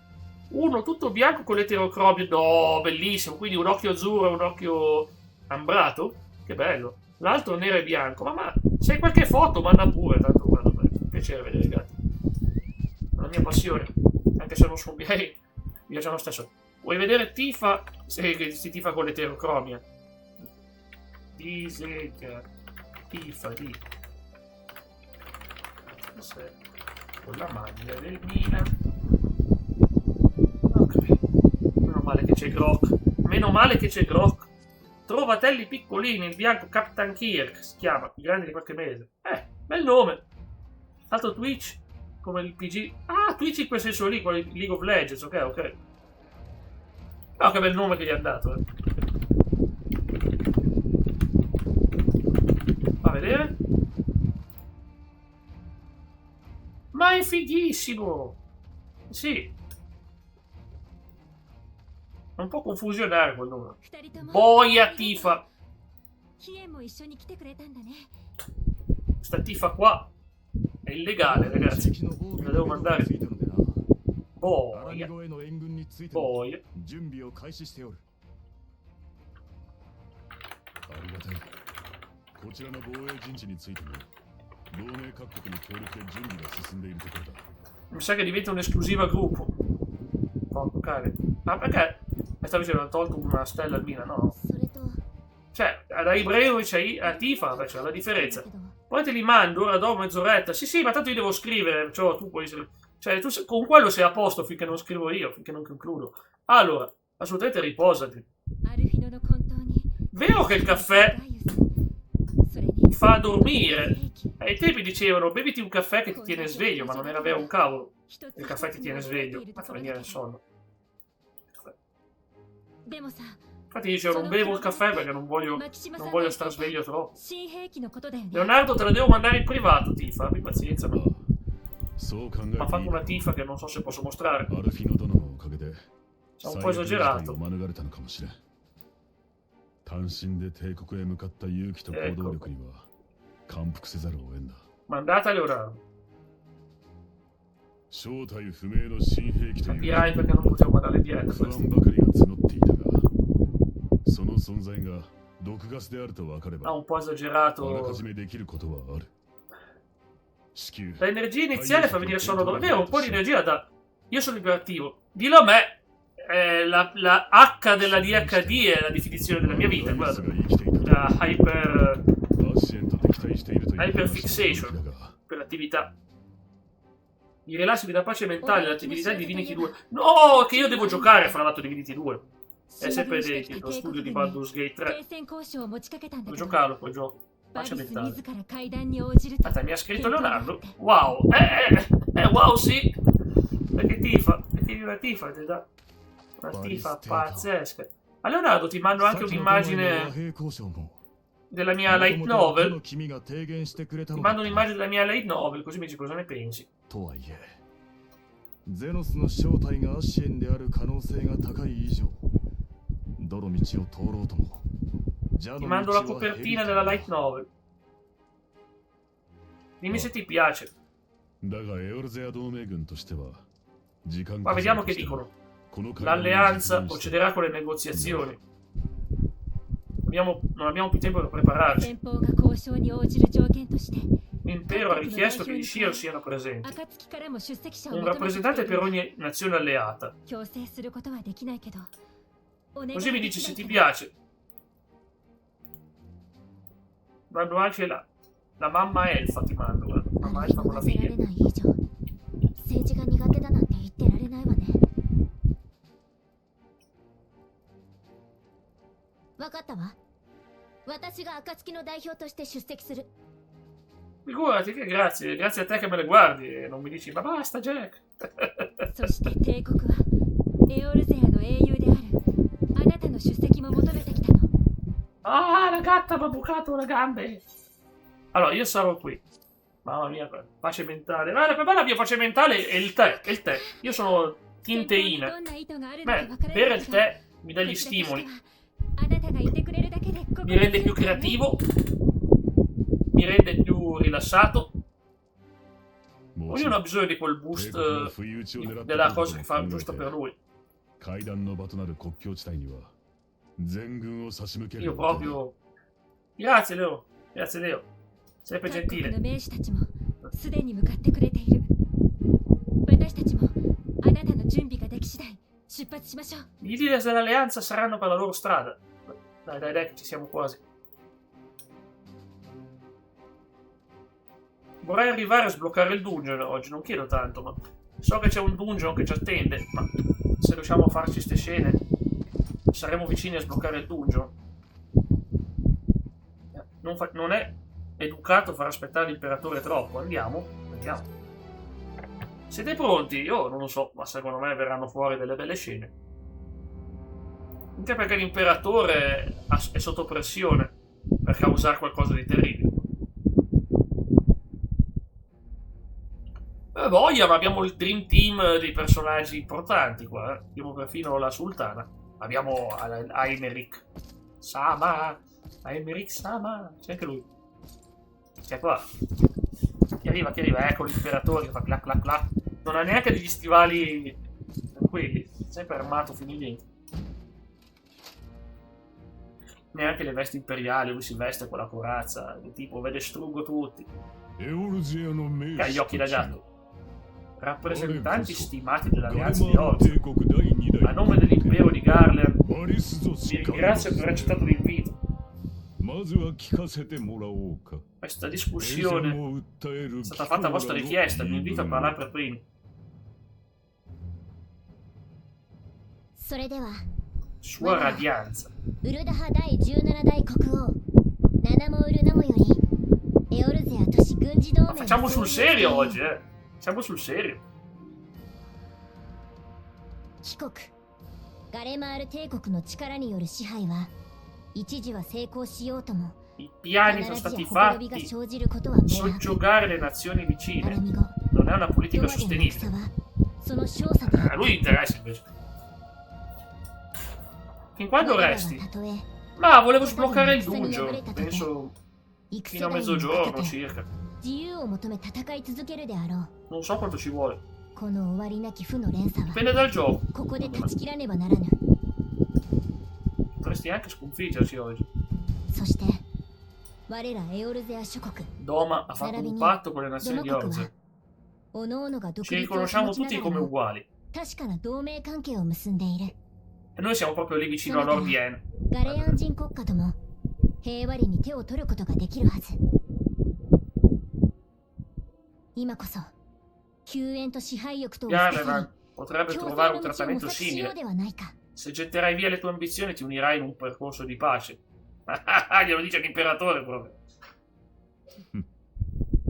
A: Uno tutto bianco con l'eterocromio. No, bellissimo. Quindi un occhio azzurro e un occhio ambrato. Che bello. L'altro nero e bianco. Ma se hai qualche foto, manda pure. Tanto guarda, mi piacere vedere i gatti. È la mia passione. Anche se non sono miei, mi piacciono lo stesso. Vuoi vedere Tifa? Se si tifa con l'eterocromia. Disegna. Tifa di. Con la maglia del Milan. Ok. Meno male che c'è Grok. Trovatelli piccolini, il bianco Captain Kirk si chiama, i grandi di qualche mese. Bel nome. Altro Twitch, come il PG. Ah, Twitch in quel senso lì, con il League of Legends, ok. No, che bel nome che gli hanno dato, Fa vedere. Ma è fighissimo! Sì. È un po' confusionare quel nome. Boia Tifa! Questa Tifa qua è illegale, ragazzi. La devo mandare. Boia. Boia.
G: こちらの防衛陣地についても同盟各国の協力で準備が進んでいるところだ。
A: Mi sa che diventa un'esclusiva gruppo. Porco cane. Ma perché? Stavo dicendo, hanno tolto una stella al Milan, no? Cioè, da Ibrahimovic a Tifa, c'è la differenza. Poi te li mando, ora do mezz'oretta. Sì, ma tanto io devo scrivere, cioè tu puoi... Cioè, tu con quello sei a posto finché non scrivo io, finché non concludo. Allora, assolutamente riposati. Vero che il caffè fa dormire. Ai tempi dicevano beviti un caffè che ti tiene sveglio, ma non era vero un cavolo. Il caffè ti tiene sveglio, ma fa venire il sonno. Infatti dicevo non bevo il caffè perché non voglio star sveglio troppo. Leonardo, te la devo mandare in privato, Tifa, abbi pazienza. Ma ha fatto una Tifa che non so se posso mostrare. C'è un po' esagerato.
G: 関心で帝国へ向かった勇気と行動力には感服せざるを得んだ。
A: Mandata Leonardo.
G: 正体不明の新兵器という
A: Capirai perché non potevo guardare diretta
G: 不
A: questo.
G: 安ばかりが募っていたが、その存在が毒ガスであると分かれ
A: Ha
G: ば
A: un po'
G: あらか
A: esagerato.
G: じめできることはある。至急
A: L'energia iniziale fa venire sonno d'oro. È vero, un po' di energia da... Io sono iperattivo. Dillo a me. La H della DHD è la definizione della mia vita. Guarda. La hyperfixation per l'attività. I rilassi mi dà pace mentale, l'attività di Divinity 2. No, che io devo giocare fra l'altro Divinity 2. È sempre lo studio di Baldur's Gate 3. Devo giocarlo poi gioco. Pace mentale. Aspetta, mi ha scritto Leonardo. Wow. Wow, sì. Perché tifa? Perché una tifa ti dà una tifa pazzesca. A Leonardo ti mando anche un'immagine della mia light novel. Ti mando un'immagine della mia light novel, così mi dici cosa ne pensi.
I: とはいえ、ゼノスの正体がアシエンである可能性が高い以上、どの道を通ろうとも、ジャ
A: Ti
I: の
A: mando
I: 道
A: la
I: は蛇
A: copertina della light novel. Dimmi se ti piace.
G: だがエオルゼア同盟軍としては時間
A: Ma vediamo che dicono. L'alleanza procederà con le negoziazioni. Non abbiamo più tempo per prepararci.
E: 先方が交渉に応じる条件として
A: L'impero ha richiesto che gli Shield siano presenti.
E: 暁からも出席者を
A: Un
E: 求めてきてい
A: rappresentante
E: る
A: per ogni nazione alleata.
E: 強制することはできないけどお願い
A: Così mi
E: で
A: dici
E: きな
A: se
E: い
A: ti
E: から
A: piace. Mando anche la mamma elfa, ti mando. Mamma
E: あの
A: elfa
E: 人
A: con la
E: がせら
A: figlia.
E: れない以上政治が苦手だなんて言ってられないわね。わかったわ。私が暁の代表として出席する。
A: Figurati che grazie a te che me le guardi e non mi dici ma basta Jack.
E: そして帝国はエオルゼアの英雄であるあなたの出席も求めてきたの。
A: Ah, la gatta mi ha bucato le gambe. Allora, io sarò qui. Mamma mia, pace mentale. Ma per me la mia pace mentale è il tè, Io sono tinteina.
E: どんな意図があるの
A: Beh,
E: かわから
A: bere
E: ない
A: il
E: けど
A: tè mi dà
E: こ
A: gli
E: ちらとしては
A: stimoli,
E: あなたがいてくれるだけで
A: mi rende più creativo, mi rende più rilassato. Ognuno ha bisogno di quel boost della cosa che fa giusto per lui.
G: 階段の場となる国境地帯には全軍を差し向ける
A: Io proprio... Grazie Leo, grazie Leo. Sempre
E: 各国
A: gentile.
E: の名士たちもすでに向かってくれている。私たちもあなたの準備ができ次第出発しましょう。
A: Gli leaders dell'alleanza saranno per la loro strada. Dai, che ci siamo quasi. Vorrei arrivare a sbloccare il dungeon oggi, non chiedo tanto, ma so che c'è un dungeon che ci attende, ma se riusciamo a farci ste scene saremo vicini a sbloccare il dungeon. Non è educato far aspettare l'imperatore troppo, andiamo. Siete pronti? Io non lo so, ma secondo me verranno fuori delle belle scene. Anche perché l'imperatore è sotto pressione per causare qualcosa di terribile. Voglia, ma abbiamo il dream team dei personaggi importanti qua. Abbiamo perfino la sultana. Abbiamo Aymeric Sama. Aymeric Sama. C'è anche lui. C'è qua. Chi arriva? Ecco l'imperatore che fa clac clac clac. Non ha neanche degli stivali tranquilli. Sempre armato fino in dentro. Neanche le vesti imperiali. Lui si veste con la corazza. Di tipo, ve distruggo tutti. Che ha gli occhi da gatto. Rappresentanti stimati dell'alleanza di oggi, a nome dell'impero di Garland, vi ringrazio per aver accettato l'invito. Questa discussione è stata fatta a vostra richiesta, mi invito a parlare per primi. Sua radianza.
F: ウルダハ第17代国王ナナモウルナモよりエオルゼア都市軍事同
A: Ma
F: 盟
A: facciamo sul serio oggi, Facciamo sul serio.
F: 帰国ガレマール帝国の力による支配は一時は成功しようとも
A: I piani sono
F: 必ず
A: stati
F: やほころびが
A: fatti
F: 生じることは明白
A: soggiogare le nazioni
F: ア
A: vicine.
F: ラミゴ
A: Non è una
F: ド
A: politica
F: ワデの
A: sostenibile.
F: 戦はその少佐で
A: A lui interessa invece. Fin quando
F: 我らは
A: resti,
F: たとえ
A: Ma volevo sbloccare il dungeon, penso fino a mezzogiorno circa.
F: 自由を求め戦い続けるであろう。
A: Non so quanto ci vuole.
F: この終わりなき負の連鎖は
A: Dipende dal gioco.
F: ここで断ち切らねばならぬ。
A: Potresti anche sconfiggerci oggi.
F: そして我らエオルゼア諸国
A: Doma ha fatto un patto con le
F: ド
A: nazioni
F: マ
A: di
F: 国は
A: Orze.
F: おのおのが独
A: Ci
F: 立を保
A: riconosciamo
F: ちな
A: tutti
F: が
A: come
F: らも
A: uguali.
F: 確かな同盟関係を結んでいる。
A: E noi siamo proprio lì vicino a Lord Yen.
F: ガレアン人国家とも平和裏に手を取ることができるはず。今こそ救援と支配欲とを捨て去り
A: Gardenan potrebbe
F: 共
A: trovare
F: 生
A: un
F: の道を模
A: trattamento
F: 索しよ
A: simile.
F: うではないか。
A: Se getterai via le tue ambizioni ti unirai in un percorso di pace. Glielo dice l'imperatore proprio.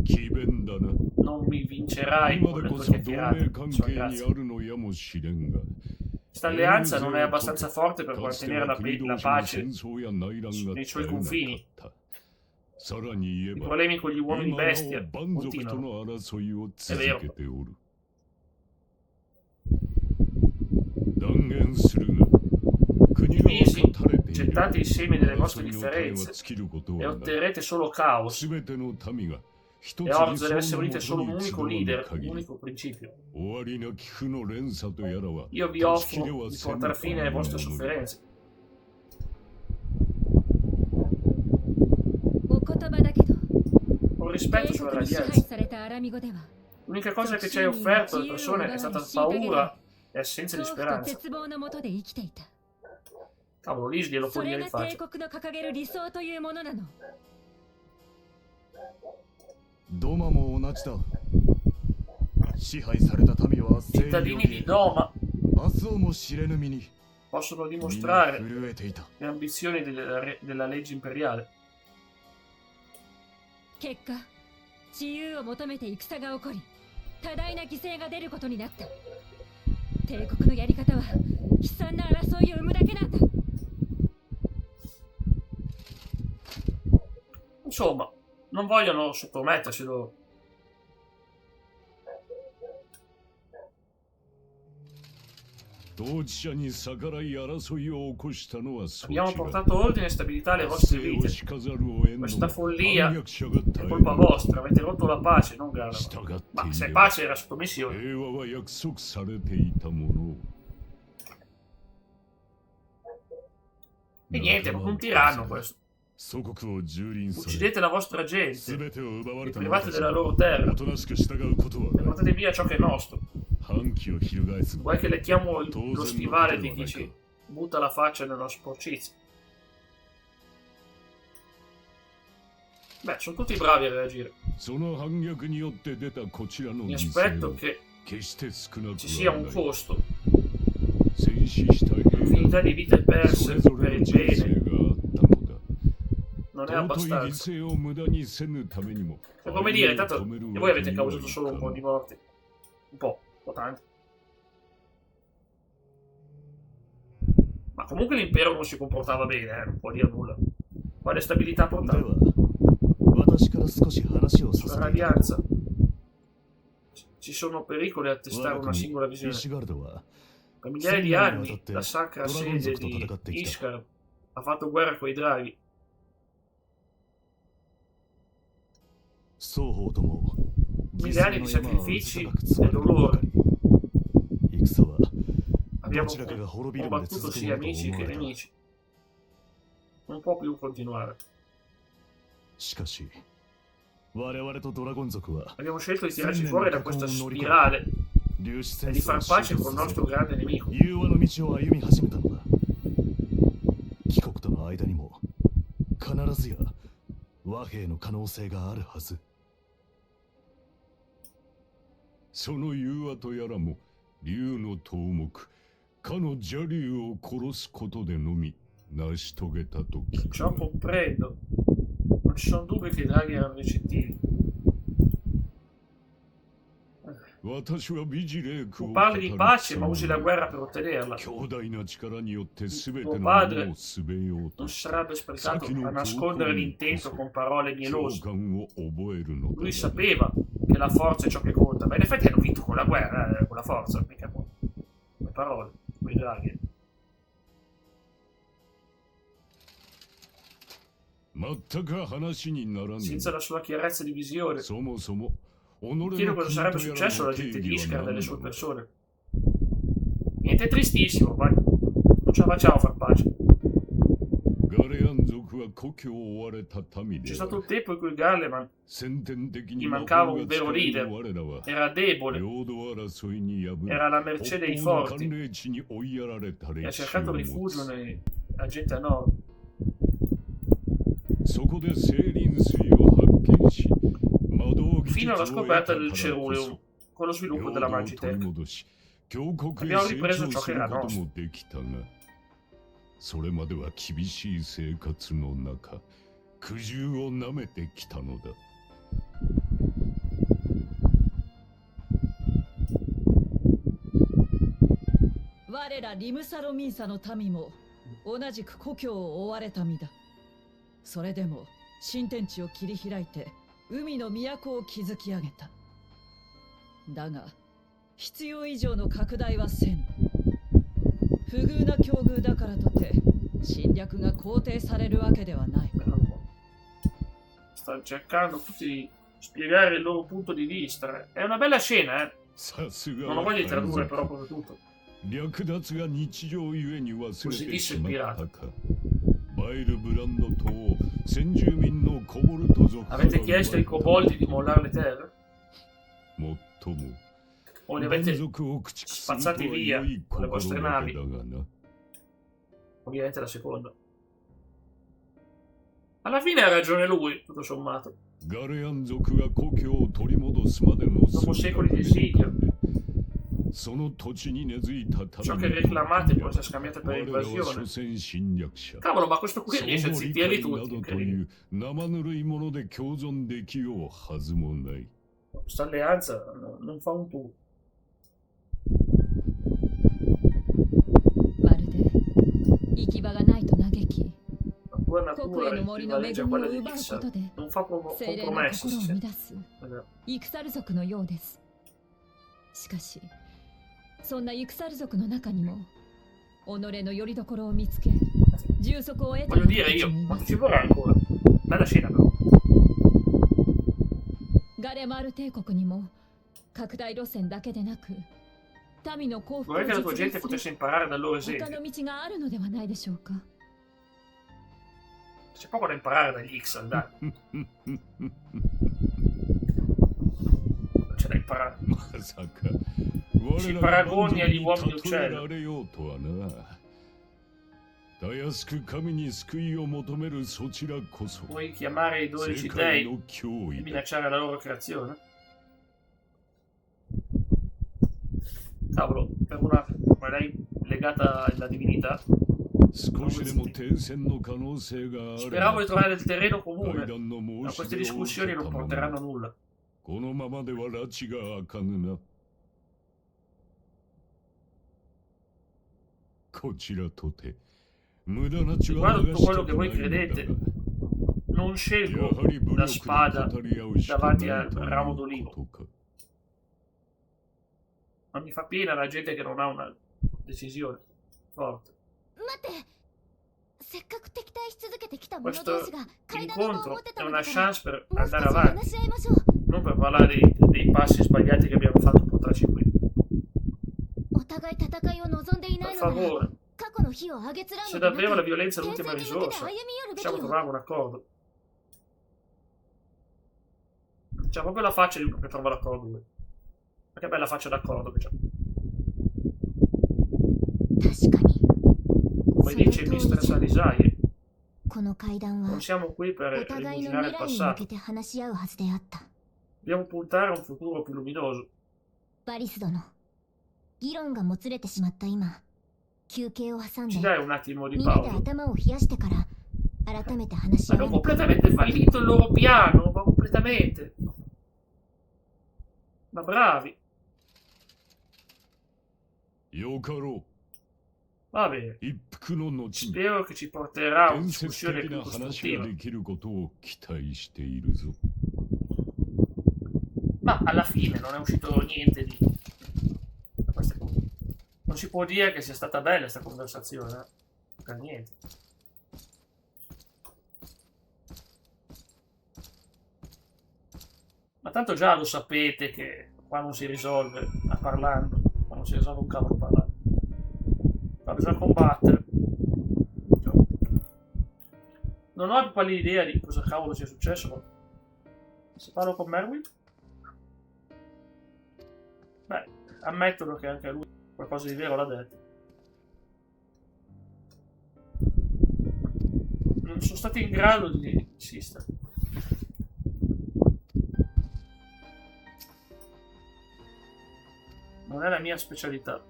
G: 詭弁だな。
A: Non mi vincerai
G: 今
A: con
G: で
A: le
G: こ
A: tue
G: そ同盟
A: chiacchierate.
G: 関
A: Sua
G: 係に
A: grazia.
G: あるのやもしれんが。
A: Questa alleanza non è abbastanza forte per
G: かつて
A: mantenere
G: は
A: la
G: 国同
A: la
G: 士の
A: pace
G: 戦争や内乱が
A: nei
G: 絶え
A: suoi
G: なか
A: confini.
G: った。さらに言え
A: I
G: ば、
A: problemi con gli uomini
G: 今なお
A: bestia
G: 蛮族と
A: continuano.
G: の争いを続けておる。断言するが、国が
A: Divisi,
G: 分かれている。
A: gettate i semi delle vostre
G: 争いの種は
A: differenze
G: 尽きること
A: e
G: はない。
A: otterrete solo caos.
G: すべての民が一つ
A: E Orze deve
G: 理
A: essere
G: 想の
A: unite
G: も
A: solo
G: と
A: un
G: に集
A: unico
G: わぬ
A: leader,
G: 限
A: un
G: り、
A: unico principio.
G: 終わりなき負の連鎖とやらは、
A: Io vi
G: 断ち切れ
A: offro
G: は
A: di
G: せぬ
A: portare fine alle vostre
G: もの
A: sofferenze.
E: お言葉だけど
A: Con rispetto
E: 帝
A: sulla
E: 国に支配
A: radianza.
E: されたアラミ語では
A: L'unica cosa che ci hai offerto alle persone è stata paura e assenza di
E: 恐怖と
A: speranza.
E: 絶望のもとで生きていた。
A: Cavolo, Lis glielo può
E: そ
A: dire
E: れ
A: in
E: が帝
A: faccia.
E: 国の掲げる理想というものなの。
I: ドマも同じだ。支配された民は正義を
A: Cittadini di Doma
I: 明日をも知れぬ身に
A: possono
I: みんな
A: dimostrare
I: 震えていた。
A: le ambizioni della legge imperiale.
E: 結果、自由を求めて戦が起こり、多大な犠牲が出ることになった。帝国のやり方は悲惨な争いを生むだけなんだ。
A: Insomma, non vogliono sottomettersi loro.
G: 統治者に逆らい争いを起こしたのはそち
A: Abbiamo
G: ら。
A: portato ordine e stabilità alle vostre
G: 生を
A: vite.
G: しかざるを得んの
A: Questa
G: は
A: follia
G: 反逆者が
A: è
G: 耐え
A: colpa
G: ない。
A: vostra. Avete rotto la pace, non Gardaman.
G: 従って
A: Ma
G: い
A: se
G: れば
A: pace era sottomissione.
G: 平和は約束されていたもの。
A: E niente, ma un tiranno questo.
G: 祖国を蹂躙され、
A: Uccidete la vostra gente.
G: すべてを奪われ
A: Vi
G: た
A: private
G: 者
A: della
G: たち
A: loro
G: は
A: terra.
G: おとなしく従うことは
A: E
G: ない。
A: portate via ciò che è nostro.
G: 反旗を翻すの
A: Vuoi che lettiamo lo
G: 当然のこと
A: stivale
G: で
A: di
G: は
A: chi
G: ない
A: ci
G: か。
A: butta la faccia nella sporcizia? Beh, sono tutti bravi a reagire.
G: その反逆によって出たこちらの
A: Mi
G: 犠
A: aspetto
G: 牲は
A: che
G: 決して少なく
A: ci sia
G: は
A: un
G: ない。
A: costo.
G: 戦死した兵
A: Infinità
G: が
A: di vite
G: そ
A: perse
G: れぞ
A: per
G: れの
A: il
G: 人生
A: bene.
G: があったのだ。
A: Non è
G: 尊い犠
A: abbastanza.
G: 牲を無駄にせぬためにも。
A: È come dire,
G: 愛を
A: tanto
G: 止める
A: e
G: わ
A: voi
G: け
A: avete
G: にはい
A: causato solo un
G: か
A: po'
G: ぬ
A: di morti. Un po' tanti. Ma comunque l'impero non si comportava bene, non può dire nulla. Quale stabilità
I: で
A: portava?
I: は、私から少し話をさ
A: Sulla
I: せていただこ
A: radianza. Ci sono pericoli a
I: う。
A: testare
I: 我
A: una
I: が
A: singola
I: 国、イ
A: visione.
I: シガルドは、
A: Per migliaia di anni la sacra
I: Dragon
A: sede
I: Zone
A: di
I: Totakatte Kita.
A: Ishkar ha fatto guerra coi draghi.
I: 双方とも、
A: Mille anni di
I: 犠牲の山は
A: sacrifici
I: 高く積ま
A: e
I: れるば
A: dolore.
I: かり。戦は、
A: Abbiamo
I: どちらかが滅びるまで
A: combattuto
I: 続く
A: sia
I: ものと
A: amici
I: 思
A: che
I: われた。
A: nemici. Non può più continuare.
I: しかし、我々とドラゴン族は、
A: Abbiamo scelto di tirarci
I: 1000
A: fuori da
I: 年の
A: questa
I: 過去を乗り越え
A: spirale
I: 粒子
A: e
I: 戦
A: di
I: 争を
A: far
I: 終
A: pace
I: 結
A: col
I: させ
A: nostro grande nemico.
I: 融和の道を歩み始めたのだ。帰国との間にも必ずや和平の可能性があるはず。
G: その融和とやらも竜の頭目かの邪竜を殺すことでのみ成し遂げたと聞
A: Ciò
G: く。
A: comprendo. Non ci sono dubbi che i draghi erano ricettivi.
G: 私は美辞麗句を
A: Tu
G: 語
A: parli
G: る
A: di pace, ma
G: つも
A: usi
G: り
A: la
G: だ。
A: guerra per ottenerla.
G: 強大な力によって全て
A: Tuo
G: のも
A: padre
G: のをすべようと
A: non
G: し
A: si sarebbe sprecato
G: Sacchi non
A: a nascondere
G: fuoco,
A: l'intento
G: sì.
A: con parole
G: 共
A: mielose.
G: 感を覚えるのだ。
A: Lui sapeva che la forza è ciò che conta, ma in effetti hanno vinto con la guerra, con la forza, mica con le parole, con i draghi.
G: 全く話にならぬ。
A: senza la sua chiarezza di visione.
G: そもそも己
A: Mi chiedo
G: の
A: cosa
G: 国
A: sarebbe
G: とやら
A: successo
G: の
A: alla
G: 定
A: gente di
G: 義は
A: Iskar e
G: 何
A: alle
G: な
A: sue
G: のだ。
A: persone. Niente tristissimo, ma non ce la facciamo a far pace.
G: ガレアン族は故郷を追われた民
A: C'è
G: であ
A: stato
G: る。
A: un tempo in cui Garleman
G: 先天的に
A: gli
G: 魔
A: mancava
G: 法
A: un
G: が
A: vero
G: 使え
A: leader.
G: る我らは
A: Era debole,
G: 領土争いに敗
A: era
G: れ
A: alla mercé dei
G: 北方の
A: forti
G: 寒冷地に追いやられた
A: e ha
G: 歴史を
A: cercato
G: 持
A: rifugio
G: つ。
A: la gente a nord.
G: そこで精輪水を発見し魔導技術
A: Fino
G: を
A: alla
G: 得た
A: scoperta
G: から
A: del
G: こそ
A: Ceruleum, con lo
G: 領
A: sviluppo
G: 土
A: della
G: を取り
A: Magitech.
G: 戻し強国へ
A: Abbiamo
G: 成
A: ripreso
G: 長
A: ciò
G: す
A: che
G: る
A: era
G: こと
A: nostro.
G: もできたがそれまでは厳しい生活の中苦渋をなめてきたのだ。
J: 我らリムサロミンサの民も同じく故郷を追われた身だ。それでも新天地を切り開いて海の都を築き上げた。だが必要以上の拡大はせぬ。不遇な境遇だからとて侵略が肯定されるわけではない。
A: Stanno cercando tutti di spiegare il loro punto di vista. È una bella scena, eh.
G: さすが
A: Non ho
G: は
A: voglia di
G: 海
A: tradurre
G: 賊
A: però proprio tutto.
G: 略奪が日常ゆえに忘れ
A: Così
G: て
A: disse
G: し
A: il
G: まっ
A: pirata.
G: たか。バイルブランド島を先住民のコボルト族から
A: Avete chiesto ai koboldi di mollare le terre?
G: もっとも
A: O li
G: 蛮
A: avete
G: 族を駆逐すると
A: spazzati
G: は
A: via
G: 良い
A: con le
G: 心
A: vostre
G: が
A: navi?
G: けだがな。
A: Ovviamente la seconda. Alla fine ha ragione lui, tutto sommato.
G: ガレアン族が故郷を取り戻すまでの
A: Dopo secoli di esilio,
G: その土地に根付いた
A: ciò
G: 民
A: che reclamate può essere scambiato per
G: 我らは
A: invasione.
G: 所詮侵略者。
A: Cavolo, ma questo qui
G: そ
A: riesce a
G: の理
A: zittirli
G: 解な
A: tutti.
G: どとい
A: Incredibile.
G: う生ぬるいもので共存できようはずもない。
A: Questa alleanza non fa un tuo.
E: まるで行き場がないと嘆き
A: La tua
E: 国
A: natura
E: への森の恵み
A: equivalente a
E: を
A: quella di
E: 奪うこ
A: Ixar.
E: とで
A: Non fa
E: 精霊の
A: compromessi.
E: 心を
A: Sì.
E: 乱すイクサル族のようです。しかしそんなイクサル族の中にも己の拠り所を見つけ充足を得た
A: Voglio
E: 者
A: dire
E: たち
A: io,
E: もいま
A: quanto
E: す。
A: ci vorrà ancora? Bella scena però.
E: ガレマール帝国にも拡大路線だけでなく民の幸福を
A: Vorrei che la
E: 実
A: tua
E: 現
A: gente
E: する
A: potesse imparare dal loro
E: 他
A: esempio.
E: の道があるのではないでしょうか。
A: C'è poco da imparare dagli Ixal, dai. Non c'è da imparare.
G: まさか
A: Si
G: 我らが
A: paragoni agli
G: 蛮族
A: uomini
G: に例え
A: uccello.
G: られようとはな。たやすく神に救いを求めるそちらこそ
A: Puoi chiamare i
G: 世
A: 12 dei
G: 界の脅
A: e
G: 威だ。
A: minacciare la loro creazione? Cavolo, per una lei legata alla divinità,
G: 少しでも停戦の可能性がある。
A: speravo di trovare del terreno
G: 会
A: comune,
G: 談の
A: ma
G: 申
A: queste
G: し出を
A: discussioni
G: 受け
A: non
G: たまま
A: porteranno a nulla.
G: このままでは拉致が開かぬな。こちらとて無駄な血は
A: Guarda
G: 流
A: tutto
G: した
A: quello
G: く
A: che
G: ない
A: voi
G: のだ
A: credete.
G: が。
A: Non
G: や
A: scelgo
G: はり武
A: la
G: 力
A: spada
G: で語り合うしか
A: davanti
G: ない
A: al
G: という
A: ramo
G: こ
A: d'olivo.
G: とか。
A: Ma mi fa pena la gente che non ha una decisione forte.
F: 待ってせっかく敵対し続けてきた者
A: Questo
F: 同士が階段の場を持
A: incontro
F: って
A: è
F: たの
A: una
F: だから
A: chance per
F: もう少し
A: andare avanti,
F: 話し合いましょう。
A: non per parlare dei passi sbagliati che abbiamo fatto per portarci qui.
F: お互い戦いを望んでいな
A: Per
F: いのなら
A: favore,
F: 過去の火を上げつらん
A: se
F: のでな
A: davvero la
F: く
A: violenza è
F: 停
A: l'ultima
F: 戦に向けて
A: risorsa,
F: 歩み寄るべき
A: possiamo
F: よ。
A: trovare un accordo. C'ha proprio la faccia di uno che trova l'accordo lui. Ma che bella faccia d'accordo che c'ha.
F: 確かに
A: Come dice il mister Salisaie,
F: この階段は
A: non siamo qui
F: お
A: per
F: 互いの
A: rimuginare
F: 未
A: il
F: 来に向
A: passato.
F: けて話し合うはずであった。
A: Dobbiamo puntare a un futuro più luminoso.
F: バリス殿、議論がもつれてしまった今、休憩を挟んで
A: Ci dai un attimo di
F: みんなで
A: pausa?
F: 頭を冷やしてから改めて話し合
A: Hanno
F: わないか。
A: completamente fallito il loro piano, ma completamente. Ma bravi.
G: よかろ
A: Va bene.
G: う。一服の後に
A: Spero che ci porterà a una
G: 建設
A: discussione
G: 的
A: più
G: な話が
A: costruttiva.
G: できることを期待しているぞ。
A: Ma alla fine non è uscito niente di... Non si può dire che sia stata bella questa conversazione, eh? Per niente. Ma tanto già lo sapete che qua non si risolve a parlando, qua non si risolve un cavolo parlando. Ma bisogna combattere. Cioè, non ho più pallida idea di cosa cavolo sia successo. Ma... se parlo con Merwin? Beh, ammettono che anche lui qualcosa di vero l'ha detto. Non sono stati in grado di insistere. Non è la mia specialità.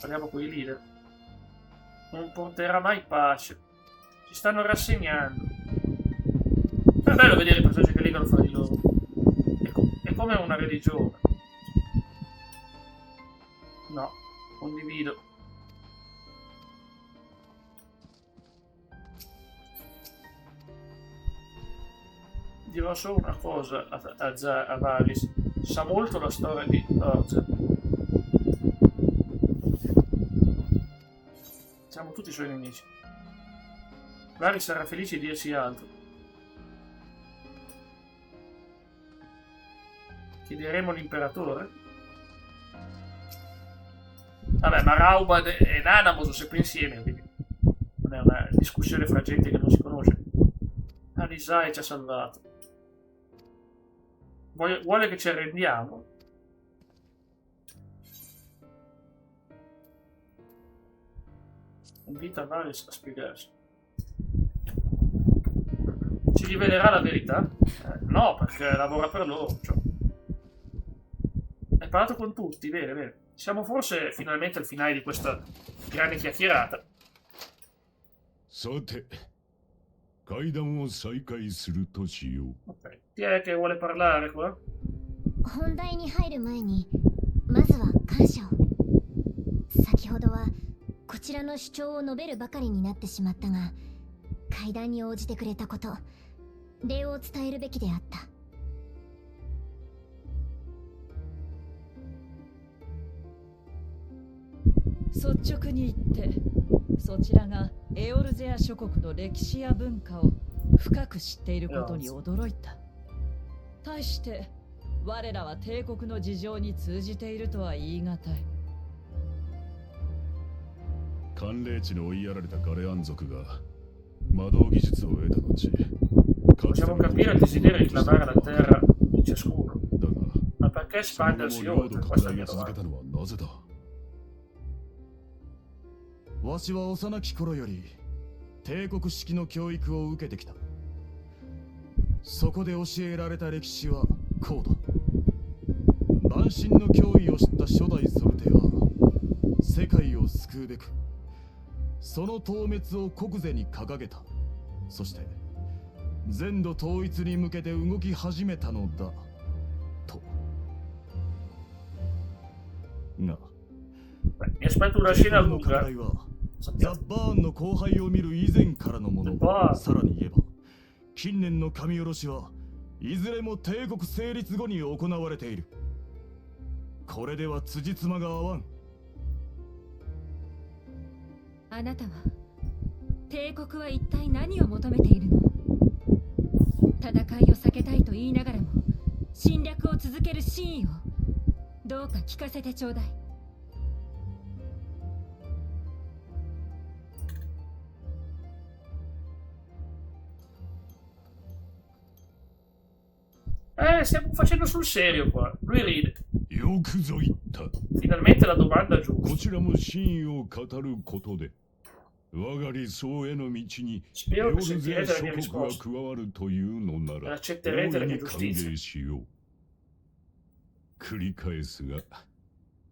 A: Parliamo con i leader. Non porterà mai pace. Si stanno rassegnando. È bello vedere i personaggi che legano fra di loro. È come una religione. No, condivido. Dirò solo una cosa a Varys. Sa molto la storia di Orza. Siamo tutti i suoi nemici. Varys sarà felice di dirsi altro. Chiederemo l'imperatore? Vabbè, ma Rauban e Nana sono sempre insieme, quindi non è una discussione fra gente che non si conosce. Alisai ci ha salvato. Vuole che ci arrendiamo? Invita Varys a spiegarsi. Ci rivelerà la verità? No, perché lavora per loro. Cioè. Hai parlato con tutti, bene. Siamo forse finalmente al finale di questa grande chiacchierata.
G: Sate, 会談を再開するとしよう。
A: Ok, chi è che vuole parlare qua?
F: 本題に入る前にまずは感謝を。先ほどはこちらの主張を述べるばかりになってしまったが、会談に応じてくれたこと、礼を伝えるべきであった。
J: 率直に言ってそちらがエオルゼア諸国の歴史や文化を深く知っていることに驚いた。対して我らは帝国の事情に通じているとは言い難い。
G: 寒冷地に追いやられたガレアン族が魔導技術を得た後、
A: Possiamo capire il desiderio di clamare la terra di ciascuno. Ma perché espandersi oltre? Questa è la mia domanda.
I: わしは幼き頃より帝国式の教育を受けてきた。そこで教えられた歴史はこうだ。万神の脅威を知った初代ソルテは世界を救うべくその討滅を国是に掲げた。そして全土統一に向けて動き始めたのだと。が
A: Mi aspetto una scena lunga.
I: ザ・バーンの後輩を見る以前からのもの。さらに言えば近年の神下ろしはいずれも帝国成立後に行われている。これでは辻褄が合わん。
E: あなたは帝国は一体何を求めているの？戦いを避けたいと言いながらも侵略を続ける真意をどうか聞かせてちょうだい。
A: Stiamo facendo sul serio qua. Lui ride.
G: よくぞ言った。
A: Finalmente la domanda giusta.
G: こちらも真意を語ることで、我が理想への道にエオルゼア諸国が加わるというのなら、大いに歓迎しよう。繰り返すが、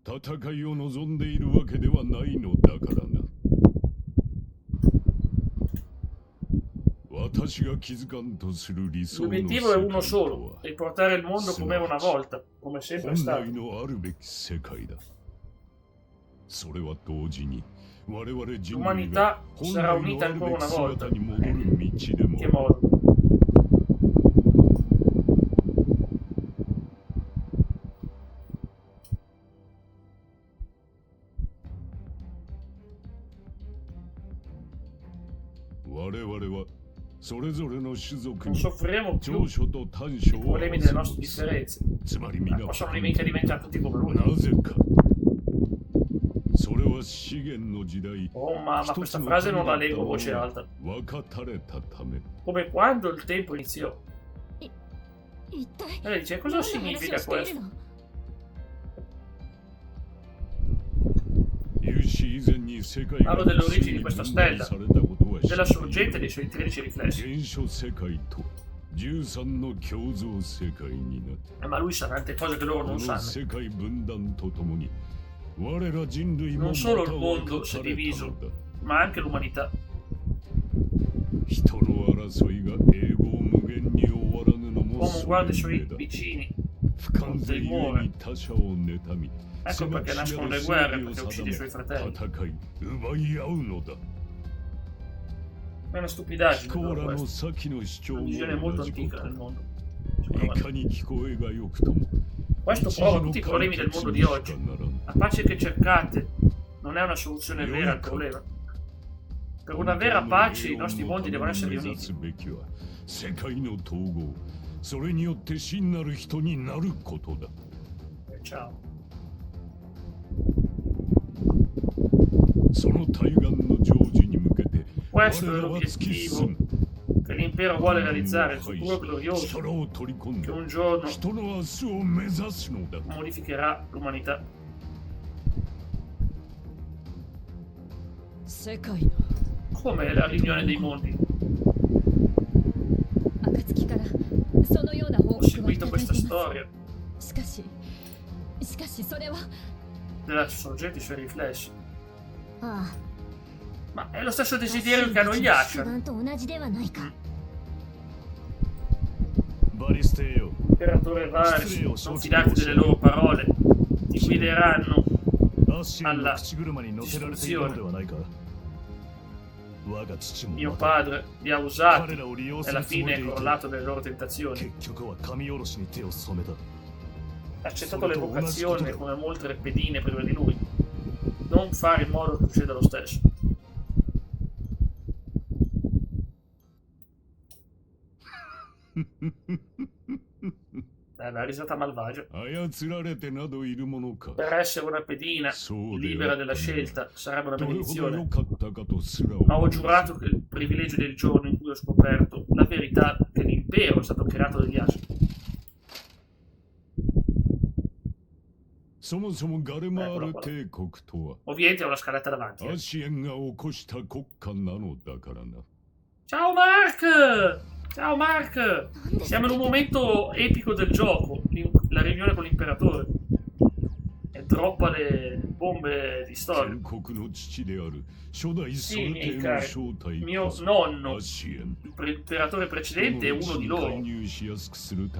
G: 戦いを望んでいるわけではないのだからな。私が気づかんとする理想の世界
A: L'obiettivo è uno solo, riportare il mondo come una volta, come sempre è
G: 本
A: stato.
G: 来のあるべき世界だ。それは同時に我々人類が
A: L'umanità
G: 本
A: sarà
G: 来の
A: unita
G: ある
A: ancora
G: べ
A: una
G: き
A: volta.
G: 姿に戻る道でも
A: Che modo? Non soffriremo più i problemi delle nostre differenze. Ma possono mica diventare tutti come lui. Oh mamma, questa frase non la leggo a voce alta. Come quando il tempo iniziò. Lei dice, cosa significa questo? Parlo delle origini di questa stella, della sorgente dei suoi 13 riflessi. Ma lui sa tante cose che loro non sanno. Non solo il mondo si è diviso, ma anche l'umanità. L'uomo guarda i suoi vicini con timore. Ecco perché nascono le guerre, perché uccide i suoi fratelli. È una stupidaggine però questa. Una visione molto antica del mondo. Questo prova tutti i problemi del mondo di oggi. La pace che cercate non è una soluzione vera al problema. Per una vera pace i nostri mondi devono essere riuniti. Ciao. Questo è l'obiettivo che l'impero vuole realizzare, il futuro glorioso che un giorno modificherà l'umanità. Come la riunione dei mondi? Ho seguito questa storia della sorgente e i suoi riflessi. Ma è lo stesso desiderio che hanno gli Asher. Imperatore Varys, non fidarti delle loro parole, ti guideranno alla distruzione. Mio padre li ha usati e alla fine è crollato nelle loro tentazioni. Ha accettato l'evocazione come molte pedine prima di lui. Non fare in modo che succeda lo stesso. La risata malvagia. Per essere una pedina libera della scelta sarebbe una benedizione. Ma ho giurato che il privilegio del giorno in cui ho scoperto la verità che l'impero è stato creato dagli Asher. Ovviamente ho la scaletta davanti. Ciao Mark! Ciao Mark! Siamo in un momento epico del gioco, la riunione con l'imperatore. E droppa le bombe di storia. Sì, miei cari, mio nonno, l'imperatore precedente, è uno di loro.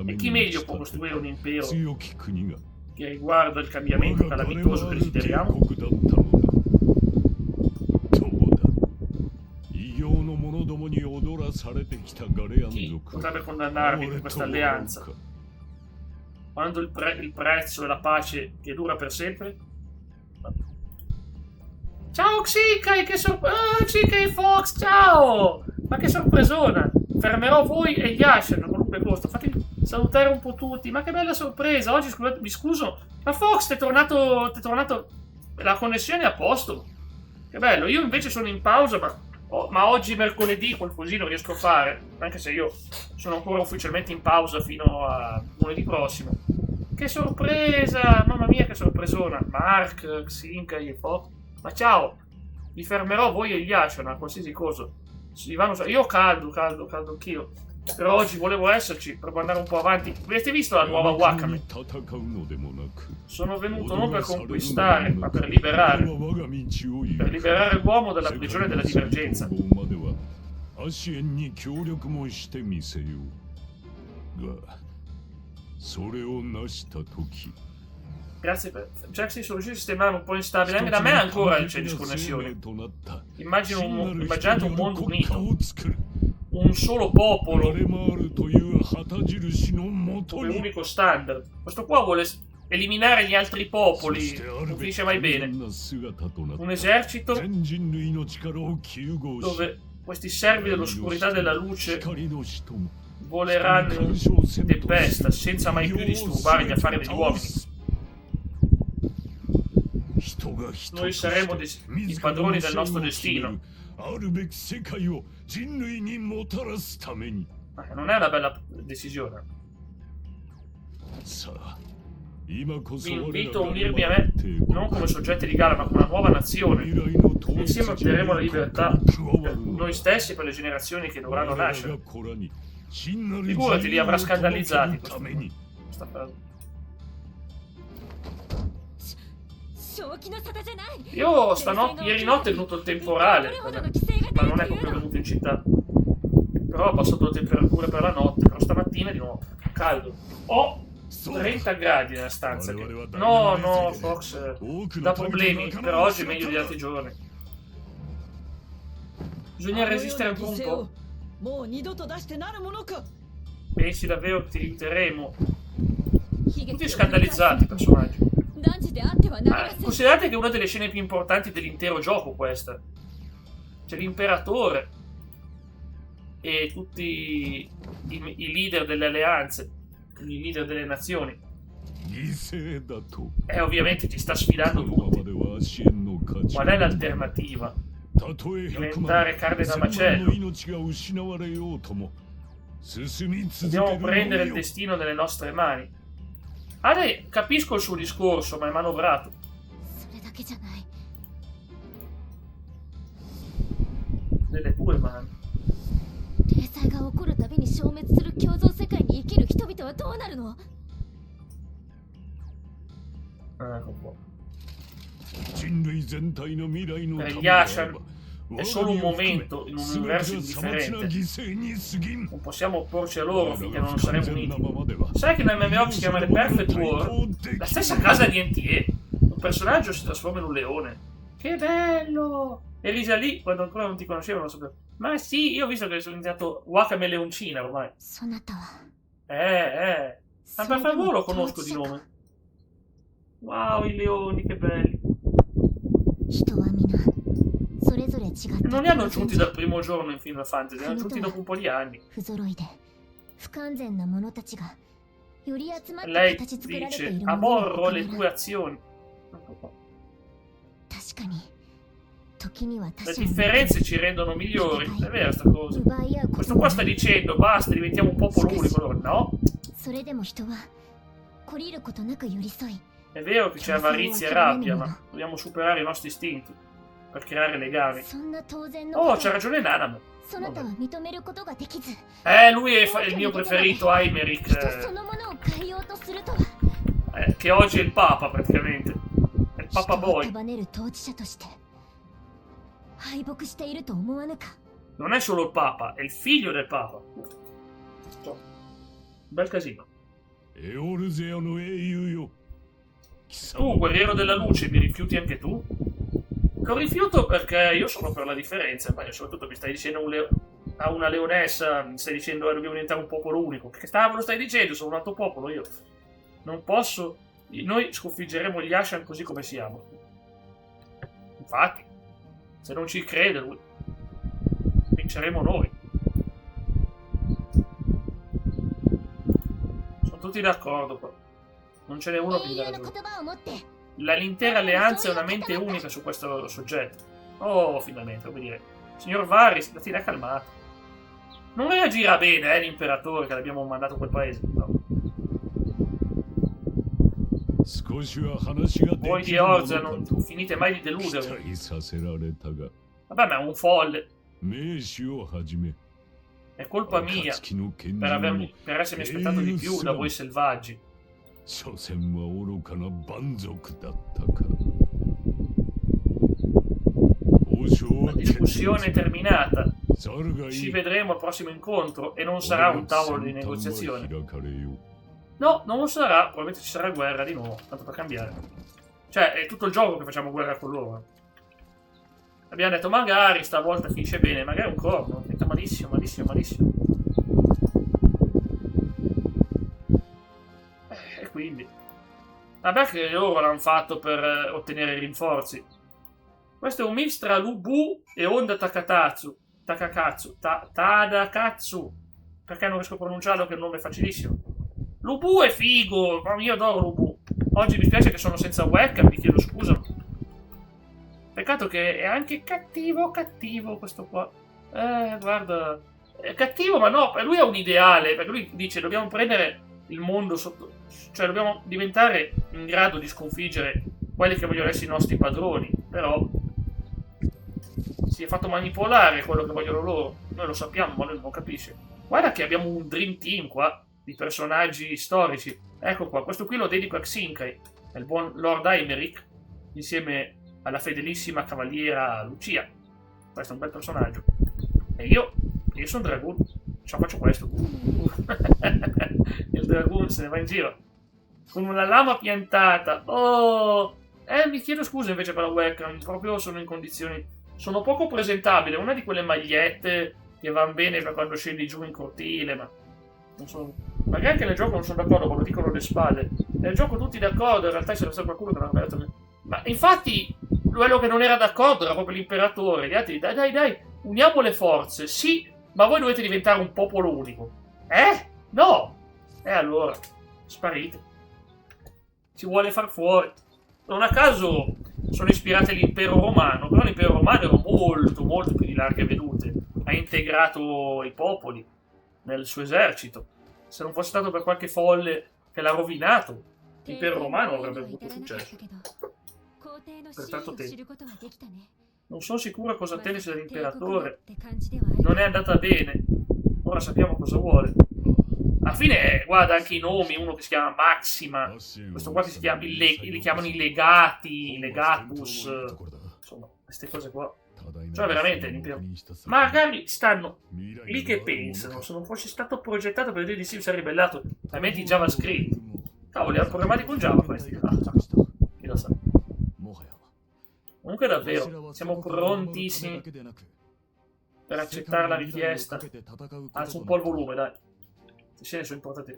A: E chi meglio può costruire un impero che riguarda il cambiamento calamitoso che desideriamo? Chi potrebbe condannarmi per questa alleanza? Quando il prezzo è la pace che dura per sempre? Ciao Xikai, che sorpresa! Xikai Fox, ciao! Ma che sorpresona! Fermerò voi e gli Asher a qualunque costo. Fate salutare un po' tutti. Ma che bella sorpresa! Oggi scusate, mi scuso. Ma Fox, ti è tornato. La connessione è a posto. Che bello. Io invece sono in pausa, ma oggi mercoledì qualcosina riesco a fare. Anche se io sono ancora ufficialmente in pausa fino a lunedì prossimo. Che sorpresa! Mamma mia, che sorpresona! Mark, Xikai e Fox. Ma ciao! Vi fermerò voi e gli Asher a qualsiasi cosa. Io ho caldo anch'io. Però oggi volevo esserci per andare un po' avanti. Avete visto la nuova Wakame? Sono venuto non per conquistare, ma per liberare. Per liberare l'uomo dalla prigione della divergenza. Grazie per... Jackson sono riuscito a sistemare un po' instabile. Anche da me ancora c'è disconnessione. Immaginate un mondo unito. Un solo popolo. Come unico standard. Questo qua vuole eliminare gli altri popoli. Non finisce mai bene. Un esercito dove questi servi dell'oscurità e della luce voleranno in tempesta senza mai più disturbare gli affari degli uomini. Noi saremo i padroni del nostro destino. Ma non è una bella decisione. Vi invito a unirmi a me, non come soggetti di gara, ma come una nuova nazione. Insieme otterremo la libertà per noi stessi e per le generazioni che dovranno nascere. Figurati, li avrà scandalizzati questa frase. Io ieri notte è venuto il temporale, ma non è proprio venuto in città. Però ho passato le temperature per la notte, però stamattina di nuovo caldo. Ho 30 gradi nella stanza. No, Fox dà problemi, per oggi è meglio di altri giorni. Bisogna resistere ancora un po'. Pensi davvero che ti aiuteremo? Tutti scandalizzati, personaggi. Considerate che è una delle scene più importanti dell'intero gioco questa. C'è l'imperatore e tutti i leader delle alleanze, i leader delle nazioni. E ovviamente ti sta sfidando tutti. Qual è l'alternativa? Diventare carne da macello. Dobbiamo prendere il destino nelle nostre mani. Capisco il suo discorso, ma è manovrato. Nelle tue mani. Ecco qua. Per gli Ashan è solo un momento in un universo indifferente. Non possiamo opporci a loro finché non saremo uniti. Sai che nel MMO si chiama The Perfect War? La stessa casa di NTA. Un personaggio si trasforma in un leone. Che bello! Eri già lì quando ancora non ti conoscevano. Ma sì, io ho visto che sono iniziato Wakame Leoncina ormai. Ma per favore lo conosco di nome. Wow, i leoni, che belli. Non li hanno aggiunti dal primo giorno in Final Fantasy, li hanno aggiunti dopo un po' di anni. Lei dice, aborro le tue azioni. Le differenze ci rendono migliori, è vera sta cosa. Questo qua sta dicendo, basta, diventiamo un popolo unico. No? È vero che c'è avarizia e rabbia, ma dobbiamo superare i nostri istinti per creare legami. Oh, c'ha ragione Nanamo. Lui è il mio preferito, Aymeric. Che oggi è il Papa, praticamente. È il Papa Boy. Non è solo il Papa, è il figlio del Papa. Bel casino. Tu, guerriero della luce, mi rifiuti anche tu? Lo rifiuto perché io sono per la differenza, ma soprattutto mi stai dicendo a una leonessa, mi stai dicendo che dobbiamo diventare un popolo unico. Che lo stai dicendo? Sono un altro popolo, io. Non posso. Noi sconfiggeremo gli Ashan così come siamo. Infatti, se non ci crede lui, vinceremo noi. Sono tutti d'accordo qua. Non ce n'è uno che gli dà ragione. L'intera alleanza è una mente unica su questo soggetto. Oh, finalmente, come dire. Signor Varys, la tira calmata. Non reagirà bene, l'imperatore che l'abbiamo mandato a quel paese. No. Voi di Orza non finite mai di deludermi. Vabbè, ma è un folle. È colpa mia per essermi aspettato di più da voi selvaggi. La discussione è terminata. Ci vedremo al prossimo incontro e non sarà un tavolo di negoziazione. No, non lo sarà. Probabilmente ci sarà guerra di nuovo, tanto per cambiare. Cioè, è tutto il gioco che facciamo guerra con loro. Abbiamo detto magari stavolta finisce bene, magari un corno. È malissimo, malissimo, malissimo. E quindi vabbè che loro l'hanno fatto per ottenere rinforzi. Questo è un mix tra Lubu e Honda Takatatsu. Takakatsu. Tadakatsu. Perché non riesco a pronunciarlo, che è un nome facilissimo. Lubu è figo, ma io adoro Lubu. Oggi mi spiace che sono senza webcam, mi chiedo scusa. Peccato che è anche cattivo questo qua. Guarda, è cattivo, ma no, lui ha un ideale, perché lui dice dobbiamo prendere il mondo sotto, cioè dobbiamo diventare in grado di sconfiggere quelli che vogliono essere i nostri padroni, però si è fatto manipolare quello che vogliono loro. Noi lo sappiamo, ma lui non capisce. Guarda che abbiamo un dream team qua di personaggi storici. Ecco qua, questo qui lo dedico a Xinkai, è il buon Lord Aymeric, insieme alla fedelissima cavaliera Lucia. Questo è un bel personaggio. E io sono Dragoon, ciao, faccio questo. Il Dragoon se ne va in giro con una lama piantata. Oh, mi chiedo scusa invece per la webcam, proprio sono in condizioni, sono poco presentabile, una di quelle magliette che vanno bene per quando scendi giù in cortile, ma non sono, magari anche nel gioco non sono d'accordo quando dicono le spalle. Nel gioco tutti d'accordo, in realtà c'era stato qualcuno che non aveva detto. Ma infatti quello che non era d'accordo era proprio l'imperatore. Gli altri, dai, uniamo le forze. Sì, ma voi dovete diventare un popolo unico. No! Allora, sparite. Ci vuole far fuori. Non a caso sono ispirati all'impero romano, però l'impero romano era molto, molto più di larghe vedute. Ha integrato i popoli nel suo esercito. Se non fosse stato per qualche folle che l'ha rovinato, l'impero romano avrebbe avuto successo per tanto tempo. Non sono sicuro cosa attendesse dall'imperatore. Non è andata bene. Ora sappiamo cosa vuole. Alla fine, guarda, anche i nomi, uno che si chiama Maxima, questo qua che si chiama, li chiamano i legati, i legatus, insomma, queste cose qua. Cioè veramente l'impero. Magari stanno lì che pensano, se non fosse stato progettato per dire di sì, si è ribellato, altrimenti JavaScript. Cavoli, hanno programmati con Java questi. Chi lo sa. Comunque davvero, siamo prontissimi per accettare la richiesta. Alzo un po' il volume, dai. Le scene sono importanti.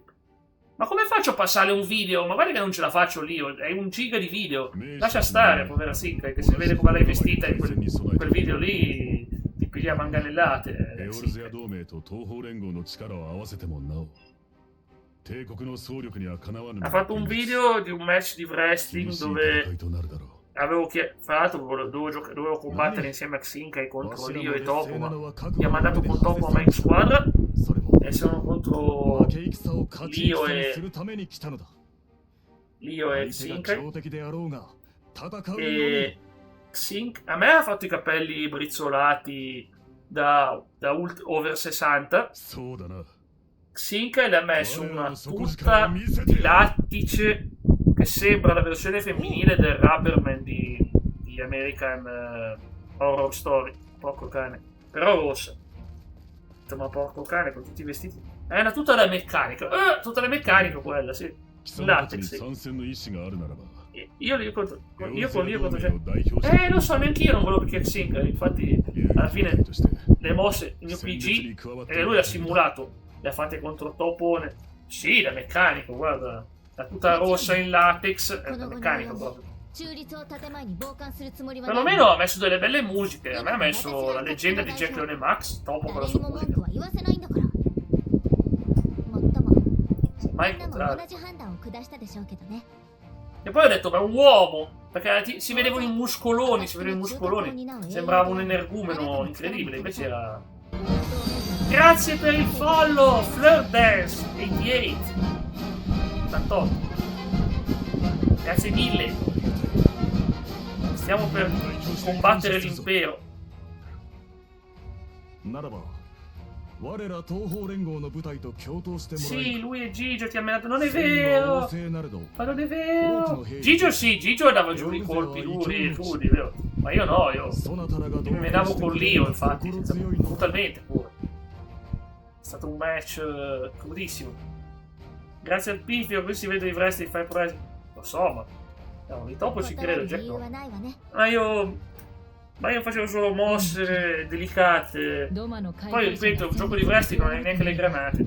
A: Ma come faccio a passare un video? Ma guarda che non ce la faccio lì, è 1 giga di video. Lascia stare, povera Sinkai, che se vede come l'hai vestita in quel video lì, ti piglia manganellate. Ha fatto un video di un match di wrestling dove avevo dovevo combattere insieme a Xinkai contro Lio e Topo, ma mi ha mandato con Topo a me in squadra e sono contro Lio e Xinkai. E a me ha fatto i capelli brizzolati da over 60. Xinkai le ha messo una tuta di lattice che sembra la versione femminile del Rubberman di American Horror Story. Porco cane. Però rossa. Ma porco cane, con tutti i vestiti. È una tuta da meccanica. Tutta da meccanica quella, sì. Latex, sì. Io contro lo so, neanche io non volevo perché Xinkai. Infatti, alla fine, le mosse, il mio PG, e lui ha simulato. Le ha fatte contro Topone. Sì, da meccanico, guarda. La tuta rossa in latex è da meccanico proprio. Perlomeno ha messo delle belle musiche. A me ha messo la leggenda di Jack Leone Max, Topo con la sua musica. Mai incontrato. E poi ho detto, ma è un uomo! Perché si vedevano i muscoloni, sembrava un energumeno incredibile, invece era... Grazie per il follow, Flirt Dance 88. Grazie mille. Stiamo per combattere l'impero. Sì, lui e Gigio ti ha menato. Non è vero! Ma non è vero! Gigio sì, Gigio dava giù i colpi duri e crudi, vero? Ma io no, io mi menavo con Lio, infatti, brutalmente pure. È stato un match crudissimo. Grazie al pifio, qui si vede i wrestling fai presi. Lo so, ma no, di Topo ci credo, Jack no. Ma io facevo solo mosse delicate. Poi ripeto, un gioco di wrestling non è neanche le granate.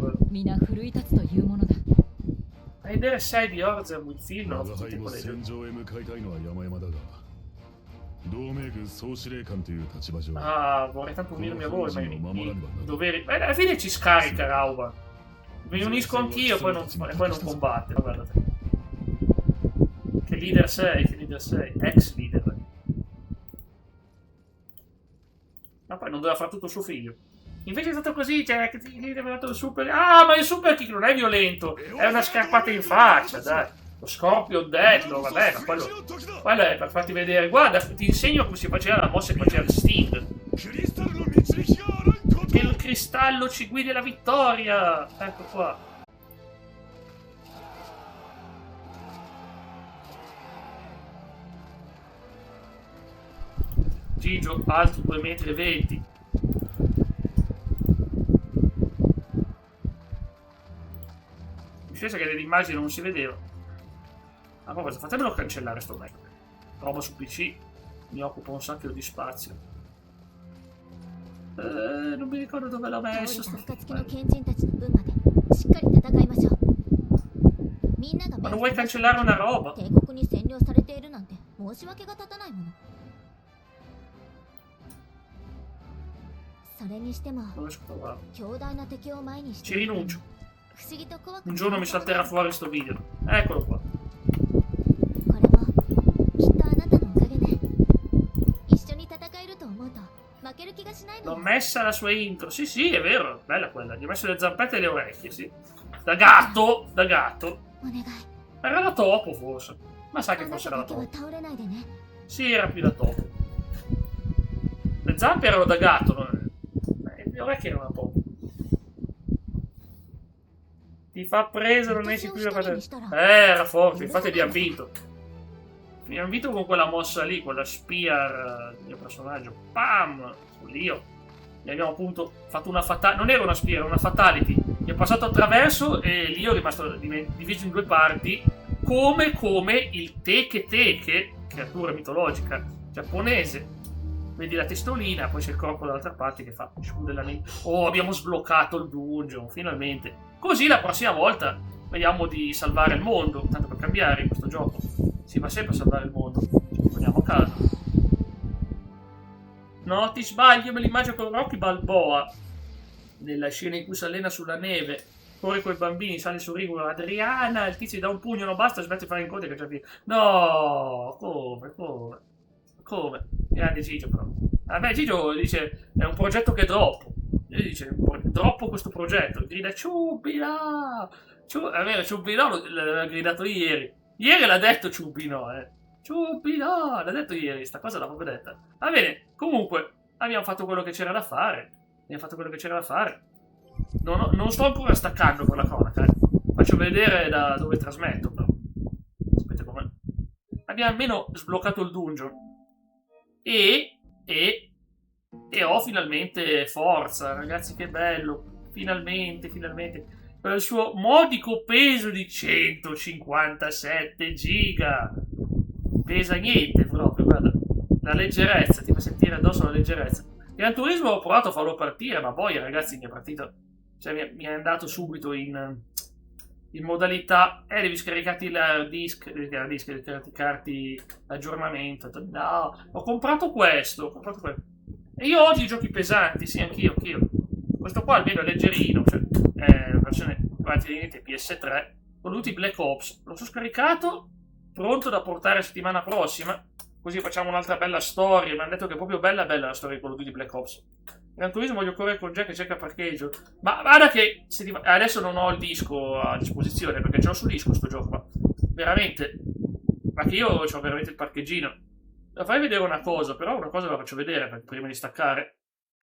A: A vedere 6 di Orzham il film, non ho fatto tempo a leggere.
G: 同盟軍総司令官という立場上
A: Ah, vorrei tanto unirmi a voi, ma i doveri... alla fine ci scarica Rauba. Mi unisco anch'io, poi non combatte. Ma guardate. Che leader sei, ex leader. Ma poi non doveva fare tutto suo figlio. Invece è stato così, cioè, che ti è arrivato il super... Ah, ma il super kick non è violento, è una scarpata in faccia, dai. Lo Scorpion Deathlo, vabbè, ma quello è per farti vedere. Guarda, ti insegno come si faceva la mossa che faceva il Sting. Che il cristallo ci guidi alla vittoria. Ecco qua. Gigio, alto 2,20 m. Mi spiace che nell'immagine non si vedeva. Ma poi fatemelo cancellare sto Mac. Roba su PC mi occupa un sacco di spazio. Non mi ricordo dove l'ho messo. Ma non vuoi cancellare una roba? Dove si trova? Ci rinuncio. Un giorno mi salterà fuori sto video. Eccolo qua. L'ho messa la sua intro. Sì, sì, è vero. Bella quella. Gli ho messo le zampette e le orecchie, sì. Da gatto. Da gatto. Era da topo, forse. Ma sai che forse era da topo. Sì, era più da topo. Le zampe erano da gatto. Le orecchie erano da topo. Ti fa preso, non esci più da parte. Era forte, infatti abbiamo vinto. Abbiamo vinto con quella mossa lì, quella spear del mio personaggio. Pam! Sull'io. E abbiamo appunto fatto una fatality. Non era una spear, era una fatality. Gli è passato attraverso e l'io è rimasto diviso in due parti. Come il Teke, creatura mitologica giapponese. Vedi la testolina, poi c'è il corpo dall'altra parte che fa oh, abbiamo sbloccato il dungeon, finalmente. Così la prossima volta vediamo di salvare il mondo. Tanto per cambiare in questo gioco si va sempre a salvare il mondo. Ci torniamo a casa. No, ti sbaglio, me l'immagino con Rocky Balboa nella scena in cui si allena sulla neve, corre con i bambini, sale sul ringo. Adriana, il tizio gli dà un pugno, non basta, smette di fare incontri che già finito. No, come? Grande Gigio però. Vabbè, Gigio dice è un progetto che droppo. Lui dice droppo questo progetto. Grida Ciubino. È vero, Ciubino l'aveva gridato ieri. Ieri l'ha detto Ciubino, Ciubino, l'ha detto ieri, sta cosa l'ha proprio detta. Va bene, comunque abbiamo fatto quello che c'era da fare. Non sto ancora staccando con la cronaca. Faccio vedere da dove trasmetto però. Aspetta com'è. Abbiamo almeno sbloccato il dungeon. E ho finalmente forza, ragazzi, che bello. Finalmente. Per il suo modico peso di 157 giga. Pesa niente proprio, guarda. La leggerezza, ti fa sentire addosso la leggerezza. Gran Turismo ho provato a farlo partire, ma poi ragazzi mi è partito. Cioè mi è andato subito in modalità. Devi scaricarti il disk, devi caricarti l'aggiornamento. No, ho comprato questo. E io odio i giochi pesanti, sì, anch'io. Questo qua almeno è leggerino, cioè è versione praticamente PS3, con tutti i Black Ops. Lo sono scaricato, pronto da portare la settimana prossima, così facciamo un'altra bella storia. Mi hanno detto che è proprio bella la storia di Call of Duty Black Ops. Gran Turismo voglio correre con Jack che cerca parcheggio. Ma guarda che adesso non ho il disco a disposizione, perché ce l'ho su disco sto gioco, ma veramente, ma che io ho veramente il parcheggino. Fai vedere una cosa, però una cosa la faccio vedere prima di staccare.